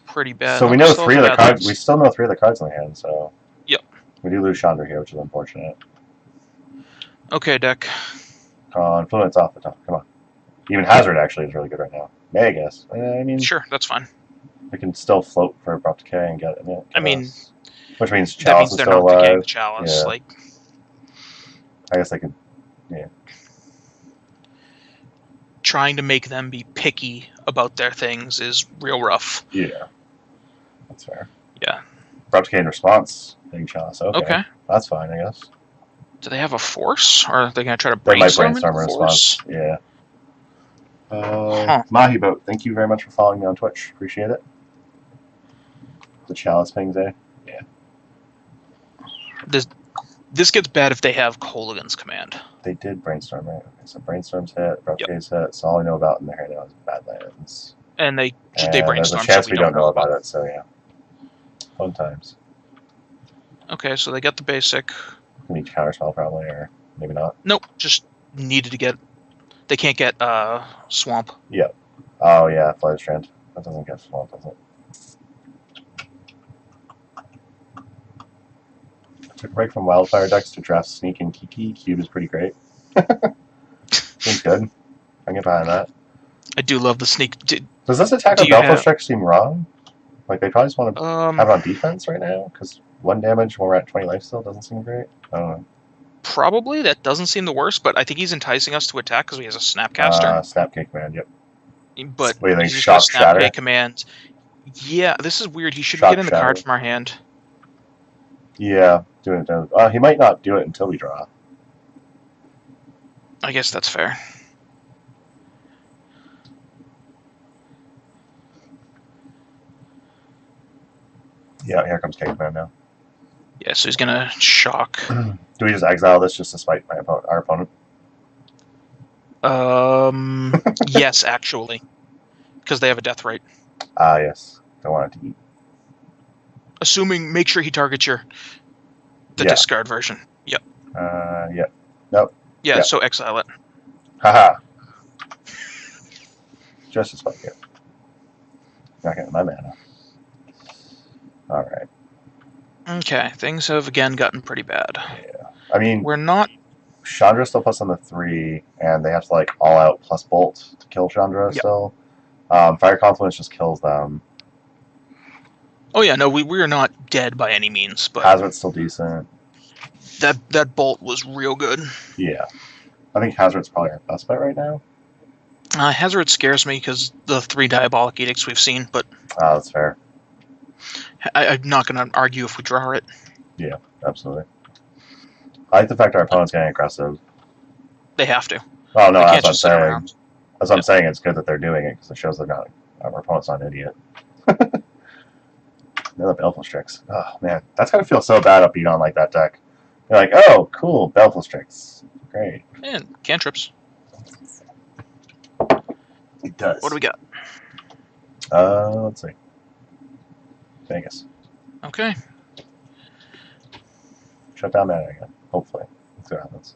pretty bad. So we know 3 of the cards. We still know 3 of the cards in the hand, so... Yep. We do lose Chandra here, which is unfortunate. Okay, deck. Come on, Fluent's off the top. Come on. Even Hazard actually is really good right now. May, I guess. I mean... Sure, that's fine. We can still float for Abrupt Decay and get it. I mean... Which means Chalice is still alive. They're not decaying Chalice, yeah. like... I guess they could... Yeah. Trying to make them be picky about their things is real rough. Yeah. That's fair. Yeah. Abrupt Decay in response. Hitting Chalice. Okay. That's fine, I guess. Do they have a force? Or are they going to try to brainstorm in response? Yeah. Mahiboat, thank you very much for following me on Twitch. Appreciate it. The Chalice pings, eh? Yeah. This gets bad if they have Kolaghan's Command. They did Brainstorm, right? Okay, so Brainstorm's hit, Abrupt Decay's hit, so all we know about in their hand now is Badlands. And they Brainstorm, there's a chance we don't know about it, so yeah. Fun times. Okay, so they got the basic. We need Counterspell probably, or maybe not. Nope, just needed to get... They can't get Swamp. Yep. Oh yeah, Flight Strand. That doesn't get Swamp, does it? Took a break from Wildfire decks to draft Sneak and Kiki. Cube is pretty great. Seems good. I can get behind that. I do love the Sneak. Does this attack on Baleful Strike seem wrong? Like, they probably just want to have it on defense right now? Because 1 damage when we're at 20 life still doesn't seem great? I don't know. Probably. That doesn't seem the worst, but I think he's enticing us to attack because he has a Snapcaster. Snapcake Command, yep. But what do you think, Shock Shatter? Command. Yeah, this is weird. He should be getting the card from our hand. Yeah, doing it. He might not do it until we draw. I guess that's fair. Yeah, here comes Cake Man now. Yeah, so he's gonna shock. Do we just exile this just to spite our opponent? Yes, actually, because they have a death rate. Yes. Don't want it to eat. Assuming, make sure he targets the discard version. Yep. Yep. Nope. Yeah, yep. So exile it. Haha. Just to spite it. Not getting my mana. Alright. Okay, things have again gotten pretty bad. Yeah. I mean, we're not... Chandra's still plus on the 3, and they have to, like, all out plus Bolt to kill Chandra still. Fire Confluence just kills them. Oh yeah, no, we are not dead by any means, but... Hazard's still decent. That Bolt was real good. Yeah. I think Hazard's probably our best bet right now. Hazard scares me because the 3 Diabolic Edicts we've seen, but... that's fair. I'm not going to argue if we draw it. Yeah, absolutely. I like the fact our opponent's getting aggressive. They have to. Oh, no, that's what I'm saying. That's what I'm saying. It's good that they're doing it because it shows they're not, our opponent's not an idiot. Another Baleful Strix. Oh, man. That's going to feel so bad upbeat on like that deck. You're like, oh, cool, Baleful Strix. Great. And cantrips. It does. What do we got? Let's see. Vegas. Okay. Shut down mana again. Hopefully. Let's see what happens.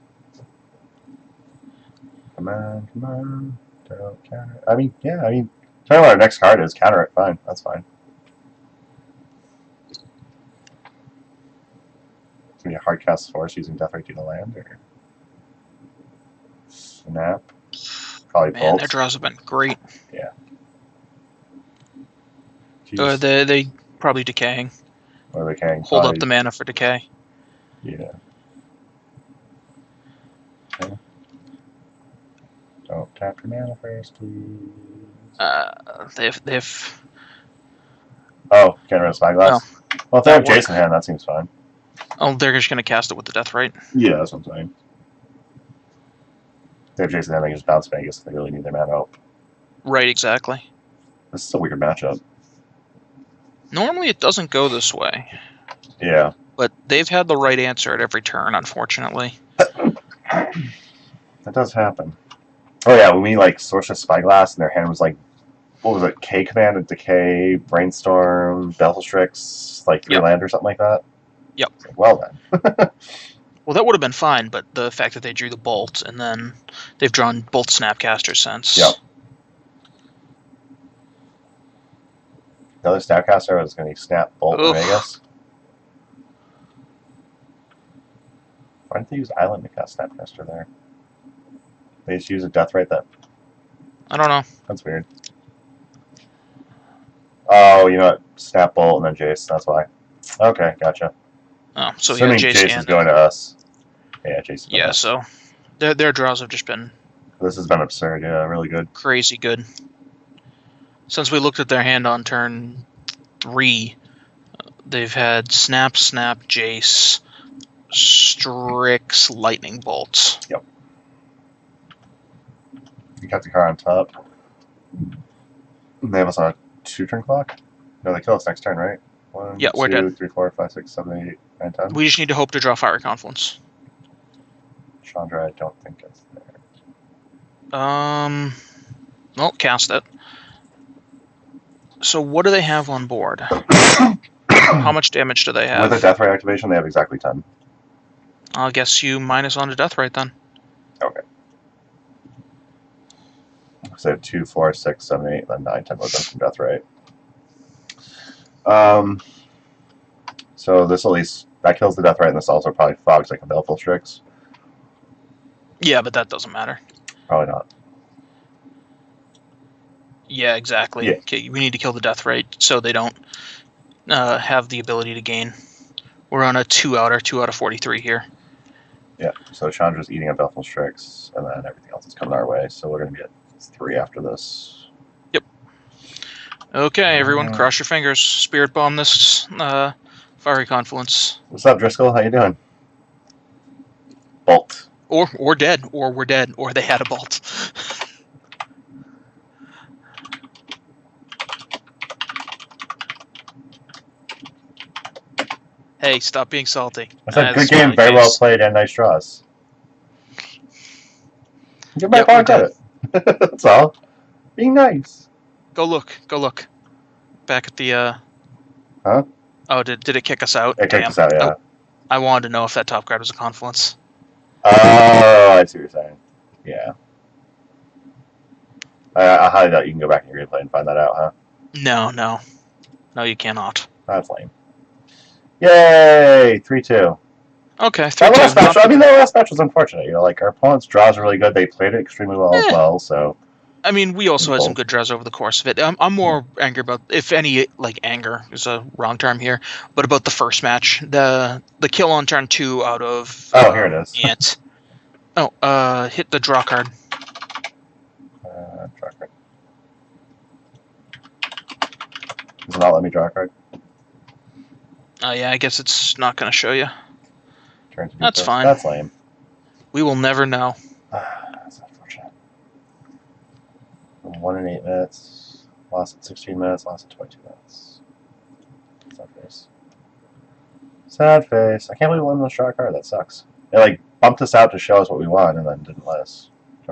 Come on, come on. Don't counter. I mean, yeah, tell me what our next card is. Counter it. Fine. That's fine. It's going to be a hard cast force using Deathrite to the land, or Snap. Probably Man, Bolt. their draws have been great. Yeah. They probably decaying. Or decaying. Hold up the mana for decay. Yeah. Okay. Don't tap your mana first, please. They've. Oh, can't run a Spyglass? Oh, Well, if they that have Jason work. hand, that seems fine. Oh, they're just gonna cast it with the death, right? Yeah, that's what I'm saying. If they have Jason hand, they can just bounce Vegas if they really need their mana out. Right, exactly. This is a weird matchup. Normally it doesn't go this way. Yeah. But they've had the right answer at every turn, unfortunately. That does happen. Oh yeah, when we like Sorceress Spyglass and their hand was like, what was it? K Command and Decay, Brainstorm, Bellatrix, like 3 land or something like that. Yep. Like, well then. Well, that would have been fine, but the fact that they drew the Bolt and then they've drawn both Snapcasters since. Yep. The other Snapcaster was going to be Snap, Bolt, and Vegas. Why didn't they use Island to cast Snapcaster there? They just use a Death Right that. I don't know. That's weird. Oh, you know what? Snap, Bolt, and then Jace. That's why. Okay, gotcha. Oh, so assuming yeah, Jace is going to us. Yeah, Jace. Yeah, so their draws have just been. This has been absurd. Yeah, really good. Crazy good. Since we looked at their hand on turn 3, they've had Snap, Jace, Strix, Lightning Bolts. Yep. You got the card on top. They have us on a 2-turn clock? No, they kill us next turn, right? 1, Yeah, we're 2, dead. 3, 4, 5, 6, 7, 8, 9, 10. We just need to hope to draw Fiery Confluence. Chandra, I don't think it's there. Well, cast it. So what do they have on board? How much damage do they have? With a Death Ray activation, they have exactly 10. I'll guess you minus on to Death Rate then. Okay. So they have 2, 4, 6, 7, 8, then 9, 10 modes from Death Ray. So this at least, that kills the Death Ray, and this also probably fogs like a Baleful Strix. Yeah, but that doesn't matter. Probably not. Yeah, exactly. Yeah. Okay, we need to kill the Death Rate so they don't have the ability to gain. We're on a 2-outer, 2 out of 43 here. Yeah, so Chandra's eating a Baleful Strix, and then everything else is coming our way, so we're going to be at 3 after this. Yep. Okay, everyone, cross your fingers. Spirit Bomb this Fiery Confluence. What's up, Driscoll? How you doing? Bolt. Or we're dead, or they had a Bolt. Hey, stop being salty. I said good game, very well played, and nice draws. Give my opponent credit. That's all. Being nice. Go look. Back at the Huh? Oh, did it kick us out? It kicked us out, yeah. Oh, I wanted to know if that top card was a Confluence. Oh, I see what you're saying. Yeah. I highly doubt you can go back in your replay and find that out, huh? No, you cannot. That's lame. Yay! 3-2. Okay, 3-2. That last match, I mean, that last match was unfortunate. You know, like, our opponent's draws are really good. They played it extremely well as well, so... I mean, we also had some good draws over the course of it. I'm more angry about, if any, like, anger is a wrong term here, but about the first match. The kill on turn 2 out of... Oh, here it is. Ant. Hit the draw card. Draw card. Does it not let me draw a card? Yeah, I guess it's not going to show you. That's fine. That's lame. We will never know. That's unfortunate. 1 in 8 minutes. Lost at 16 minutes. Lost at 22 minutes. Sad face. Sad face. I can't believe we let them draw a card. That sucks. They like bumped us out to show us what we want, and then didn't let us.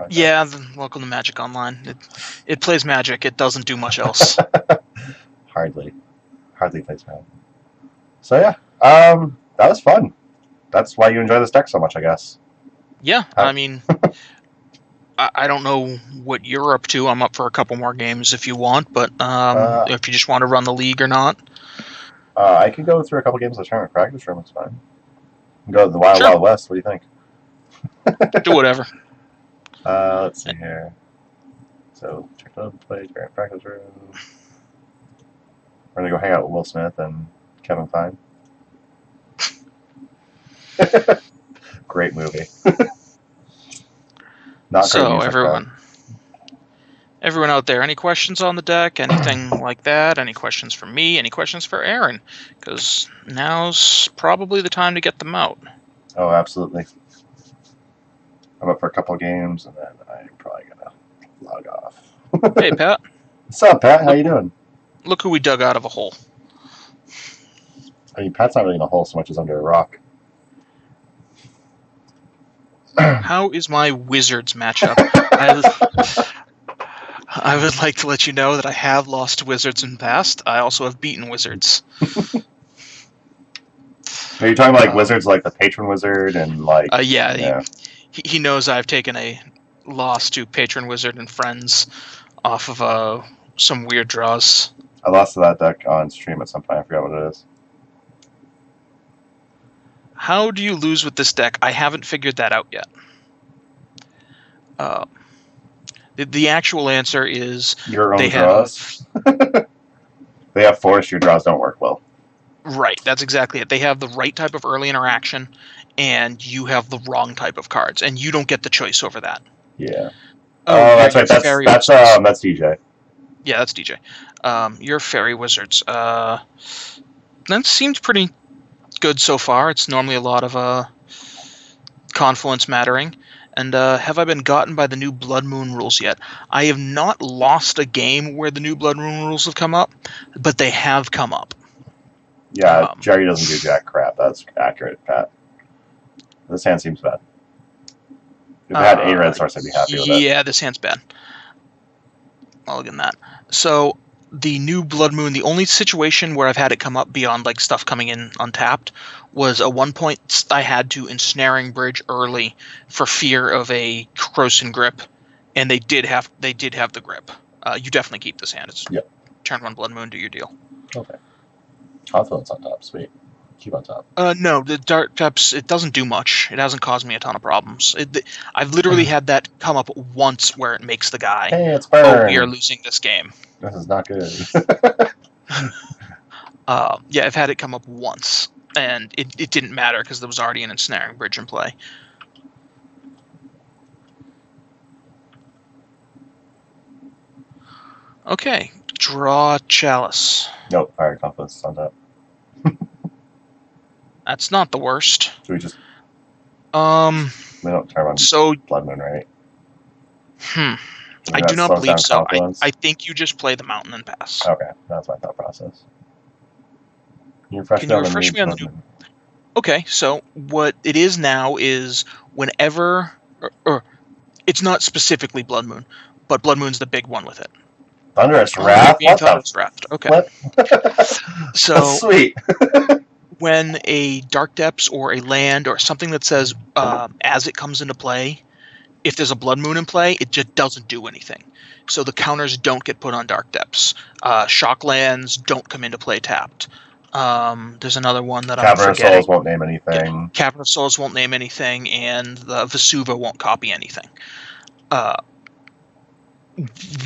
Yeah, welcome to Magic Online. It plays Magic. It doesn't do much else. Hardly plays Magic. So yeah, that was fun. That's why you enjoy this deck so much, I guess. Yeah, I mean, I don't know what you're up to. I'm up for a couple more games if you want, but if you just want to run the league or not. I can go through a couple games of the tournament practice room. It's fine. Go to the Wild Wild West. What do you think? Do whatever. Let's see here. So check out the play, practice room. We're gonna go hang out with Will Smith and Kevin Klein. Great movie. Not great So music, though. everyone out there, any questions on the deck? Anything like that? Any questions for me? Any questions for Aaron? Because now's probably the time to get them out. Oh, absolutely. I'm up for a couple games, and then I'm probably gonna log off. Hey, Pat. What's up, Pat? How you doing? Look who we dug out of a hole. I mean, Pat's not really in a hole so much as under a rock. How is my Wizards matchup? I would like to let you know that I have lost to Wizards in the past. I also have beaten Wizards. Are you talking like Wizards, like the Patron Wizard, and like? Yeah. He knows I've taken a loss to Patron Wizard and friends off of some weird draws. I lost to that deck on stream at some point. I forgot what it is. How do you lose with this deck? I haven't figured that out yet. The actual answer is your own draws. They have force. Your draws don't work well. Right, that's exactly it. They have the right type of early interaction, and you have the wrong type of cards, and you don't get the choice over that. Yeah. Oh, that's right. That's DJ. Yeah, that's DJ. Your Fairy Wizards. That seems pretty good so far. It's normally a lot of confluence mattering. And have I been gotten by the new Blood Moon rules yet? I have not lost a game where the new Blood Moon rules have come up, but they have come up. Yeah, Jerry doesn't do jack crap. That's accurate, Pat. This hand seems bad. If I had a red source, I'd be happy with it. Yeah, this hand's bad. I'll look at that. So, the new Blood Moon, the only situation where I've had it come up beyond like stuff coming in untapped was at one point I had to Ensnaring Bridge early for fear of a Croson Grip, and they did have the grip. You definitely keep this hand. It's turn 1 Blood Moon, do your deal. Okay. Confluence on top, sweet. Keep on top. No, the Dark Depths, it doesn't do much. It hasn't caused me a ton of problems. I've literally had that come up once where it makes the guy, hey, it's burn. Oh, we are losing this game. This is not good. Yeah, I've had it come up once, and it didn't matter because there was already an Ensnaring Bridge in play. Okay, draw Chalice. Nope, fire confluence on top. That's not the worst. Do we just... We don't turn on Blood Moon, right? I do not believe so. I think you just play the Mountain and pass. Okay, that's my thought process. Can you refresh me on the new... Okay, so what it is now is whenever... Or it's not specifically Blood Moon, but Blood Moon's the big one with it. Thunderous Wrath? What Thunderous Wrath. Okay. So that's sweet. When a Dark Depths or a land or something that says as it comes into play, if there's a Blood Moon in play, it just doesn't do anything. So the counters don't get put on Dark Depths. Shock lands don't come into play tapped. There's another one that I'm forgetting. Cavern of Souls won't name anything. Yeah, Cavern of Souls won't name anything, and the Vesuva won't copy anything.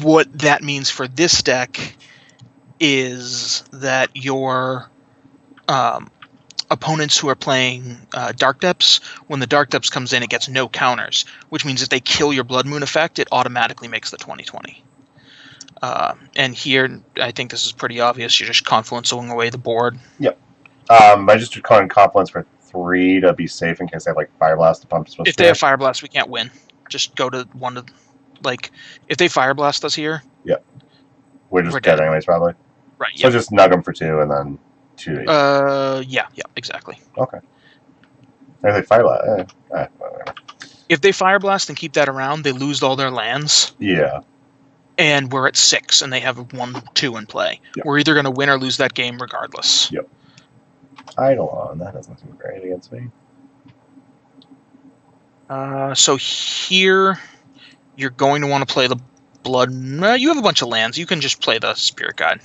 What that means for this deck is that your opponents who are playing Dark Depths, when the Dark Depths comes in, it gets no counters, which means if they kill your Blood Moon effect, it automatically makes the 20/20. And here, I think this is pretty obvious. You're just confluencing away the board. Yep. I just calling confluence for 3 to be safe in case they have like Fire Blast to pump. If they have Fire Blast, we can't win. Just go to one to, like, if they Fire Blast us here. Yep. We're dead anyways, probably. Right. So just nug them for 2 and then 2. Yeah, exactly. Okay. If they Fire Blast, whatever. If they Fire Blast and keep that around, they lose all their lands. Yeah. And we're at 6, and they have 1-2 in play. Yep. We're either going to win or lose that game regardless. Yep. Eidolon, that doesn't seem great against me. So here, you're going to want to play the Blood... you have a bunch of lands. You can just play the Spirit Guide.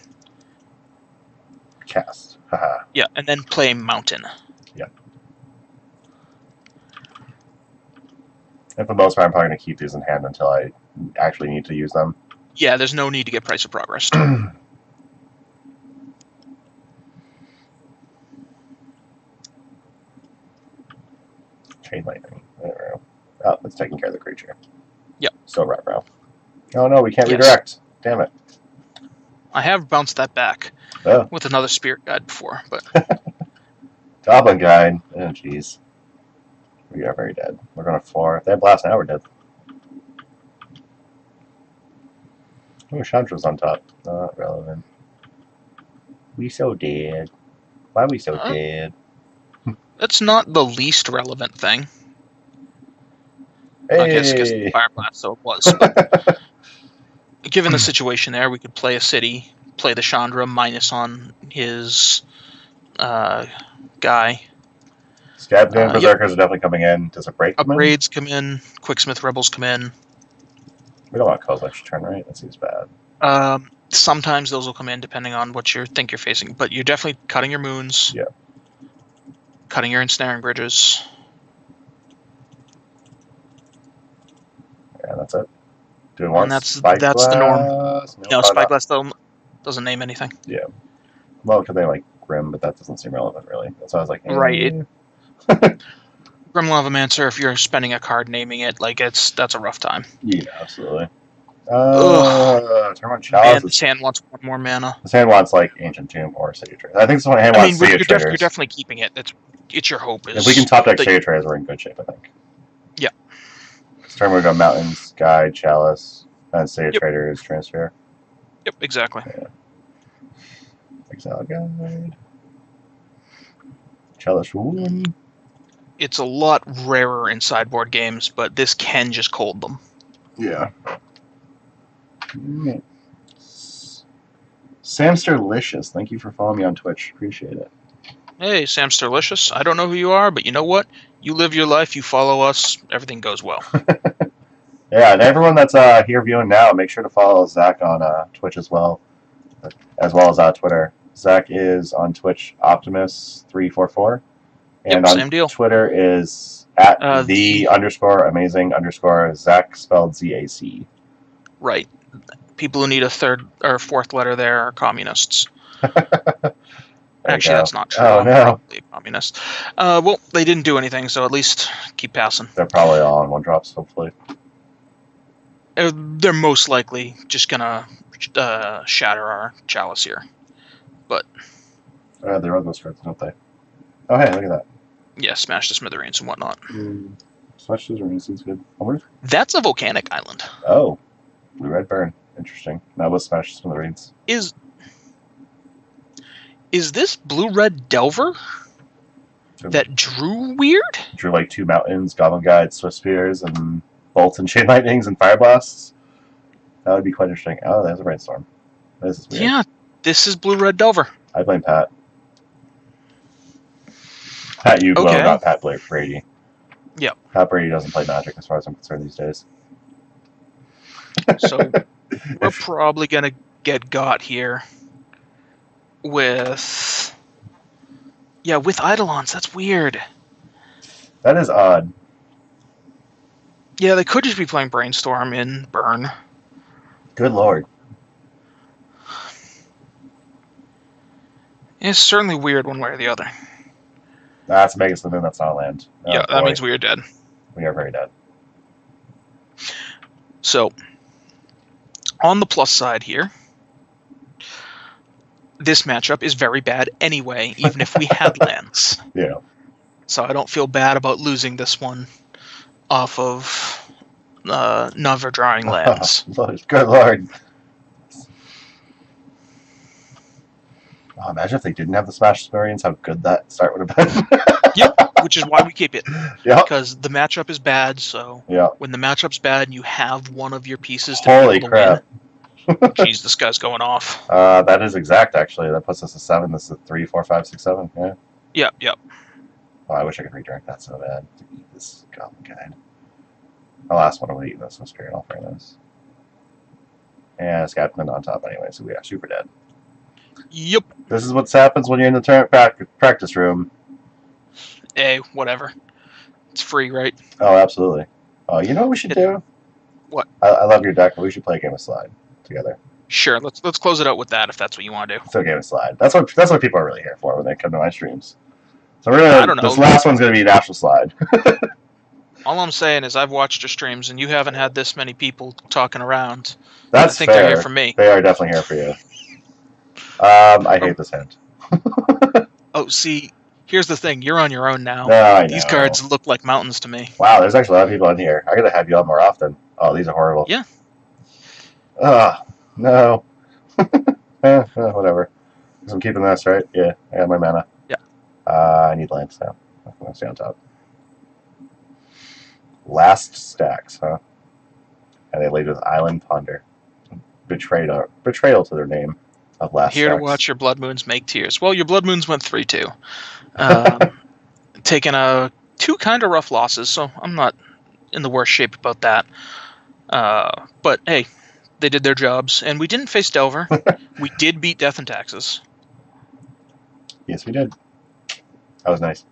Cast. Haha. Yeah, and then play Mountain. Yeah. And for the most part, I'm probably going to keep these in hand until I actually need to use them. Yeah, there's no need to get Price of Progress. Chain lightning. There we go. Oh, it's taking care of the creature. Yep. Still retro. Oh no, we can't Yes. redirect. Damn it. I have bounced that back Oh. with another spirit guide before, but Goblin Guide. Oh jeez. We are very dead. We're going to 4. If they have blast now, we're dead. Oh, Chandra's on top. Not relevant. We so dead. Why are we so dead? that's not the least relevant thing. Hey! I guess because the Fire Blast, so it was. But given the situation there, we could play a city, play the Chandra minus on his guy. Scabman Berserkers are definitely coming in. Does a break come in? Upgrades come in. Quicksmith Rebels come in. We don't want Kozilek's turn, right? That seems bad. Sometimes those will come in depending on what you think you're facing, but you're definitely cutting your moons. Yeah. Cutting your ensnaring bridges. Yeah, that's it. Doing one. And that's the norm. No, Spyglass doesn't name anything. Yeah. Well, could they like Grim, but that doesn't seem relevant really. That's why I was like, Right. Grim Lavamancer, if you're spending a card naming it, like that's a rough time. Yeah, absolutely. Turn on Chalice. And this hand wants one more mana. This hand wants like Ancient Tomb or City Trader. I think this one hand wants City Traders. You're definitely keeping it. It's your hope. If we can top deck City Traders, we're in good shape, I think. Yeah. This turn we go Mountains, Guide, Chalice, and City Traders, Transfer. Yep, exactly. Yeah. Exile Guide. Chalice Ruin. It's a lot rarer in sideboard games, but this can just cold them. Yeah. Samsterlicious, thank you for following me on Twitch. Appreciate it. Hey, Samsterlicious. I don't know who you are, but you know what? You live your life, you follow us, everything goes well. Yeah, and everyone that's here viewing now, make sure to follow Zac on Twitch as well as Twitter. Zac is on Twitch Optimus344. And same deal. Twitter is at _amazing_ Zac spelled ZAC. Right. People who need a third or fourth letter there are communists. Actually, that's not true. Oh, no. I'm probably a communist. Well, they didn't do anything, so at least keep passing. They're probably all on 1-drops, hopefully. They're most likely just gonna shatter our Chalice here. But they run those cards, don't they? Oh, hey, look at that. Yeah, smash the smithereens and whatnot. Smash the smithereens seems good. That's a volcanic island. Oh. Blue-red burn. Interesting. That was smash the smithereens. Is this blue-red Delver that drew weird? Drew like 2 mountains, Goblin Guides, Swift Spears, and Bolts and Chain Lightnings and Fire Blasts. That would be quite interesting. Oh, there's a Brainstorm. This is weird. Yeah, this is blue-red Delver. I blame Pat. Pat Uglow, not Pat Brady. Yep. Pat Brady doesn't play Magic as far as I'm concerned these days. So we're probably going to get got here with Eidolons. That's weird. That is odd. Yeah, they could just be playing Brainstorm in Burn. Good lord. It's certainly weird one way or the other. That's Megas the Moon, that's not a land. Oh, yeah, that means we are dead. We are very dead. So, on the plus side here, this matchup is very bad anyway, even if we had lands. Yeah. So I don't feel bad about losing this one off of never drawing lands. Good lord. Oh, imagine if they didn't have the Smash Sumerians, how good that start would have been. Yep, which is why we keep it. Yep. Because the matchup is bad, so when the matchup's bad and you have one of your pieces to Holy be able crap. to win, jeez, this guy's going off. That is exact, actually. That puts us at 7. This is 3, 4, 5, 6, 7. Yeah. Yep. Oh, I wish I could redirect that so bad to eat this Goblin Guide. The last one I'm eating this with Spirit offering this. And it's got on top anyway, so we are super dead. Yep. This is what happens when you're in the practice room. Hey, whatever. It's free, right? Oh, absolutely. Oh, you know what we should do? What? I love your deck, but we should play a game of Slide together. Sure, let's close it out with that if that's what you want to do. It's a game of Slide. That's what people are really here for when they come to my streams. So we're I gonna. don't know. This last one's gonna be an Astral Slide. All I'm saying is I've watched your streams, and you haven't had this many people talking around. That's I think fair. they're here for me. They are definitely here for you. I hate this hand. Oh, see, here's the thing. You're on your own now. No, I know. These cards look like mountains to me. Wow, there's actually a lot of people in here. I gotta have you on more often. Oh, these are horrible. Yeah. No. Whatever. I'm keeping this, right? Yeah, I got my mana. Yeah. I need lands now. I'm gonna stay on top. Last stacks, huh? And they lead with Island Ponder. Betrayal to their name of last Here stacks. to watch your Blood Moons make tears. Well, your Blood Moons went 3-2. Taking two kind of rough losses, so I'm not in the worst shape about that. But hey, they did their jobs, and we didn't face Delver. We did beat Death and Taxes. Yes, we did. That was nice.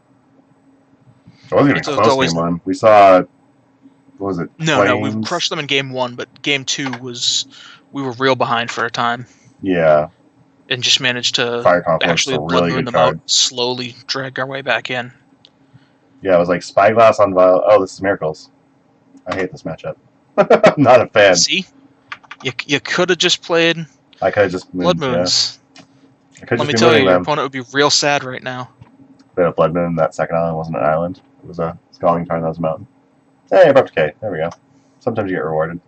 It wasn't even It's close always... game one. We saw, what was it? No, we crushed them in game 1, but game 2 was, we were real behind for a time. Yeah. And just managed to actually Blood Moon them out, slowly drag our way back in. Yeah, it was like Spyglass on Violet. Oh, this is Miracles. I hate this matchup. I'm not a fan. See? You could have just played I could have just Blood Moons. Yeah. Let me tell you, your opponent would be real sad right now. They had a Blood Moon. That second island wasn't an island. It was a Scalding Tarn that was a mountain. Hey, Abrupt Decay. There we go. Sometimes you get rewarded.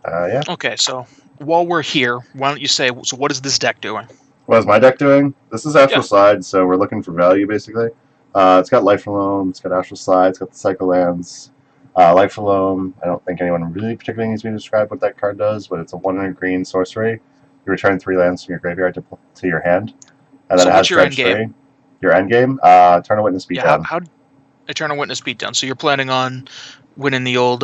Yeah. Okay, so while we're here, why don't you say, so what is this deck doing? What is my deck doing? This is Astral Slide, so we're looking for value, basically. It's got Life from Loam, it's got Astral Slide, it's got the Cycle Lands. Life from Loam, I don't think anyone really particularly needs me to describe what that card does, but it's a 1 green sorcery. You return 3 lands from your graveyard to your hand. And then so it what's has your end game? Your end game? Eternal Witness Beatdown. How Eternal Witness Beatdown. So you're planning on winning the old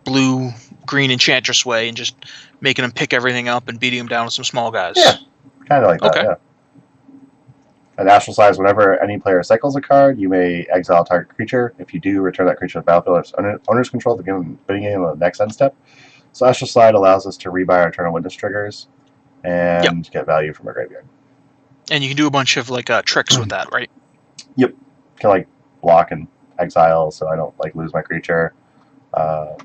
blue-green Enchantress way and just making them pick everything up and beating them down with some small guys. Yeah, kind of like that, yeah. And Astral Slide is whenever any player cycles a card, you may exile a target creature. If you do, return that creature to the battlefield. It's owner's control at the beginning of the next end step. So Astral Slide allows us to rebuy our Eternal Witness triggers and get value from our graveyard. And you can do a bunch of like tricks with that, right? Yep. Can like block and exile, so I don't like lose my creature. I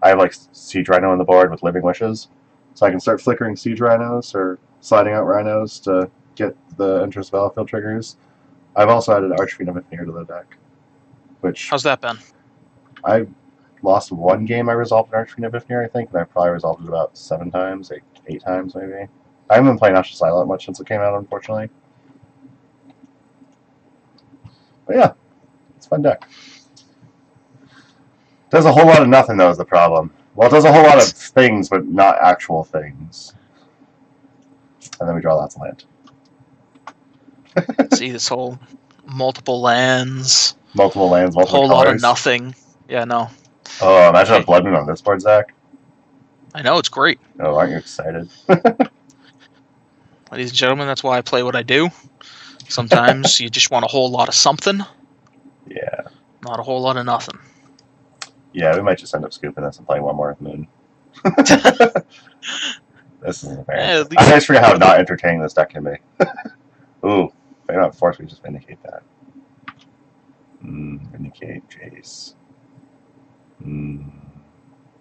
have like Siege Rhino on the board with Living Wishes, so I can start flickering Siege Rhinos or sliding out Rhinos to get the Interest Battlefield triggers. I've also added Archfiend of Mythneer to the deck. Which how's that been? I lost 1 game I resolved an Archfiend of Mythneer, I think, and I've probably resolved it about 7 times, 8 times maybe. I haven't been playing Astral Slide that much since it came out, unfortunately. But yeah, it's a fun deck. Does a whole lot of nothing, though, is the problem. Well, it does a whole lot of things, but not actual things. And then we draw lots of land. See this whole multiple lands. Multiple lands, multiple whole colors. Lot of nothing. Yeah, no. Oh, imagine a Blood Moon on this board, Zach. I know, it's great. Oh, aren't you excited? Ladies and gentlemen, that's why I play what I do. Sometimes you just want a whole lot of something. Yeah. Not a whole lot of nothing. Yeah, we might just end up scooping this and playing one more with Moon. This is embarrassing. I always forget how not entertaining this deck can be. Ooh, they don't force me to just Vindicate that. Vindicate, Jace.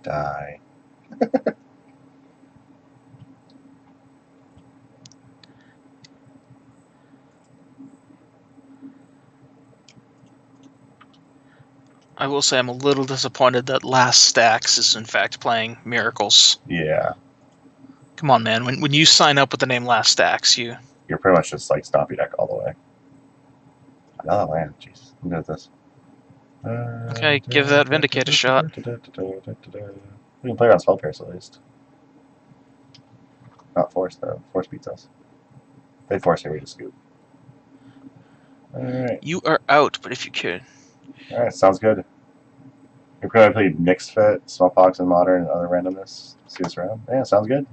Die. I will say I'm a little disappointed that Last Stacks is in fact playing Miracles. Yeah. Come on, man. When you sign up with the name Last Stacks, you're pretty much just like Stompy deck all the way. Another land, jeez. I'm good at this. Okay, give that Vindicate a shot. We can play around Spell Pierce at least. Not Force though. Force beats us. They force here, we just scoop. Alright. You are out, but if you could. Alright, sounds good. We're going to play Mixed Fit, Smallpox, and Modern, and other randomness. See us around. Yeah, sounds good.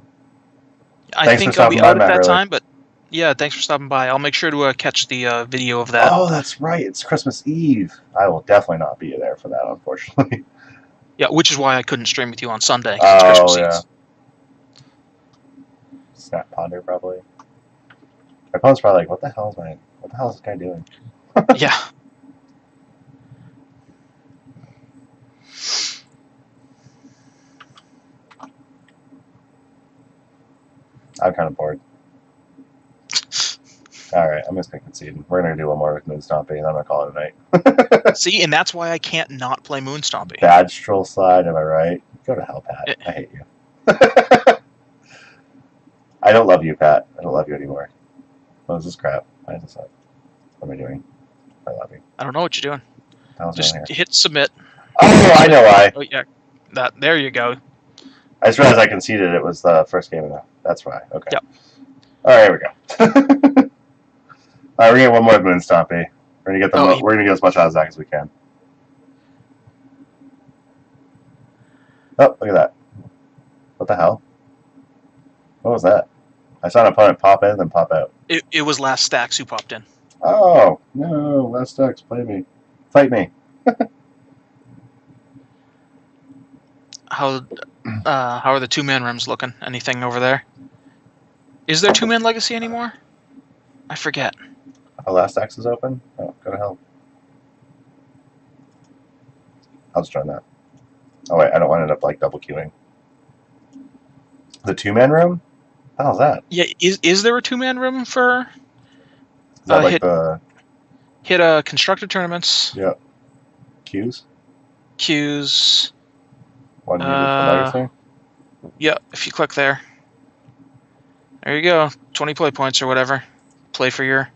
I think I'll be out at that time, but yeah, thanks for stopping by. I'll make sure to catch the video of that. Oh, that's right. It's Christmas Eve. I will definitely not be there for that, unfortunately. Yeah, which is why I couldn't stream with you on Sunday. Oh, Christmas Eve. Snap Ponder, probably. My opponent's probably like, what the hell is this guy doing? Yeah. I'm kind of bored. Alright, I'm just going to concede. We're going to do one more with Moon Stompy, and I'm going to call it a night. See, and that's why I can't not play Moon Stompy. Bad Stroll Slide, am I right? Go to hell, Pat. I hate you. I don't love you, Pat. I don't love you anymore. What is this crap? Why is this up? What am I doing? I love you. I don't know what you're doing. Just hit submit. Oh, I know why. Oh, yeah. There you go. I just realized I conceded it was the first game enough. That's why. Okay. Yep. Alright, here we go. Alright, we're gonna get one more Moon Stompy. We're gonna get as much out of Zac as we can. Oh, look at that. What the hell? What was that? I saw an opponent pop in, then pop out. It was Last Stacks who popped in. Oh, no. Last Stacks, play me. Fight me. How are the two-man rims looking? Anything over there? Is there two-man Legacy anymore? I forget. Oh, Last Stacks is open? Oh, go to hell. I'll just join that. Oh, wait, I don't want to end up, like, double queuing. The two-man room? What the hell's that? Yeah, is there a two-man room for... Is that like the... Hit constructed tournaments. Yep. Queues? Queues. One needed for Legacy? Yeah, if you click there. There you go. 20 play points or whatever. Play for your...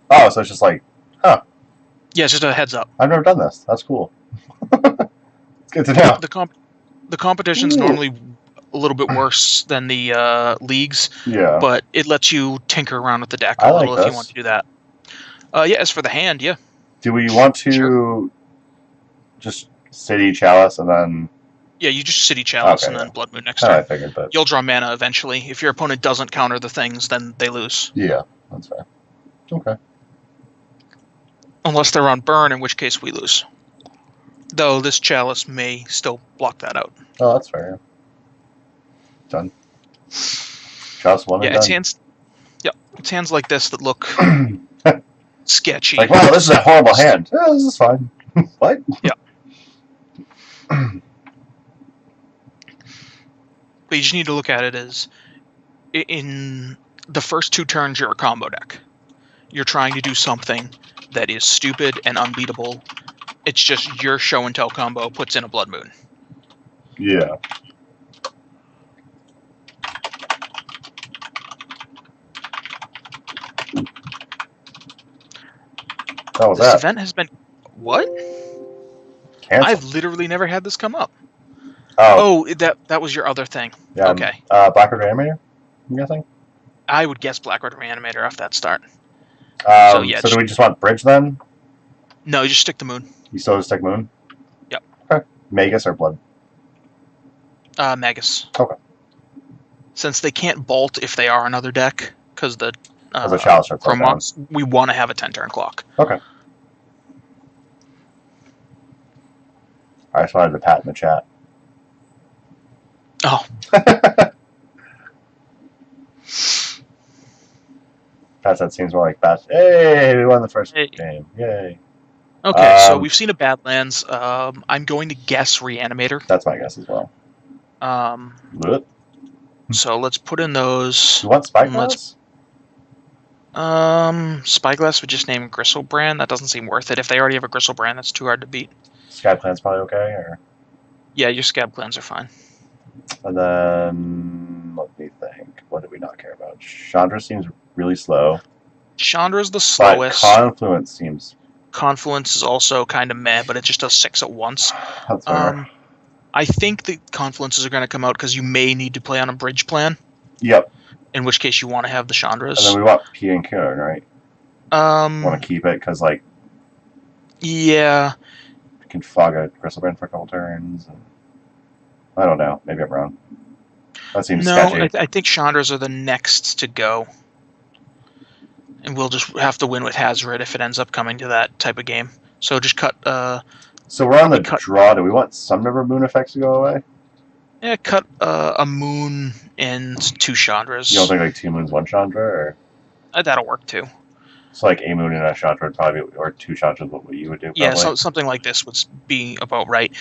Oh, so it's just like... Huh. Yeah, it's just a heads up. I've never done this. That's cool. It's good to know. The competition's normally a little bit worse than the leagues. Yeah. But it lets you tinker around with the deck a little if you want to do that. Yeah, as for the hand, yeah. Do we want to just City Chalice and then... Yeah, you just City Chalice and then Blood Moon next turn. I figured that. You'll draw mana eventually. If your opponent doesn't counter the things, then they lose. Yeah, that's fair. Okay. Unless they're on burn, in which case we lose. Though this Chalice may still block that out. Oh, that's fair. Done. Chalice one and done. It's hands like this that look sketchy. Like, wow, this is a horrible hand. Yeah, this is fine. What? Yeah. But you just need to look at it as in the first two turns you're a combo deck. You're trying to do something that is stupid and unbeatable. It's just your show and tell combo puts in a Blood Moon. Yeah. How was this that? event has been... What? Canceled. I've literally never had this come up. Oh, that was your other thing. yeah, Okay. Blackroot Animator, I'm guessing? I would guess Blackroot Reanimator off that start. So do we just want Bridge then? No, you just stick the Moon. You still just stick Moon? Yep. Okay. Magus or Blood? Magus. Okay. Since they can't bolt if they are another deck, because the Chalice are Chrome Mox, we want to have a 10-turn clock. Okay. I just wanted to pat in the chat. Oh. Pat said seems more like best. Hey, we won the first game. Yay. Okay, so we've seen a Badlands. I'm going to guess Reanimator. That's my guess as well. So let's put in those. You want Spyglass? Spyglass would just name Gristlebrand. That doesn't seem worth it. If they already have a Gristlebrand, that's too hard to beat. Scab Clan's probably okay, or? Yeah, your Scab Clans are fine. And then, let me think. What do we not care about? Chandra seems really slow. Chandra's the slowest. But Confluence seems... Confluence is also kind of meh, but it just does 6 at once. That's fair. I think the Confluences are going to come out because you may need to play on a bridge plan. Yep. In which case you want to have the Chandras. And then we want P and Q, right? Want to keep it because, like... Yeah. You can fog a Gristlebrand for a couple turns. And... I don't know. Maybe I'm wrong. That seems sketchy. No, I think Chandras are the next to go. And we'll just have to win with Hazard if it ends up coming to that type of game. So just cut... so we're on the draw. Do we want some number of moon effects to go away? Yeah, cut a moon and 2 Chandras. You don't think like 2 moons, 1 Chandra? Or? That'll work too. So like a Moon and a Chandra would probably, or 2 Chandras, what you would do probably. Yeah, so something like this would be about right,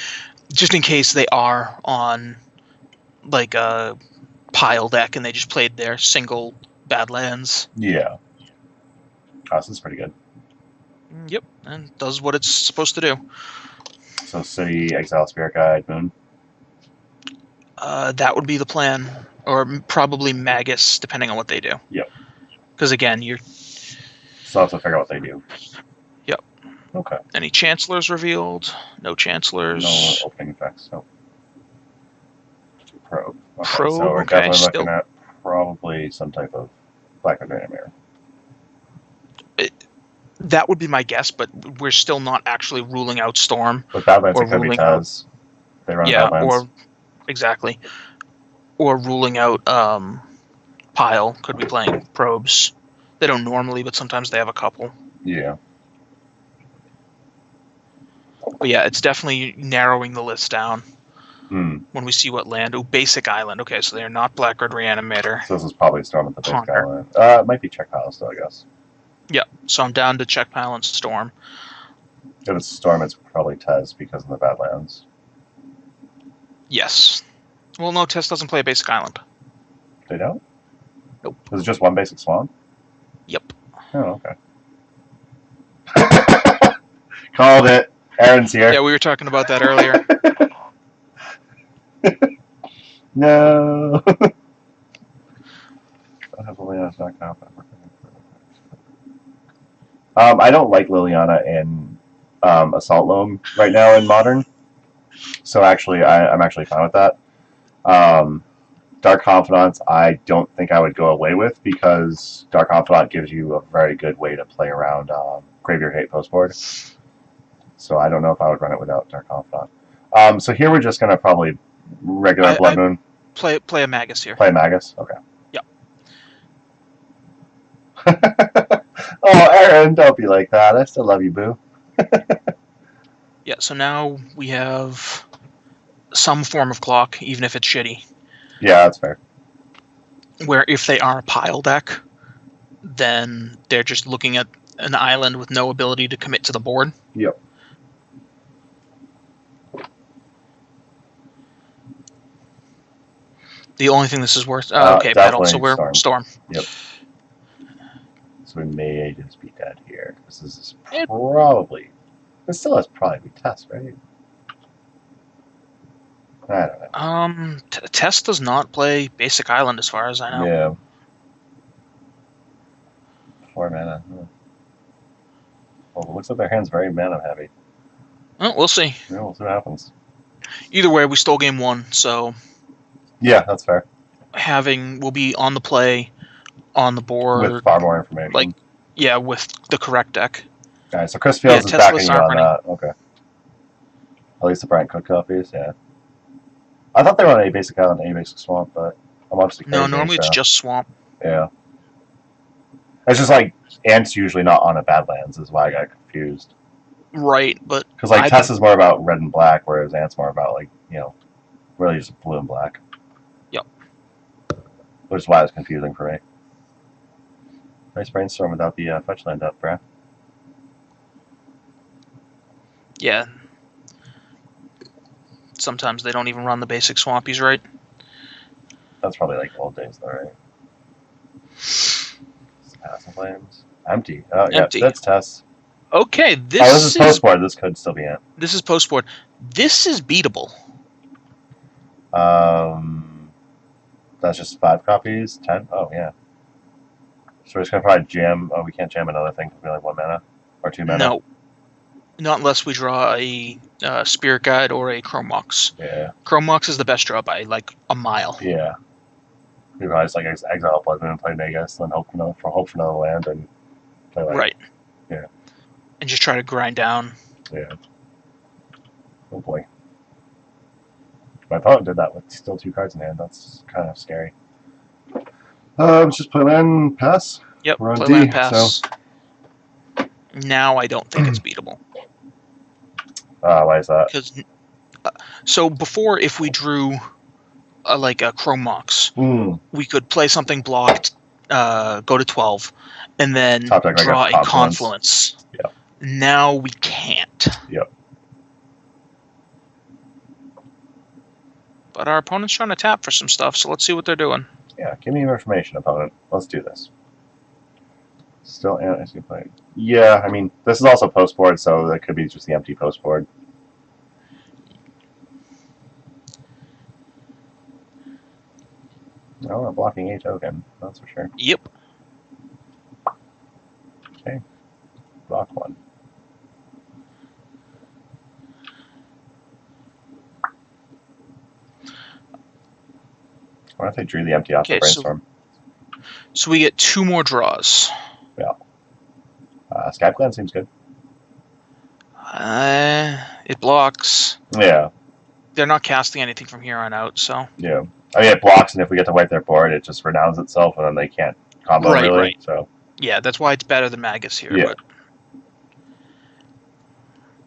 just in case they are on like a pile deck and they just played their single Badlands. Yeah. Oh, this is pretty good. Yep, and does what it's supposed to do. So City, Exile, Spirit Guide, Moon. That would be the plan, or probably Magus, depending on what they do. Yep. Because again, you're Still have to figure out what they do. Yep. Okay. Any Chancellors revealed? No Chancellors. No opening effects. No. Probe. Okay, Probe, so we're okay, definitely still- looking at probably some type of Black Mirror. That would be my guess, but we're still not actually ruling out Storm. With Badlands, Or it could be ruling out- Taz. They run Yeah, Badlands. or exactly. Or ruling out Pile. Could be playing Probes. They don't normally, but sometimes they have a couple. Yeah. But yeah, it's definitely narrowing the list down Hmm. when we see what land. Oh, Basic Island. Okay, so they're not Black Red Reanimator. So this is probably Storm at the base Ponder. Island. It might be check pile still, I guess. Yeah, so I'm down to check Pile and Storm. If it's Storm, it's probably Tez because of the Badlands. Yes. Well, no, Test doesn't play a Basic Island. They don't? Nope. Is it just one basic Swamp? Yep. Oh, okay. Called it. Aaron's here. Yeah, we were talking about that earlier. No. Liliana's not confident. I don't like Liliana in Assault Loam right now in Modern. So actually, I'm actually fine with that. Dark Confidants, I don't think I would go away with because Dark Confidant gives you a very good way to play around Graveyard Hate Postboard. So I don't know if I would run it without Dark Confidant. So here we're just going to probably regular Blood Moon. Play a Magus here. Play Magus? Okay. Yep. Oh, Aaron, don't be like that. I still love you, boo. Yeah, so now we have some form of clock, even if it's shitty. Yeah, that's fair. Where if they are a pile deck, then they're just looking at an island with no ability to commit to the board. Yep. The only thing this is worth... okay, battle, so we're Storm. Yep. So we may just be dead here. This is probably... It still has probably be Test, right? I don't know. Test does not play Basic Island as far as I know. Yeah. 4 mana. Well, it looks like their hand's very mana heavy. Well, we'll see. Yeah, we'll see what happens. Either way, we stole game one, so Yeah, that's fair. we'll be on the play, on the board. With far more information. Like, yeah, with the correct deck. Alright, so Chris Fields is Teslas backing you aren't on running. that. Okay. At least the Brian Cook copies, yeah. I thought they were on A Basic Island and A Basic Swamp, but I'm obviously crazy. No, normally it's so- just Swamp. Yeah. It's just like Ant's usually not on a Badlands is why I got confused. Right, but Because like I've Tess is more about red and black, whereas Ant's more about like, really just blue and black. Yep. Which is why it's confusing for me. Nice brainstorm without the fetch land up, bruh. yeah. Sometimes they don't even run the basic Swampies, right? That's probably like old days though, right? Passing Flames. Empty. Oh, yeah, Empty. that's Tess. Okay, This is post-board. This could still be Ant. This is post-board. This is beatable. That's just 5 copies. 10? Oh, yeah. So we're just going to probably jam. Oh, we can't jam another thing because we only have 1 mana. Or 2 mana. No. Not unless we draw a Spirit Guide or a Chrome Mox. Yeah. Chrome Mox is the best draw by like a mile. Yeah. We probably just like exile Blood Moon and play Magus, then hope for another land and play like. Right. Yeah. And just try to grind down. Yeah. Oh boy. My opponent did that with still 2 cards in hand. That's kind of scary. Let's just play land, pass. Yep, We're on play D, land pass. so- Now I don't think it's beatable. Why is that? Because so before, if we drew like a Chrome Mox, Hmm. we could play something blocked, go to 12, and then Top deck, I draw got a confluence. Yep. Now we can't. Yep. But our opponent's trying to tap for some stuff, so let's see what they're doing. Yeah, give me your information, opponent. Let's do this. Still anti-play. Yeah, I mean, this is also post board, so that could be just the empty post board. Oh, we're blocking a token, that's for sure. Yep. Okay. Block one. What if they drew the empty off the brainstorm? So we get 2 more draws. Yeah. Skype Clan seems good. It blocks. Yeah. They're not casting anything from here on out, so. Yeah. I mean, it blocks, and if we get to wipe their board, it just renowns itself, and then they can't combo really. Right. So. Yeah, that's why it's better than Magus here. Yeah. But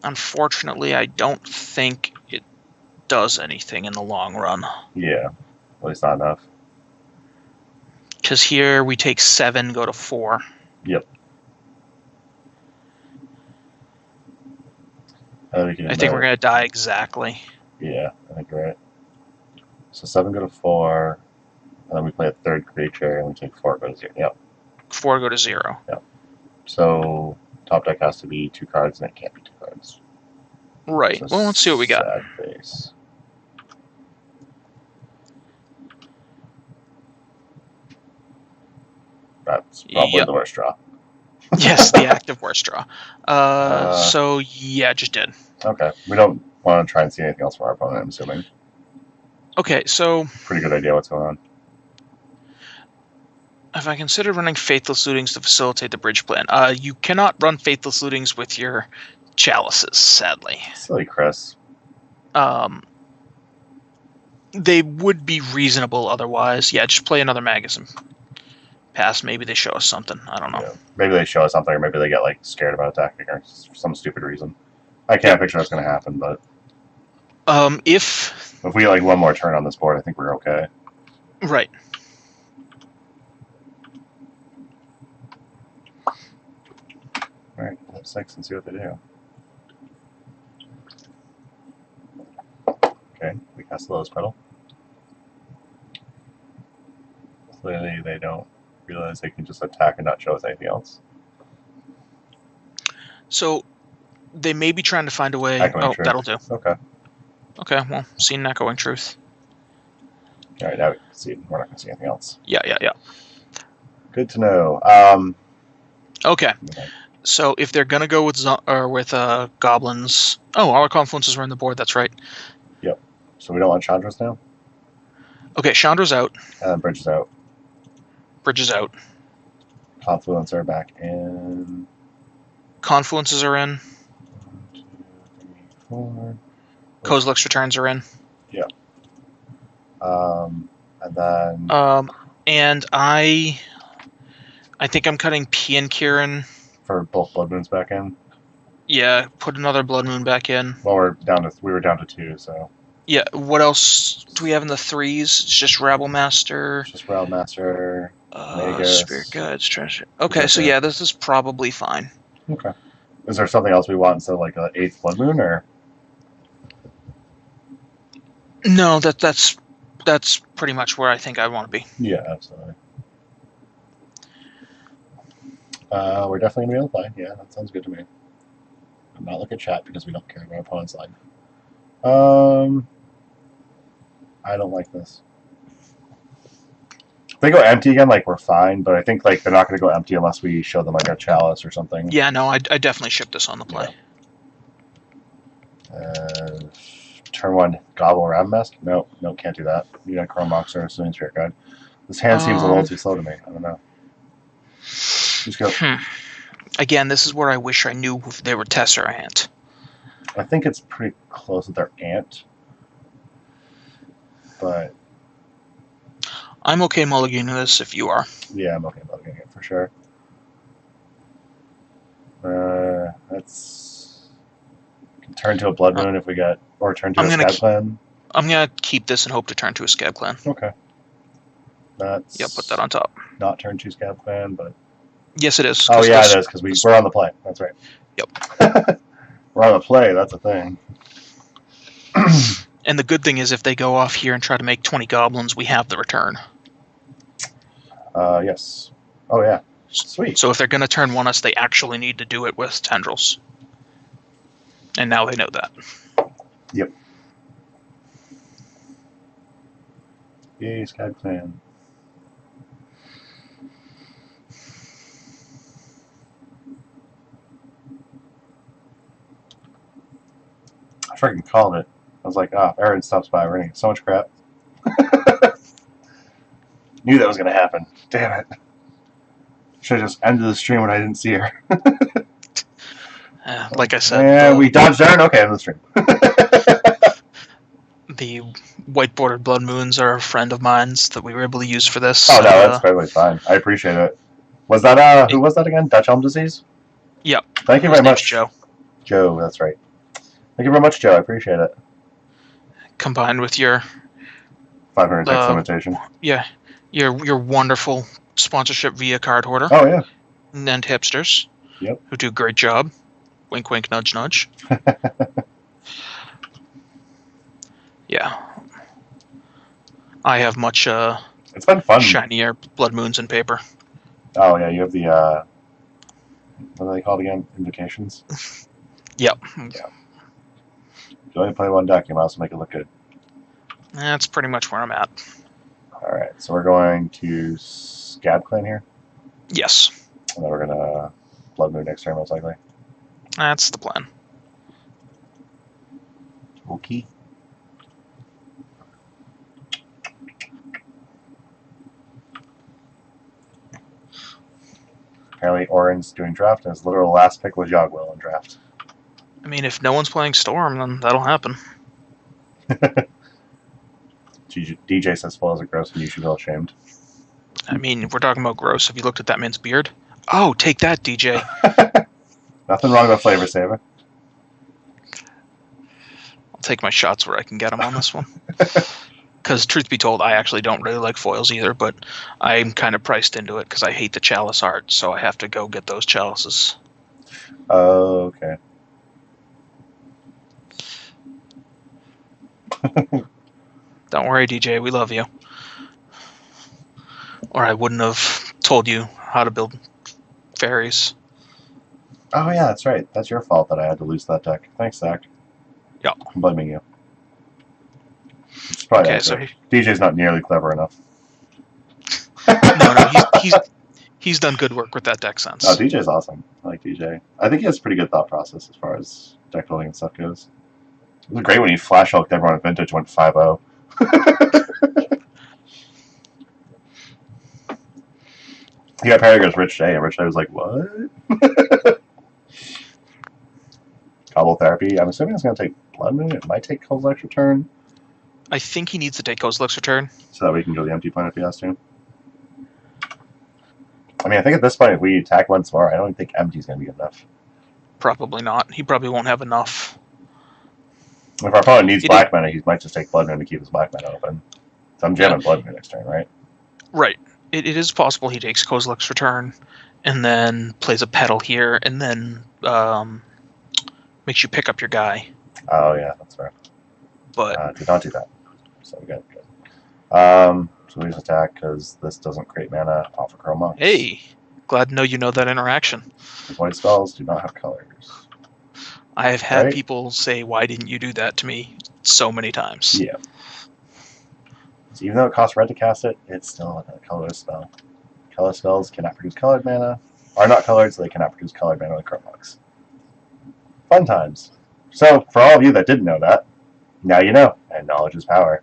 unfortunately, I don't think it does anything in the long run. Yeah. At least not enough. Because here we take 7, go to 4. Yep. I think we're going to die exactly. Yeah, I think you're right. So 7 go to 4, and then we play a third creature, and we take 4 go to 0. Yep. 4 go to 0. Yep. So top deck has to be 2 cards, and it can't be 2 cards. Right. So well, let's see what we got. Sad face. That's probably the worst draw. Yes, the active worst draw. So, yeah, just did. Okay. We don't want to try and see anything else from our opponent, I'm assuming. Okay, so... Pretty good idea what's going on. If I consider running Faithless Lootings to facilitate the bridge plan, you cannot run Faithless Lootings with your chalices, sadly. Silly Chris. They would be reasonable otherwise. Yeah, just play another Magus and pass. Maybe they show us something. I don't know. Yeah. Maybe they show us something, or maybe they get like scared about attacking or for some stupid reason. I can't picture what's going to happen, but if we get like one more turn on this board, I think we're okay. Right. All right, flip 6 and see what they do. Okay, we cast the Lotus Petal. Clearly, they don't realize they can just attack and not show us anything else. So, they may be trying to find a way... Echoing Truth. That'll do. Okay. Okay, well, seen Echoing Truth. All right, now we can see it. We're not going to see anything else. Yeah. Good to know. Okay. So, if they're going to go with goblins... Oh, all our confluences were in the board, that's right. Yep. So we don't want Chandra's now? Okay, Chandra's out. And then Bridge is out. Bridge is out. Confluence are back in. Confluences are in. 1, 2, 3, 4. Kozilek's returns are in. Yeah. And then. And I think I'm cutting P and Kieran. For both Blood Moons back in. Yeah, put another Blood Moon back in. Well, we were down to 2, so. Yeah. What else do we have in the 3s? It's just Rabble Master. It's just Realm Master. Magus. Spirit Guides, Treasure. Okay, so yeah, this is probably fine. Okay. Is there something else we want instead of like an 8th Blood Moon, or? No, that's pretty much where I think I want to be. Yeah, absolutely. We're definitely going to be able to play. Yeah, that sounds good to me. I'm not look at chat because we don't care about opponent's life. I don't like this. If they go empty again, like, we're fine, but I think like they're not going to go empty unless we show them like a chalice or something. Yeah, no, I definitely ship this on the play. Yeah. Turn 1, Gobble Ram Mask? No, can't do that. You got Chrome Boxer or Swimming Spirit Guide. This hand seems a little too slow to me. I don't know. Just go. Again, this is where I wish I knew if they were Tess or Ant. I think it's pretty close with their Ant. But I'm okay mulliganing this if you are. yeah, I'm okay mulliganing it for sure. Let's turn to a Blood Moon if we get, or turn to a Scab Clan. I'm gonna keep this and hope to turn to a Scab Clan. Okay. That's Yep, put that on top. not turn 2 Scab Clan, but Yes, it is. oh yeah, it is because we're on the play. That's right. Yep. We're on the play. That's a thing. And the good thing is, if they go off here and try to make 20 goblins, we have the return. Yes. Oh yeah. Sweet. So if they're going to turn 1 us, they actually need to do it with tendrils. And now they know that. Yep. Yay, Scab Clan. I freaking called it. I was like, Aaron stops by. We're going to get so much crap. Knew that was going to happen. Damn it. Should have just ended the stream when I didn't see her. Like I said... Yeah, we dodged Aaron? Okay, end of the stream. The white-bordered blood moons are a friend of mine's that we were able to use for this. Oh, no, that's totally fine. I appreciate it. Was that, who was that again? Dutch Elm Disease? Yep. Thank you very much. Joe. Joe, that's right. Thank you very much, Joe. I appreciate it. Combined with your 500 text limitation. Yeah, your wonderful sponsorship via Card Hoarder. Oh, yeah. And Hipsters. Yep. Who do a great job. Wink, wink, nudge, nudge. Yeah. I have much it's been fun. Shinier blood moons in paper. Oh, yeah, you have the, what are they called again? Invocations? Yep. Yeah. You only play one deck, you might also make it look good. That's pretty much where I'm at. Alright, so we're going to Scab Clan here? Yes. And then we're going to Blood Moon next turn, most likely. That's the plan. Okay. Apparently Orin's doing draft, and his literal last pick was Yogwell in draft. I mean, if no one's playing Storm, then that'll happen. DJ says spoils are gross and you should feel ashamed. I mean, if we're talking about gross, have you looked at that man's beard? Oh, take that, DJ. Nothing wrong with Flavor Saver. I'll take my shots where I can get them on this one. Because, truth be told, I actually don't really like foils either, but I'm kind of priced into it because I hate the chalice art, so I have to go get those chalices. Oh, okay. Don't worry, DJ, we love you. Or I wouldn't have told you how to build fairies. Oh, yeah, that's right. That's your fault that I had to lose that deck. Thanks, Zach. Yeah. I'm blaming you. It's probably okay, so DJ's not nearly clever enough. No, he's done good work with that deck since. Oh, DJ's awesome. I like DJ. I think he has pretty good thought process as far as deck building and stuff goes. It was great when he flash hulked everyone at Vintage went 5-0. He got paired against Rich Day, and Rich Day was like, what? Cobble Therapy. I'm assuming it's going to take Blood Moon. It might take Kozilek's Return. I think he needs to take Kozilek's Return. So that we can go the empty planet if he has to. I mean, I think at this point, if we attack once more, I don't think empty's going to be enough. Probably not. He probably won't have enough. If our opponent needs black mana, he might just take Blood Moon to keep his black mana open. So I'm jamming Blood Moon next turn, right? Right. It is possible he takes Kozilek's Return and then plays a Petal here and then makes you pick up your guy. Oh, yeah, that's fair. But do not do that. So we got good. So we just attack because this doesn't create mana off of Chroma. Hey, glad to know you know that interaction. White spells do not have colors. I have had people say, why didn't you do that to me so many times? Yeah. So even though it costs red to cast it, it's still a colorless spell. Color spells cannot produce colored mana. Are not colored, so they cannot produce colored mana with Chromox. Fun times. So, for all of you that didn't know that, now you know, and knowledge is power.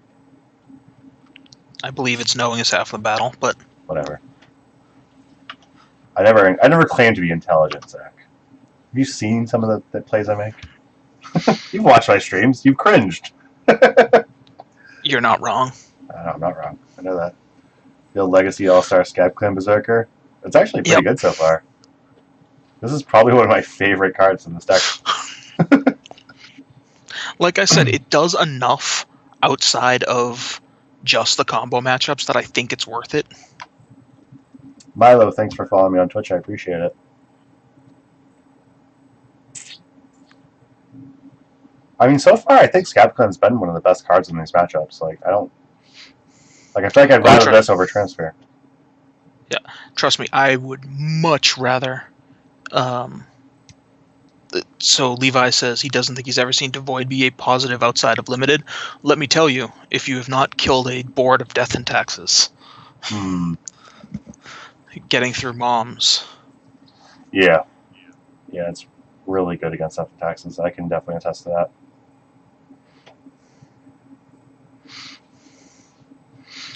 I believe it's knowing is half the battle, but whatever. I never claimed to be intelligent, Zach. Have you seen some of the plays I make? You've watched my streams. You've cringed. You're not wrong. No, I'm not wrong. I know that. The old Legacy All-Star Scab Clan Berserker. It's actually pretty good so far. This is probably one of my favorite cards in this deck. Like I said, it does enough outside of just the combo matchups that I think it's worth it. Milo, thanks for following me on Twitch. I appreciate it. I mean, so far, I think Scabclan's been one of the best cards in these matchups. Like, I feel like I'd rather this over Transfer. Yeah, trust me, I would much rather. So Levi says he doesn't think he's ever seen Devoid be a positive outside of Limited. Let me tell you, if you have not killed a board of Death and Taxes, getting through moms. Yeah, it's really good against Death and Taxes. I can definitely attest to that.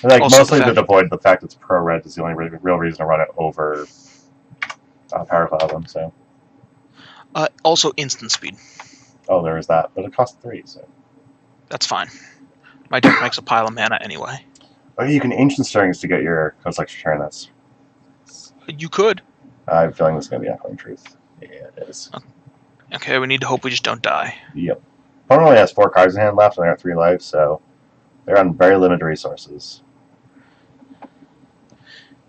And like also mostly the Devoid, the fact it's pro red is the only real reason to run it over Power Cloud. So. Also instant speed. Oh, there is that, but it costs 3, so. That's fine. My deck makes a pile of mana anyway. Oh, you can Ancient Stirrings to get your Codex Return. That's. You could. I have a feeling this is going to be Echoing Truth. Yeah, it is. Okay, we need to hope we just don't die. Yep. Opponent only has 4 cards in hand left, and they got 3 lives, so they're on very limited resources.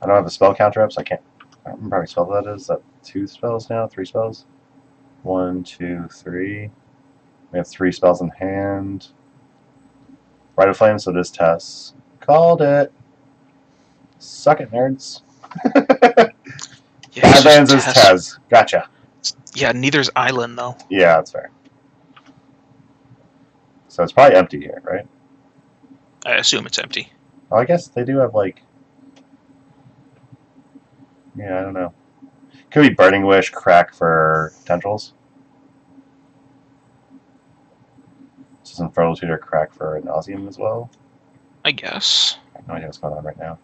I don't have a spell counter up, so I don't remember how many spells that is. Is that 2 spells now? 3 spells? 1, 2, 3. We have 3 spells in hand. Rite of Flame, so it is Tess. Called it. Suck it, nerds. Yeah, Badlands is Tez. Gotcha. Yeah, neither's Island, though. Yeah, that's fair. So it's probably empty here, right? I assume it's empty. Oh, I guess they do have, like... Yeah, I don't know. Could be Burning Wish, Crack for Tendrils. This is Infernal Tutor, Crack for Nauseam as well. I guess. I have no idea what's going on right now.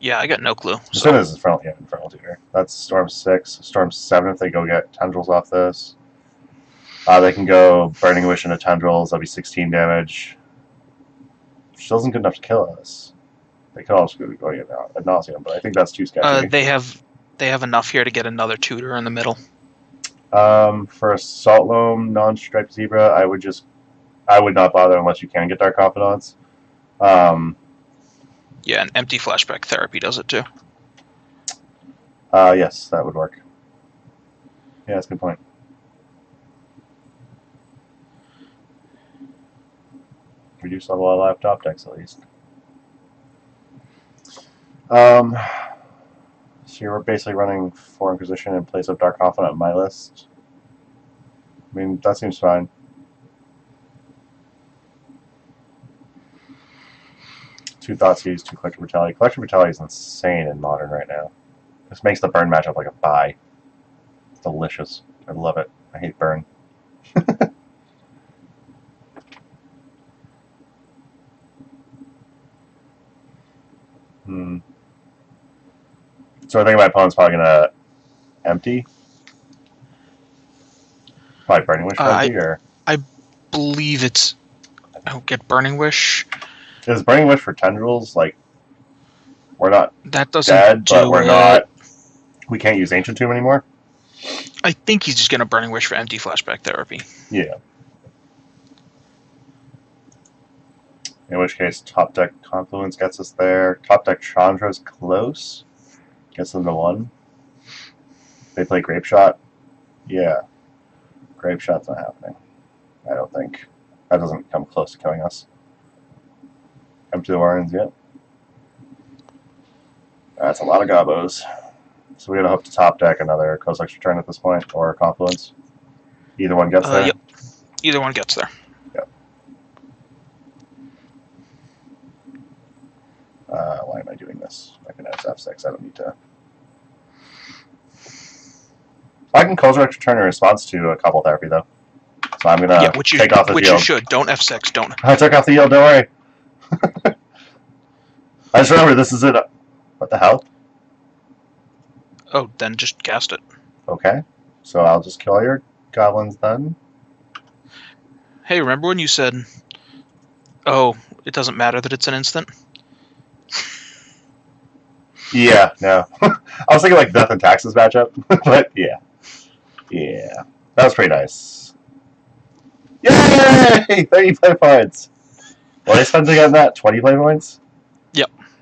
Yeah, I got no clue. As soon as Infernal Tutor. That's Storm 6. Storm 7 if they go get Tendrils off this. They can go Burning Wish into Tendrils. That'll be 16 damage. Which still isn't good enough to kill us. They could also go get Ad Nauseam, but I think that's too sketchy. They have enough here to get another tutor in the middle. For Assault Loam, non-striped Zebra, I would not bother unless you can get Dark Confidants. Yeah, and Empty Flashback Therapy does it too. Yes, that would work. Yeah, that's a good point. Reduce level of live top decks at least. So you're basically running 4 Inquisition in place of Dark Confidant on my list. I mean, that seems fine. Two Thoughtseize, 2 Collective Brutality. Collective Brutality is insane in Modern right now. This makes the burn matchup like a buy. It's delicious. I love it. I hate burn. So I think my opponent's probably going to empty. Probably Burning Wish empty, or? I believe it's... Oh, get Burning Wish. Is Burning Wish for Tendrils, like, we're not that doesn't dead, do but we're not... We can't use Ancient Tomb anymore? I think he's just going to Burning Wish for Empty Flashback Therapy. Yeah. In which case, top deck Confluence gets us there. Top deck Chandra's close. Gets them to 1. They play Grape Shot. Yeah. Grape Shot's not happening. I don't think. That doesn't come close to killing us. Empty the Warrens yet. That's a lot of gobos. So we gotta hope to top deck another Kozilek's Return at this point, or Confluence. Either one gets there? Yep. Either one gets there. Yep. Why am I doing this? I can have F6. I don't need to. I can Kozilek's Return in response to a Couple Therapy, though. So I'm gonna take off the which yield. You should. Don't F6. Don't. I took off the yield. Don't worry. I just remember this is it. What the hell? Oh, then just cast it. Okay. So I'll just kill all your goblins then. Hey, remember when you said, oh, it doesn't matter that it's an instant? Yeah, no. I was thinking like Death and Taxes matchup, but yeah. Yeah. That was pretty nice. Yay! 30 play points! What are they spending on that? 20 play points?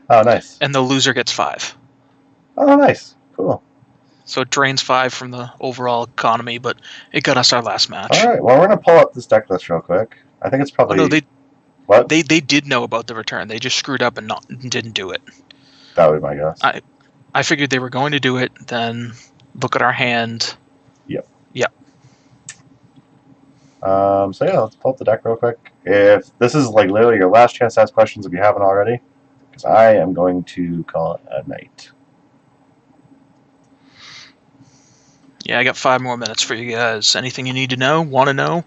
Oh, nice. and the loser gets 5. Oh, nice. Cool. So it drains 5 from the overall economy, but it got us our last match. All right. Well, we're gonna pull up this deck list real quick. I think it's probably. Oh no, what? They did know about the return. They just screwed up and didn't do it. That would be my guess. I figured they were going to do it. Then look at our hand. Yep. Yep. So yeah, let's pull up the deck real quick. If this is like literally your last chance to ask questions if you haven't already, because I am going to call it a night. Yeah, I got 5 more minutes for you guys. Anything you need to know? Want to know?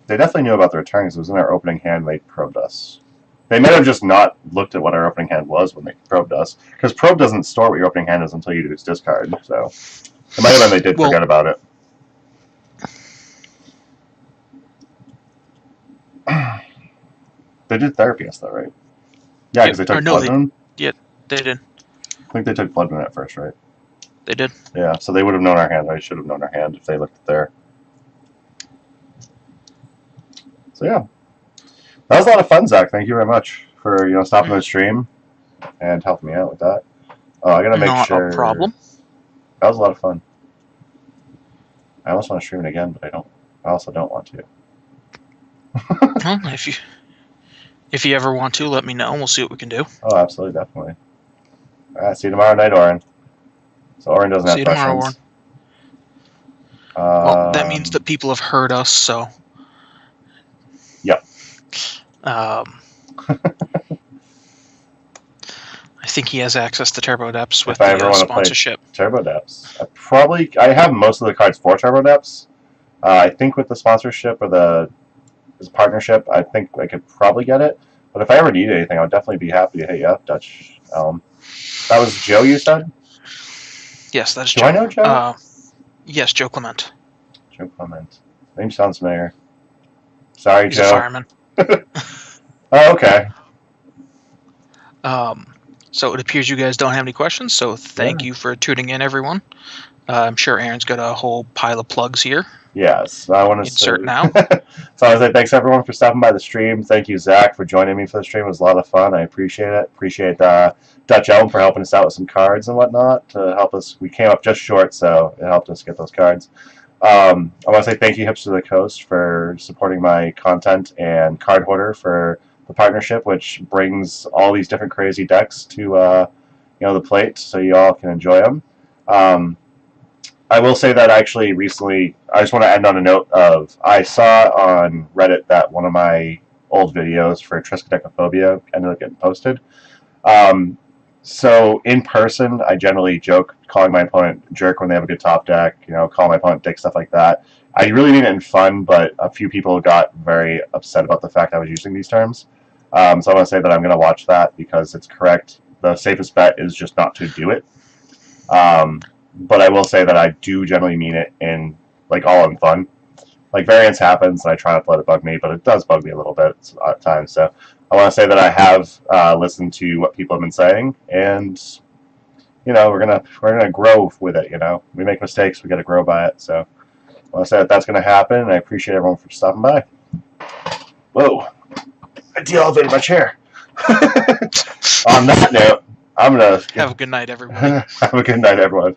They definitely knew about the return because it was in our opening hand. They probed us. They might have just not looked at what our opening hand was when they probed us, because probe doesn't store what your opening hand is until you do its discard. So it might have been they did forget about it. They did Therapiest though, right? Yeah, because they took Blood Moon. Yeah, they did. I think they took Blood Moon at first, right? They did. Yeah, so they would have known our hand. They should have known our hand if they looked at there. So yeah, that was a lot of fun, Zach. Thank you very much for stopping the stream and helping me out with that. Oh, I gotta make sure. Not a problem. That was a lot of fun. I almost want to stream it again, but I don't. I also don't want to. Well, if you ever want to, let me know. We'll see what we can do. Oh, absolutely, definitely. All right, see you tomorrow night, Oren. So Oren doesn't have questions. See you tomorrow, Oren. Well, that means that people have heard us, so. Yep. I think he has access to Turbo Depths with the sponsorship. Turbo Depths. I have most of the cards for Turbo Depths. I think with the sponsorship or the partnership, I think I could probably get it. But if I ever need anything, I would definitely be happy to hit you up, Dutch Elm. That was Joe, you said? Yes, that's Joe. Do I know Joe? Yes, Joe Clement. Joe Clement. Name sounds familiar. Sorry, He's Joe. a fireman. Oh, okay. So it appears you guys don't have any questions, so thank you for tuning in, everyone. I'm sure Aaron's got a whole pile of plugs here. Yes, I want to insert now. So I was like, thanks everyone for stopping by the stream. Thank you, Zach, for joining me for the stream. It was a lot of fun. I appreciate it. Appreciate Dutch Elm for helping us out with some cards and whatnot to help us. We came up just short, so it helped us get those cards. I want to say thank you, Hipster of the Coast, for supporting my content, and Card Hoarder for the partnership, which brings all these different crazy decks to the plate, so you all can enjoy them. I will say that actually recently, I just want to end on a note of, I saw on Reddit that one of my old videos for Triskaidekaphobia ended up getting posted. So in person, I generally joke calling my opponent jerk when they have a good top deck, call my opponent dick, stuff like that. I really mean it in fun, but a few people got very upset about the fact I was using these terms. So I want to say that I'm going to watch that because it's correct. The safest bet is just not to do it. But I will say that I do generally mean it in, all in fun. Variance happens, and I try not to let it bug me, but it does bug me a little bit at times. So I want to say that I have listened to what people have been saying, and we're gonna grow with it. We make mistakes, we got to grow by it. So I want to say that that's going to happen, and I appreciate everyone for stopping by. Whoa! I de-elevated my chair. On that note, I'm gonna have a good night, everyone. Have a good night, everyone.